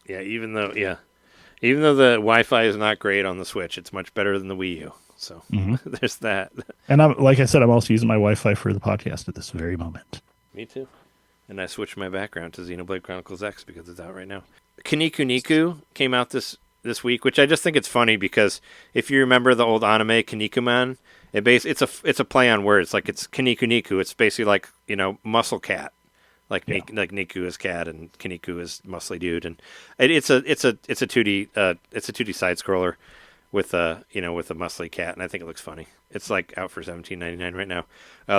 Yeah, even though the Wi-Fi is not great on the Switch, it's much better than the Wii U. So there's that. And like I said, I'm also using my Wi-Fi for the podcast at this very moment. Me too. And I switched my background to Xenoblade Chronicles X because it's out right now. Kuniku Niku came out this week, which I just think it's funny because if you remember the old anime Kinnikuman, it's a play on words. Like it's Kuniku Niku. It's basically like muscle cat. Like Niku is cat and Kuniku is muscly dude, and it's a 2D side scroller with a muscly cat, and I think it looks funny. It's like out for $17.99 right now.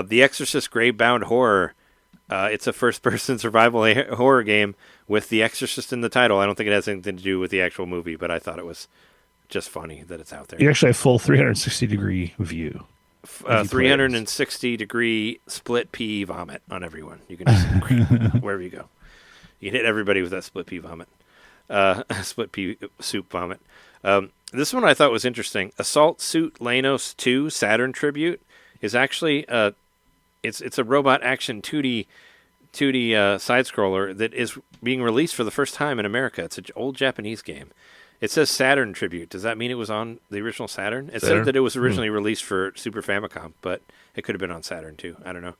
The Exorcist Gravebound Horror. It's a first-person survival horror game with The Exorcist in the title. I don't think it has anything to do with the actual movie, but I thought it was just funny that it's out there. You actually have full 360-degree view. 360-degree split pea vomit on everyone. You can just wherever you go. You can hit everybody with that split pea vomit. Split pea soup vomit. This one I thought was interesting. Assault Suit Lanos 2 Saturn Tribute is actually it's a robot action 2D side scroller that is being released for the first time in America. It's an old Japanese game. It says Saturn Tribute. Does that mean it was on the original Saturn? It said that it was originally released for Super Famicom, but it could have been on Saturn too. I don't know.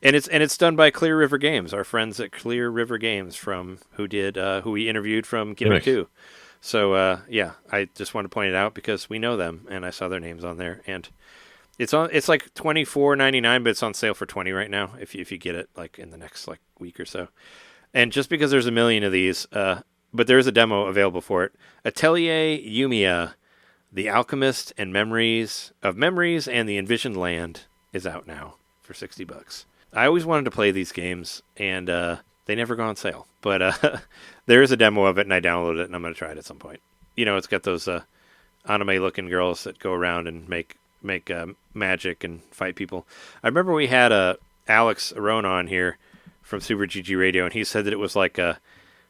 And it's done by Clear River Games, our friends at Clear River Games who we interviewed from Gimmick 2. So I just wanted to point it out because we know them, and I saw their names on there. And it's like $24.99, but it's on sale for $20 right now if you get it like in the next like week or so. And just because there's a million of these. But there is a demo available for it. Atelier Yumiya, The Alchemist and Memories and the Envisioned Land is out now for $60. I always wanted to play these games, and they never go on sale. But there is a demo of it, and I downloaded it, and I'm going to try it at some point. It's got those anime-looking girls that go around and make magic and fight people. I remember we had Alex Arona on here from Super GG Radio, and he said that it was like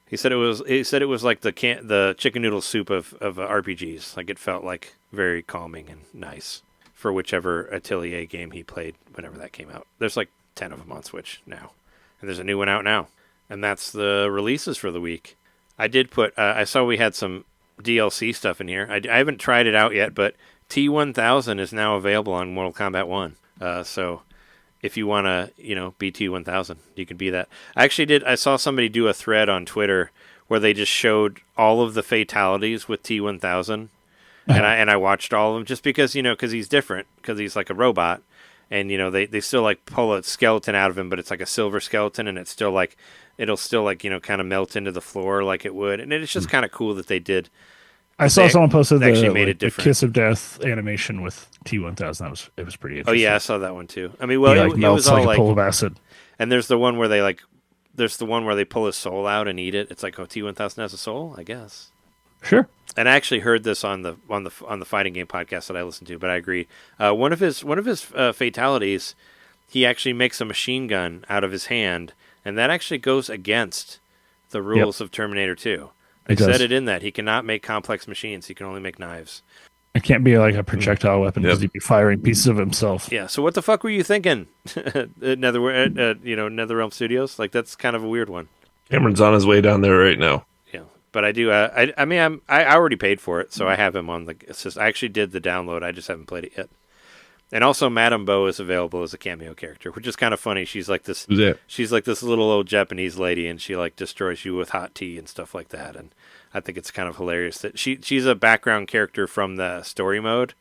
he said it was like the chicken noodle soup of RPGs. Like, it felt like very calming and nice for whichever Atelier game he played whenever that came out. There's like 10 of them on Switch now, and there's a new one out now, and that's the releases for the week. I did put I saw we had some DLC stuff in here. I haven't tried it out yet, but T1000 is now available on Mortal Kombat 1. So if you want to, be T1000, you can be that. I saw somebody do a thread on Twitter where they just showed all of the fatalities with T1000, and I watched all of them just because, because he's different, because he's like a robot, and, they still like pull a skeleton out of him, but it's like a silver skeleton, and it's still like, it'll still like, kind of melt into the floor like it would, and it's just kind of cool that they did. I saw someone posted the Kiss of Death animation with T1000. It was pretty interesting. Oh yeah, I saw that one too. I mean, well, it was all like a pool of acid. And there's the one where they pull his soul out and eat it. It's like, T1000 has a soul, I guess. Sure. And I actually heard this on the fighting game podcast that I listened to, but I agree. One of his fatalities, he actually makes a machine gun out of his hand, and that actually goes against the rules of Terminator 2. They said it in that he cannot make complex machines; he can only make knives. It can't be like a projectile weapon because he'd be firing pieces of himself. Yeah. So what the fuck were you thinking? NetherRealm Studios, like, that's kind of a weird one. Cameron's on his way down there right now. Yeah, but I do. I already paid for it, so I have him on the. I actually did the download. I just haven't played it yet. And also, Madame Bo is available as a cameo character, which is kind of funny. She's like this. Who's that? She's like this little old Japanese lady, and she like destroys you with hot tea and stuff like that. And I think it's kind of hilarious that she's a background character from the story mode,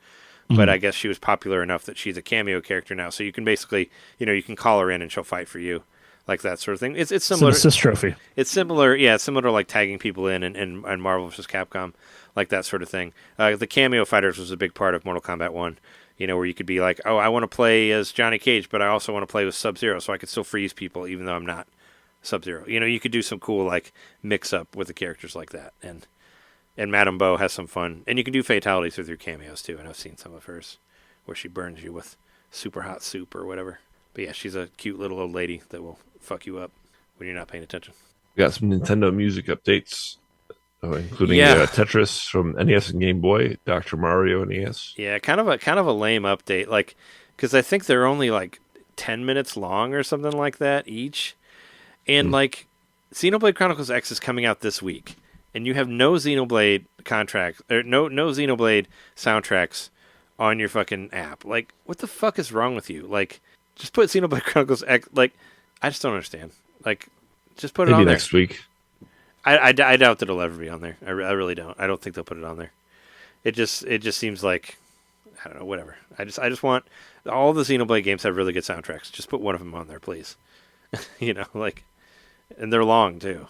but I guess she was popular enough that she's a cameo character now. So you can basically, you can call her in and she'll fight for you, like that sort of thing. It's similar. It's an assist trophy. It's similar, It's similar to like tagging people in and Marvel vs. Capcom, like that sort of thing. The cameo fighters was a big part of Mortal Kombat 1. Where you could be like, oh, I want to play as Johnny Cage, but I also want to play with Sub-Zero, so I could still freeze people even though I'm not Sub-Zero. You could do some cool like mix-up with the characters like that. And Madame Bo has some fun. And you can do fatalities with your cameos, too, and I've seen some of hers, where she burns you with super hot soup or whatever. But yeah, she's a cute little old lady that will fuck you up when you're not paying attention. We got some Nintendo music updates. Including Tetris from NES and Game Boy, Dr. Mario NES. Yeah, kind of a lame update, like, because I think they're only like 10 minutes long or something like that each, and like Xenoblade Chronicles X is coming out this week, and you have no Xenoblade contract or no Xenoblade soundtracks on your fucking app. Like, what the fuck is wrong with you? Like, just put Xenoblade Chronicles X. Like, I just don't understand. Like, just put it on there. Maybe next week. I doubt that it'll ever be on there. I really don't. I don't think they'll put it on there. It just seems like, I don't know, whatever. I just want all the Xenoblade games have really good soundtracks. Just put one of them on there, please. Like, and they're long too.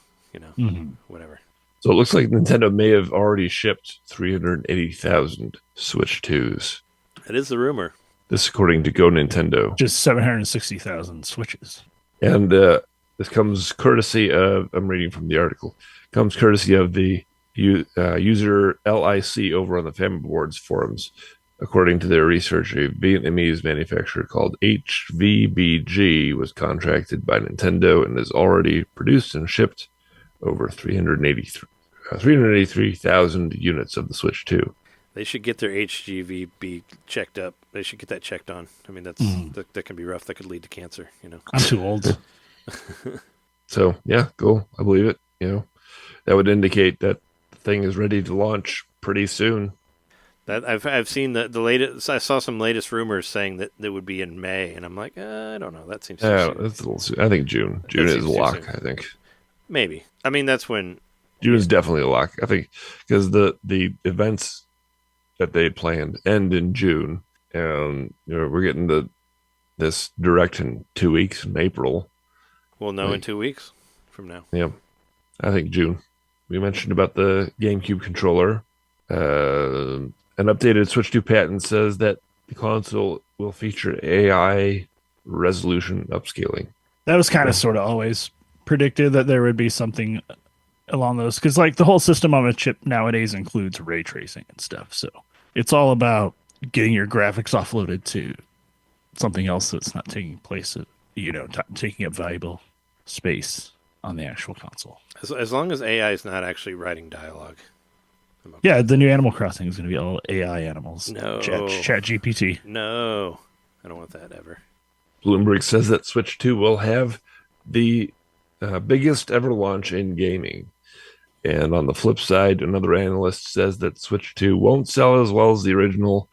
Whatever. So it looks like Nintendo may have already shipped 380,000 Switch 2s. That is the rumor. This according to Go Nintendo. Just 760,000 Switches. And this comes courtesy of, I'm reading from the article, comes courtesy of the user LIC over on the Family Boards forums. According to their research, a Vietnamese manufacturer called HVBG was contracted by Nintendo and has already produced and shipped over 383,000 units of the Switch 2. They should get their HGVB checked up. They should get that checked on. I mean, that can be rough. That could lead to cancer, I'm too old. So yeah, cool. I believe it. That would indicate that the thing is ready to launch pretty soon. That I've seen the latest. I saw some latest rumors saying that it would be in May, and I'm like, I don't know. That seems soon. That's a little soon. I think June. June is a lock. I think maybe. I mean, that's when June is definitely a lock. I think because the events that they planned end in June, and we're getting this direct in 2 weeks in April. We'll know in 2 weeks from now. Yeah, I think June. We mentioned about the GameCube controller. An updated Switch 2 patent says that the console will feature AI resolution upscaling. That was kind of sort of always predicted that there would be something along those, because like the whole system on a chip nowadays includes ray tracing and stuff. So it's all about getting your graphics offloaded to something else that's not taking place, taking up valuable space on the actual console. As long as AI is not actually writing dialogue. Yeah, the new Animal Crossing is going to be all AI animals. No. Chat GPT. No, I don't want that ever. Bloomberg says that Switch 2 will have the biggest ever launch in gaming. And on the flip side, another analyst says that Switch 2 won't sell as well as the original,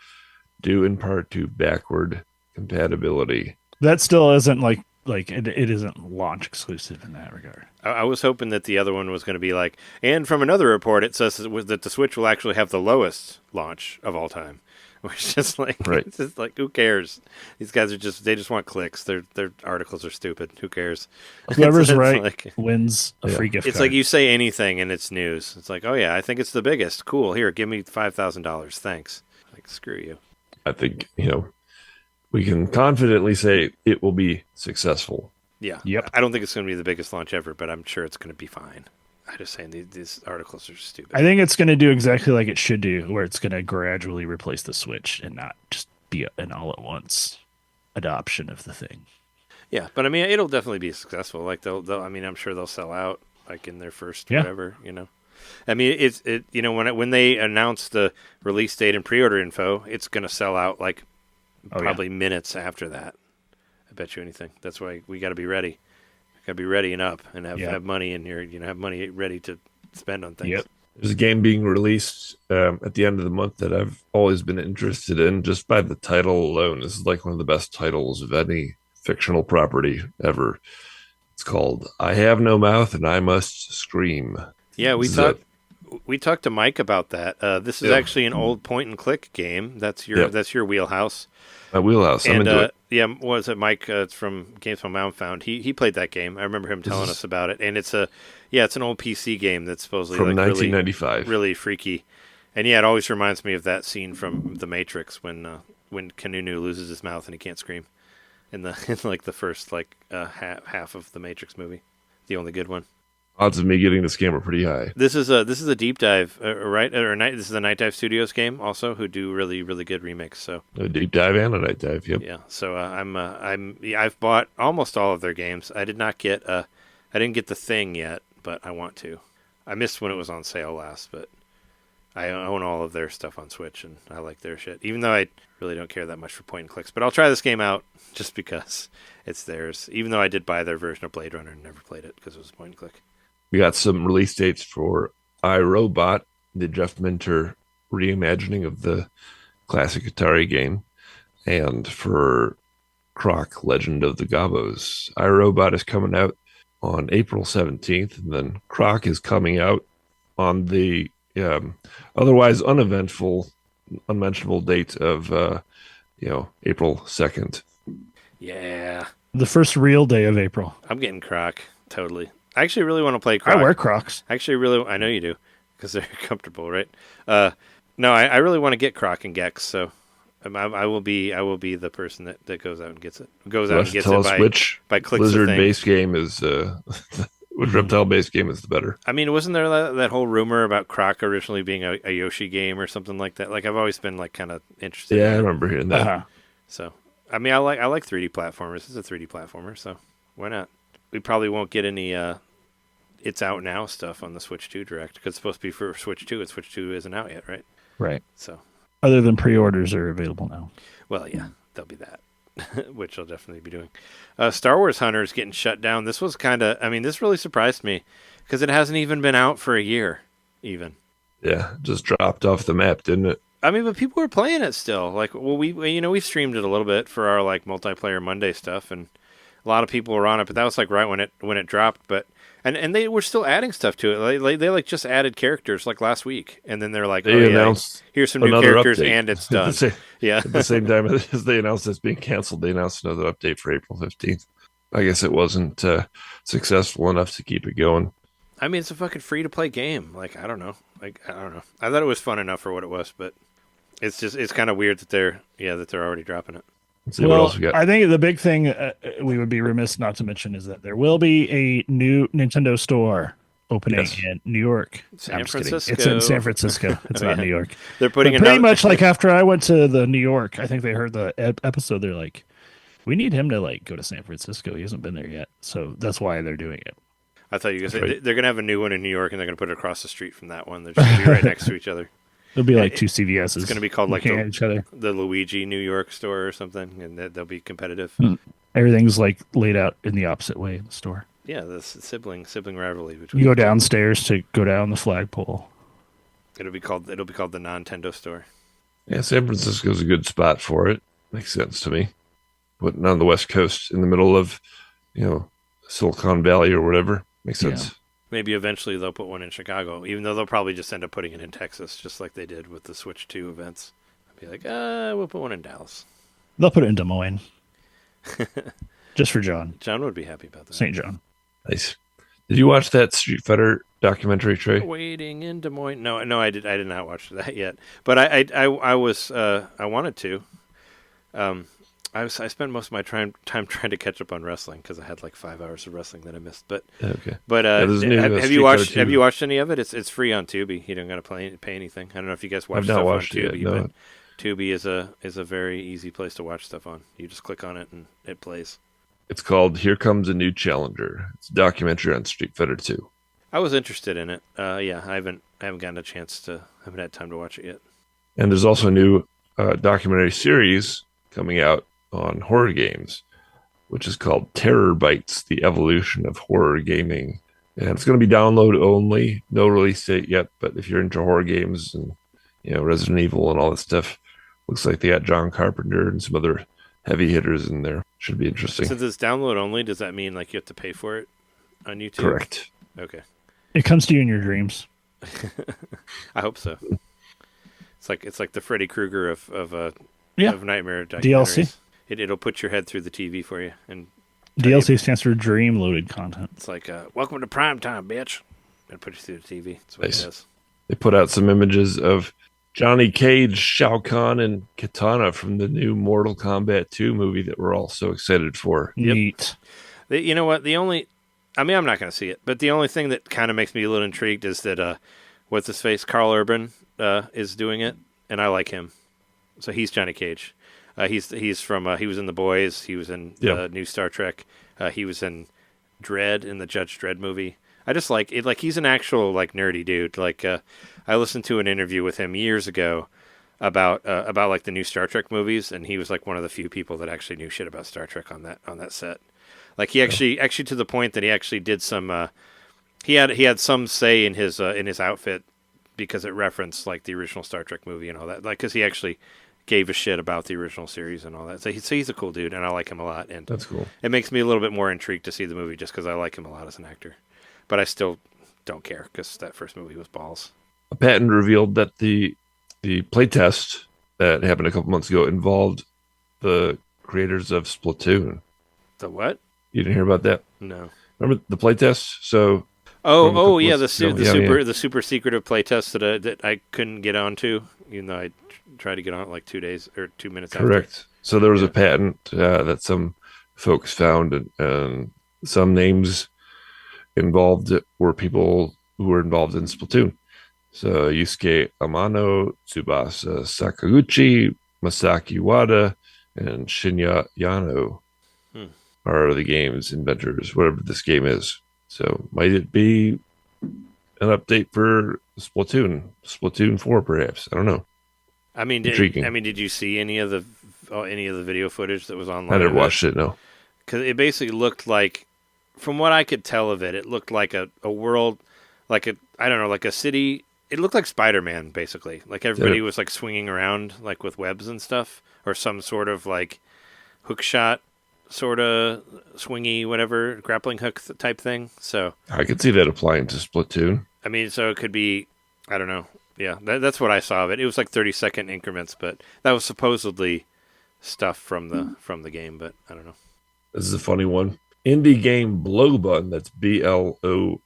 due in part to backward compatibility. That still isn't like it isn't launch exclusive in that regard. I was hoping that the other one was going to be like, and from another report, it says that the Switch will actually have the lowest launch of all time. Which is just like, right. It's just like, who cares? These guys they just want clicks. Their articles are stupid. Who cares? Whoever's it's right like, wins a free gift It's card. like you say anything and it's news. It's like, oh yeah, I think it's the biggest. Cool. Here, give me $5,000. Thanks. Like, screw you. I think, we can confidently say it will be successful. Yeah. Yep. I don't think it's going to be the biggest launch ever, but I'm sure it's going to be fine. I'm just saying these articles are stupid. I think it's going to do exactly like it should do, where it's going to gradually replace the Switch and not just be an all-at-once adoption of the thing. Yeah, but I mean, it'll definitely be successful. Like they'll I mean, I'm sure they'll sell out like in their first whatever. I mean, when they announce the release date and pre-order info, it's going to sell out like probably minutes after that. I bet you anything. That's why we got to be ready. Got to be ready and up, and have money in your, have money ready to spend on things. Yep. There's a game being released at the end of the month that I've always been interested in, just by the title alone. This is like one of the best titles of any fictional property ever. It's called "I Have No Mouth and I Must Scream." Yeah, we talked to Mike about that. This is actually an old point and click game. That's your wheelhouse. My wheelhouse. I'm into it. Yeah, what was it, Mike? It's from Games from Mount Found. He played that game. I remember him telling us about it. And it's an old PC game that's supposedly from like 1995. Really freaky. And yeah, it always reminds me of that scene from The Matrix when Kanunu loses his mouth and he can't scream in the first half of the Matrix movie, the only good one. Odds of me getting this game are pretty high. This is a deep dive, right? This is a Night Dive Studios game, also, who do really, really good remakes. So A deep dive and a night dive. Yep. yeah. So I've bought almost all of their games. I didn't get The Thing yet, but I want to. I missed when it was on sale last, but I own all of their stuff on Switch, and I like their shit. Even though I really don't care that much for point and clicks, but I'll try this game out just because it's theirs. Even though I did buy their version of Blade Runner and never played it because it was point and click. We got some release dates for iRobot, the Jeff Minter reimagining of the classic Atari game, and for Croc, Legend of the Gobos. iRobot is coming out on April 17th, and then Croc is coming out on the otherwise unmentionable date of April 2nd. Yeah. The first real day of April. I'm getting Croc, totally. I actually really want to play Croc. I wear Crocs. I know you do, because they're comfortable, right? No, I really want to get Croc and Gex, so I will be the person that goes out and gets it. Goes out and gets it by clicks Blizzard the thing. base game is which reptile based game is the better. I mean, wasn't there that whole rumor about Croc originally being a Yoshi game or something like that? Like, I've always been like kind of interested. Yeah, I remember hearing that. Uh-huh. So, I mean, I like 3D platformers. It's a 3D platformer, so why not? We probably won't get any it's out now stuff on the Switch 2 Direct, because it's supposed to be for Switch 2, and Switch 2 isn't out yet, right? Right. So, other than pre-orders are available now. well, yeah, there'll be that, which I'll definitely be doing. Star Wars Hunter is getting shut down. This was this really surprised me, because it hasn't even been out for a year, even. Yeah, just dropped off the map, didn't it? I mean, but people were playing it still. Like, well, we've streamed it a little bit for our like multiplayer Monday stuff, and a lot of people were on it. But that was like right when it dropped. But and they were still adding stuff to it. They just added characters like last week, and then they're like, they announced here's some new another characters, update. and it's done. Yeah. At the same time as they announced it's being canceled, they announced another update for April 15th. I guess it wasn't successful enough to keep it going. I mean, it's a fucking free to play game. Like, I don't know. I thought it was fun enough for what it was, but it's kind of weird that they're already dropping it. Let's see what else we got. I think the big thing we would be remiss not to mention is that there will be a new Nintendo store opening in New York. San I'm just kidding. Francisco. It's in San Francisco. It's not New York. They're putting But pretty much like after I went to the New York, I think they heard the episode. They're like, we need him to like go to San Francisco. He hasn't been there yet, so that's why they're doing it. I thought you were going to say they're going to have a new one in New York, and they're going to put it across the street from that one. They're just going to be right next to each other. There'll be like two CVSs. It's going to be called like each other. The Luigi New York store or something, and they'll be competitive. Everything's like laid out in the opposite way in the store. Yeah, the sibling rivalry between. You go downstairs to go down the flagpole. It'll be called the Nintendo store. Yeah, San Francisco's a good spot for it. Makes sense to me. Putting on the West Coast in the middle of, Silicon Valley or whatever. Makes sense. Yeah. Maybe eventually they'll put one in Chicago, even though they'll probably just end up putting it in Texas, just like they did with the Switch 2 events. I'll be like, we'll put one in Dallas. They'll put it in Des Moines. Just for John. John would be happy about that. St. John. Nice. Did you watch that Street Fighter documentary, Trey? Waiting in Des Moines. No, I did not watch that yet. But I wanted to. I spent most of my time trying to catch up on wrestling because I had like 5 hours of wrestling that I missed. But okay. But have you watched any of it? It's free on Tubi. You don't got to pay anything. I don't know if you guys watch stuff on Tubi, but Tubi is a very easy place to watch stuff on. You just click on it and it plays. It's called Here Comes a New Challenger. It's a documentary on Street Fighter 2. I was interested in it. Yeah, I haven't gotten a chance to. Haven't had time to watch it yet. And there's also a new documentary series coming out on horror games, which is called Terror Bites: The Evolution of Horror Gaming. And it's going to be download only, no release date yet. But if you're into horror games and Resident Evil and all that stuff, looks like they got John Carpenter and some other heavy hitters in there. Should be interesting. Since it's download only, does that mean like you have to pay for it on YouTube? Correct. Okay. It comes to you in your dreams. I hope so. It's like the Freddy Krueger of Nightmare DLC. It'll put your head through the TV for you. And DLC stands for Dream Loaded Content. It's like, welcome to prime time, bitch. And put you through the TV. That's what it does. They put out some images of Johnny Cage, Shao Kahn, and Katana from the new Mortal Kombat 2 movie that we're all so excited for. Neat. You know what? I'm not going to see it, but the only thing that kind of makes me a little intrigued is that what's his face, Carl Urban, is doing it, and I like him. So he's Johnny Cage. He's from he was in The Boys. He was in the new Star Trek. He was in Dredd, in the Judge Dredd movie. I just like it. Like he's an actual like nerdy dude. Like I listened to an interview with him years ago about like the new Star Trek movies, and he was like one of the few people that actually knew shit about Star Trek on that set. Like he actually to the point that he actually did some. He had some say in his outfit because it referenced like the original Star Trek movie and all that. Like because he actually gave a shit about the original series and all that. So he's a cool dude, and I like him a lot. And that's cool. It makes me a little bit more intrigued to see the movie just because I like him a lot as an actor. But I still don't care because that first movie was balls. A patent revealed that the playtest that happened a couple months ago involved the creators of Splatoon. The what? You didn't hear about that? No. Remember the playtest? So. The super secretive playtest that I couldn't get onto, even though I tried to get on it like 2 days or 2 minutes after. Correct. So there was a patent that some folks found, and some names involved were people who were involved in Splatoon. So Yusuke Amano, Tsubasa Sakaguchi, Masaki Wada, and Shinya Yano are the game's inventors, whatever this game is. So might it be an update for Splatoon 4, perhaps? I don't know. Did you see any of the video footage that was online? I never watched it. No, because it basically looked like, from what I could tell of it, it looked like a world, like a city. It looked like Spider-Man, basically. Like everybody was like swinging around, like with webs and stuff, or some sort of like hook shot, sort of swingy, whatever, grappling hook type thing. So I could see that applying to Splatoon. I mean, so it could be, I don't know. Yeah, that's what I saw of it. It was like 30-second increments, but that was supposedly stuff from the game, but I don't know. This is a funny one. Indie game Blobun, that's Blobun,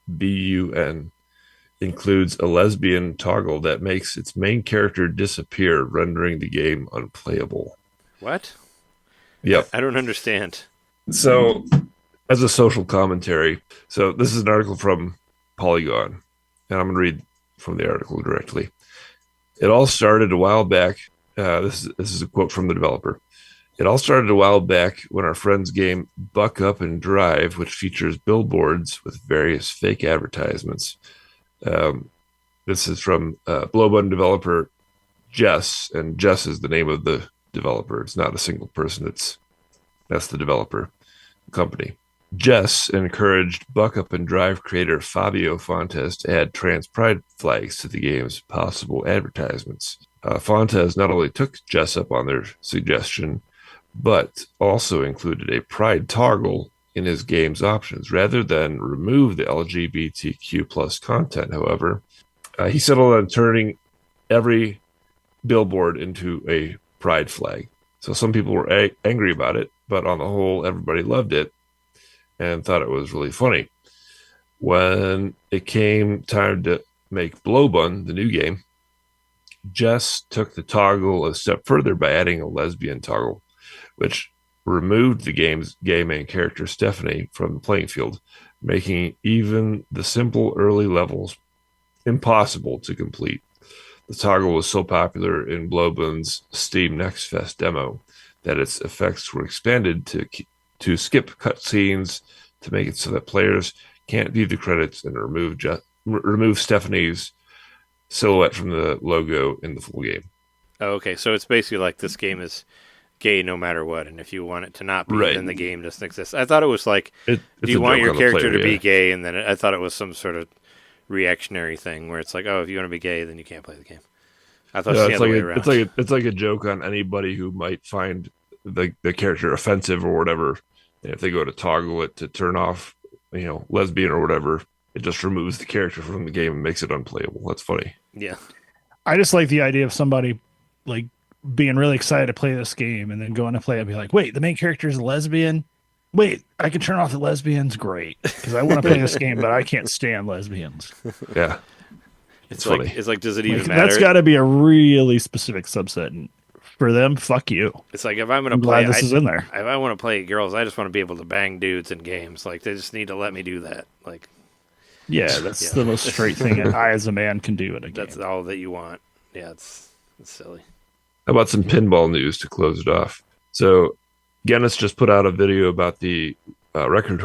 includes a lesbian toggle that makes its main character disappear, rendering the game unplayable. What? Yep. I don't understand. So, as a social commentary, so this is an article from Polygon, and I'm going to read from the article directly. It all started a while back. This is a quote from the developer. It all started a while back when our friend's game Buck Up and Drive, which features billboards with various fake advertisements. This is from Blowbun developer Jess, and Jess is the name of the developer. It's not a single person. That's the developer company. Jess encouraged Buck Up and Drive creator Fabio Fontes to add trans pride flags to the game's possible advertisements. Fontes not only took Jess up on their suggestion, but also included a pride toggle in his game's options. Rather than remove the LGBTQ plus content, however, he settled on turning every billboard into a pride flag. So some people were angry about it, but on the whole, everybody loved it and thought it was really funny. When it came time to make Blowbun, the new game, Jess took the toggle a step further by adding a lesbian toggle, which removed the game's gay main character Stephanie from the playing field, making even the simple early levels impossible to complete. The toggle was so popular in Blowbun's Steam Next Fest demo that its effects were expanded to skip cutscenes to make it so that players can't view the credits and remove Stephanie's silhouette from the logo in the full game. Oh, okay, so it's basically like this game is gay no matter what, and if you want it to not be, then the game doesn't exist. I thought it was like, do you want your character to be gay? And then I thought it was some sort of reactionary thing where it's like, oh, if you want to be gay, then you can't play the game. I thought it's the other way around. It's like a joke on anybody who might find the character offensive or whatever. And if they go to toggle it to turn off, lesbian or whatever, it just removes the character from the game and makes it unplayable. That's funny. Yeah. I just like the idea of somebody like being really excited to play this game and then going to play it and be like, wait, the main character is a lesbian? Wait, I can turn off the lesbians? Great. Because I want to play this game, but I can't stand lesbians. Yeah. It's funny. Like, it's like, does it even matter? That's got to be a really specific subset. And for them, fuck you. It's like, if I'm going to play, this is in there. If I want to play girls, I just want to be able to bang dudes in games. Like, they just need to let me do that. Like, yeah, that's the most straight thing that I, as a man, can do in a game. That's all that you want. Yeah, it's silly. How about some pinball news to close it off? So, Guinness just put out a video about the record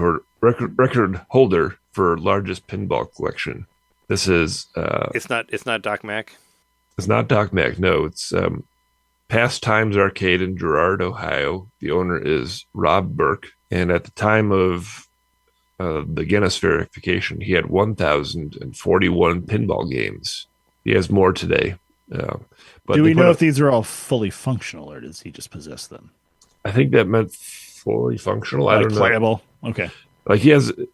holder for largest pinball collection. This is it's not Doc Mac. It's not Doc Mac. No, it's Pastimes Arcade in Girard, Ohio. The owner is Rob Burke, and at the time of the Guinness verification, he had 1,041 pinball games. He has more today. But do we know if these are all fully functional, or does he just possess them? I think that meant fully functional. I don't know. Playable. Okay. Like the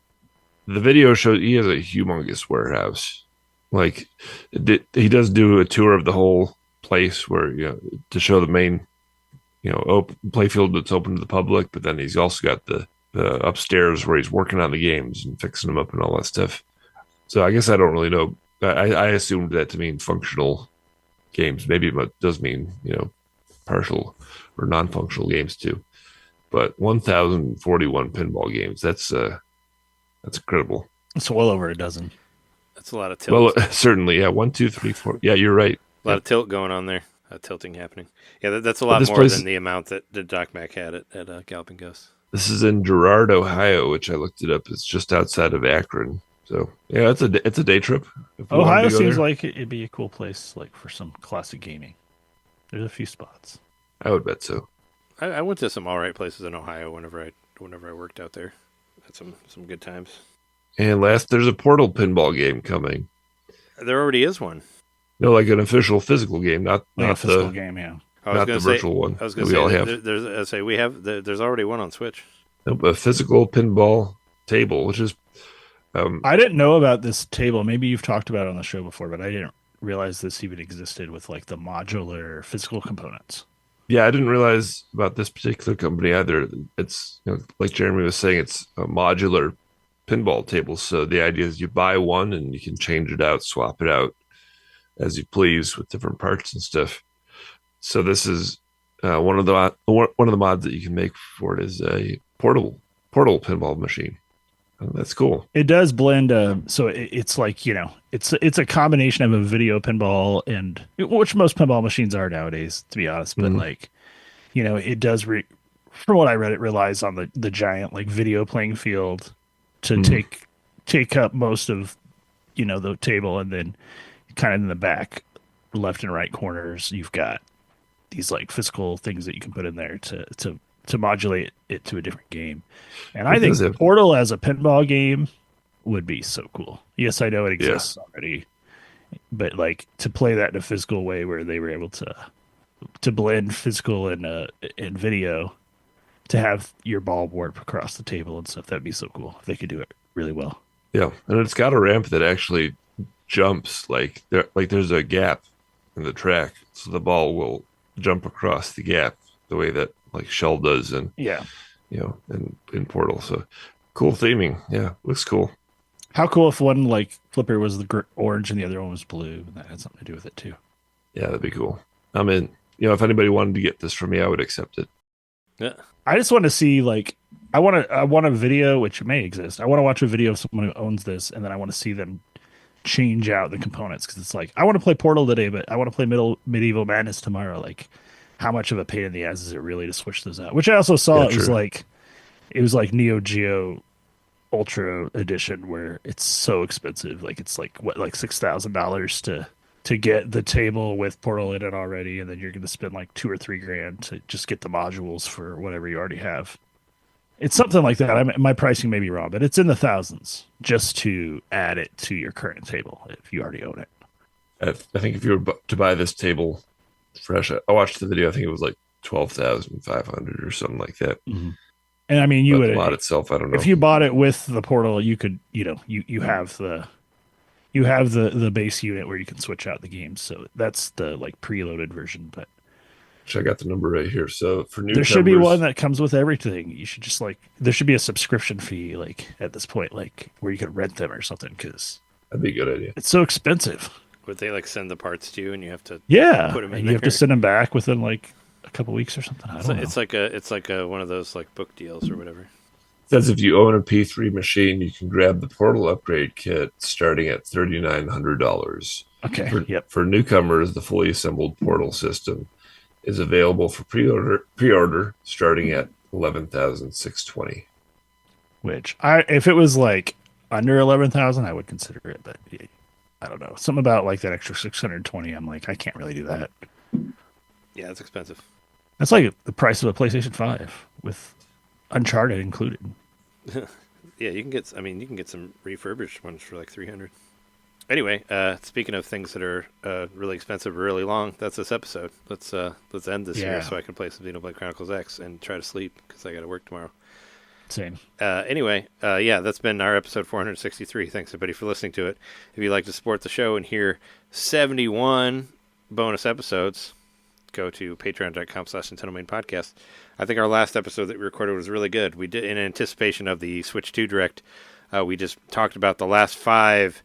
video shows he has a humongous warehouse. Like he does do a tour of the whole place where to show the main playfield that's open to the public, but then he's also got the upstairs where he's working on the games and fixing them up and all that stuff. So I guess I don't really know. I assumed that to mean functional games. Maybe it does mean partial or non-functional games too. But 1,041 pinball games. That's incredible. It's well over a dozen. That's a lot of tilt. Well, certainly, yeah. 1, 2, 3, 4. Yeah, you're right. A lot of tilt going on there. Tilting happening. Yeah, that's a lot more than the amount that Doc Mac had at Galloping Ghost. This is in Girard, Ohio, which I looked it up. It's just outside of Akron. So yeah, it's a day trip. Ohio seems like it'd be a cool place, like for some classic gaming. There's a few spots. I would bet so. I went to some all right places in Ohio whenever I worked out there. Had some good times. And there's a Portal pinball game coming. There already is one. No, like an official physical game, not a physical game. Yeah, not the virtual one. I was going to say there's already one on Switch. Nope, a physical pinball table, which is. I didn't know about this table. Maybe you've talked about it on the show before, but I didn't realize this even existed with like the modular physical components. Yeah, I didn't realize about this particular company either. It's like Jeremy was saying, it's a modular pinball table. So the idea is you buy one and you can change it out, swap it out as you please with different parts and stuff. So this is one of the mods that you can make for it is a portal pinball machine. That's cool. It does blend. So it's like, it's a combination of a video pinball and which most pinball machines are nowadays, to be honest. But like, it does. From what I read, it relies on the giant like video playing field to take up most of the table, and then kind of in the back, left and right corners, you've got these like physical things that you can put in there to modulate it to a different game. And I think Portal as a pinball game would be so cool. Yes, I know it exists already, but like to play that in a physical way where they were able to blend physical and video, to have your ball warp across the table and stuff, that'd be so cool if they could do it really well. Yeah, and it's got a ramp that actually jumps there's a gap in the track, so the ball will jump across the gap the way that like Shell does in in Portal. So cool theming. Yeah, looks cool. How cool if one like flipper was the orange and the other one was blue, and that had something to do with it too. Yeah, that'd be cool. I mean, if anybody wanted to get this from me, I would accept it. Yeah. I just want to see like I want a video, which may exist. I want to watch a video of someone who owns this, and then I want to see them change out the components, because it's like I want to play Portal today, but I want to play Medieval Madness tomorrow. Like, how much of a pain in the ass is it really to switch those out? Which I also saw it was like Neo Geo Ultra Edition, where it's so expensive. Like it's like $6,000 to get the table with Portal in it already, and then you're going to spend like $2,000 or $3,000 to just get the modules for whatever you already have. It's something like that. My pricing may be wrong, but it's in the thousands just to add it to your current table if you already own it. I think if you were to buy this table fresh, I watched the video. I think it was like 12,500 or something like that. Mm-hmm. And I mean, you would the mod itself. I don't know if you bought it with the Portal. You could, you have the base unit where you can switch out the games. So that's the like preloaded version, but. I got the number right here. So for new, there should be one that comes with everything. You should just there should be a subscription fee like at this point, like where you could rent them or something, because that'd be a good idea. It's so expensive. Would they like send the parts to you and you have to put them in and you there? have to send them back within like a couple weeks or something. I don't know. It's like a one of those like book deals or whatever. It says if you own a P3 machine, you can grab the Portal upgrade kit starting at $3,900. Okay. For newcomers, the fully assembled Portal system is available for pre-order starting at $11,620. Which if it was like under 11,000, I would consider it, but I don't know. Something about like that extra 620. I'm like, I can't really do that. Yeah, it's expensive. That's like the price of a PlayStation 5 with Uncharted included. Yeah, you can get some refurbished ones for like $300. Anyway, speaking of things that are really expensive or really long, that's this episode. Let's end this here so I can play some Xenoblade Chronicles X and try to sleep because I got to work tomorrow. Same. Anyway, that's been our episode 463. Thanks, everybody, for listening to it. If you'd like to support the show and hear 71 bonus episodes, go to patreon.com/NintenDomain podcast. I think our last episode that we recorded was really good. We did, in anticipation of the Switch 2 Direct, we just talked about the last 6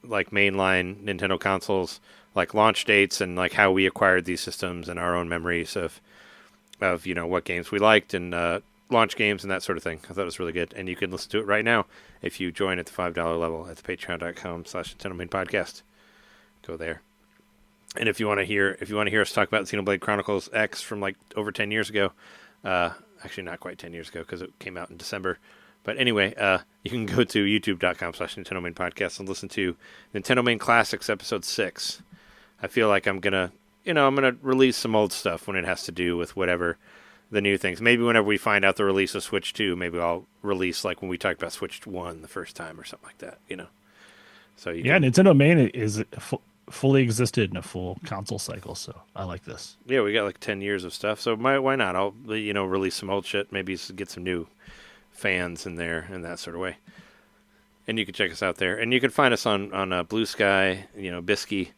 like mainline Nintendo consoles, like launch dates and like how we acquired these systems and our own memories of what games we liked and launch games and that sort of thing. I thought it was really good, and you can listen to it right now if you join at the $5 level at the patreon.com/NintenDomain podcast. Go there. And if you want to hear us talk about Xenoblade Chronicles X from like over 10 years ago, actually not quite 10 years ago because it came out in December. But anyway, you can go to youtube.com/NintenDomain podcast and listen to NintenDomain Classics Episode 6. I feel like I'm gonna release some old stuff when it has to do with whatever the new things. Maybe whenever we find out the release of Switch 2, maybe I'll release like when we talked about Switch 1 the first time or something like that, So NintenDomain is fully existed in a full console cycle, so I like this. Yeah, we got like 10 years of stuff, so why not? I'll release some old shit, maybe get some new fans in there in that sort of way. And you can check us out there, and you can find us on Blue Sky, Bisky.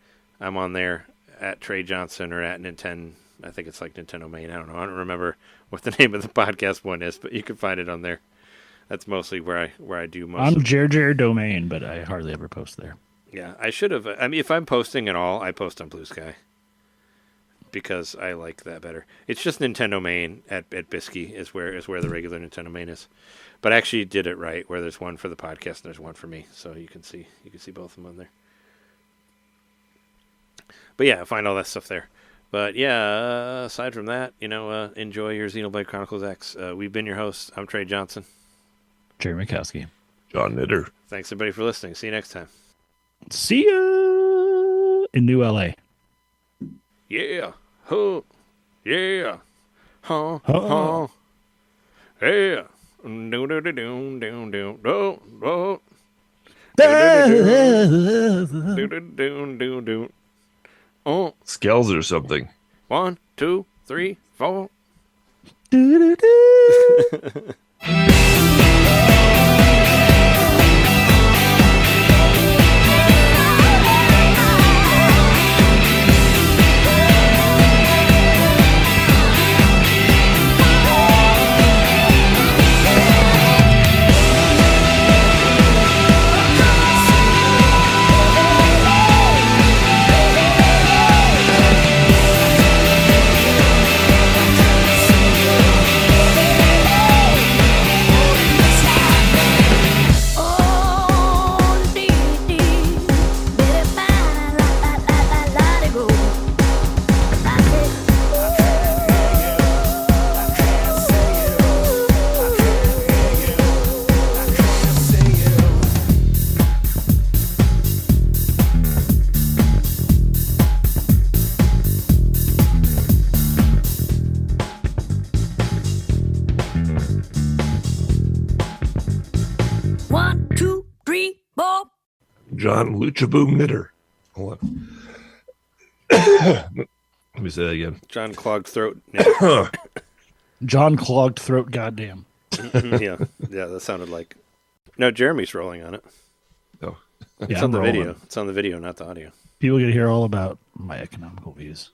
I'm on there at Trey Johnson or at Nintendo. I think it's like NintenDomain. I don't know. I don't remember what the name of the podcast one is, but you can find it on there. That's mostly where I do most. I'm Jer Domain, but I hardly ever post there. Yeah, I should have. I mean, if I'm posting at all, I post on Blue Sky. because I like that better. It's just NintenDomain at Bisky is where the regular NintenDomain is. But I actually did it right, where there's one for the podcast and there's one for me, so you can see both of them on there. But yeah, find all that stuff there. But yeah, aside from that, enjoy your Xenoblade Chronicles X. We've been your hosts. I'm Trey Johnson. Jerry Mikowski. John Knitter. Thanks everybody for listening. See you next time. See ya in New LA. Yeah. Huh. Yeah. Huh. Huh. Huh. Yeah. Do do do do do do do do. Do do do do do. Oh. Scales or something. 1, 2, 3, 4. John Lucha Boom Knitter. Hold on. Let me say that again. John Clogged Throat. John Clogged Throat, goddamn. yeah, that sounded like. No, Jeremy's rolling on it. Oh. It's Yeah, on I'm the rolling. video. It's on the video, not the audio. People get to hear all about my economical views.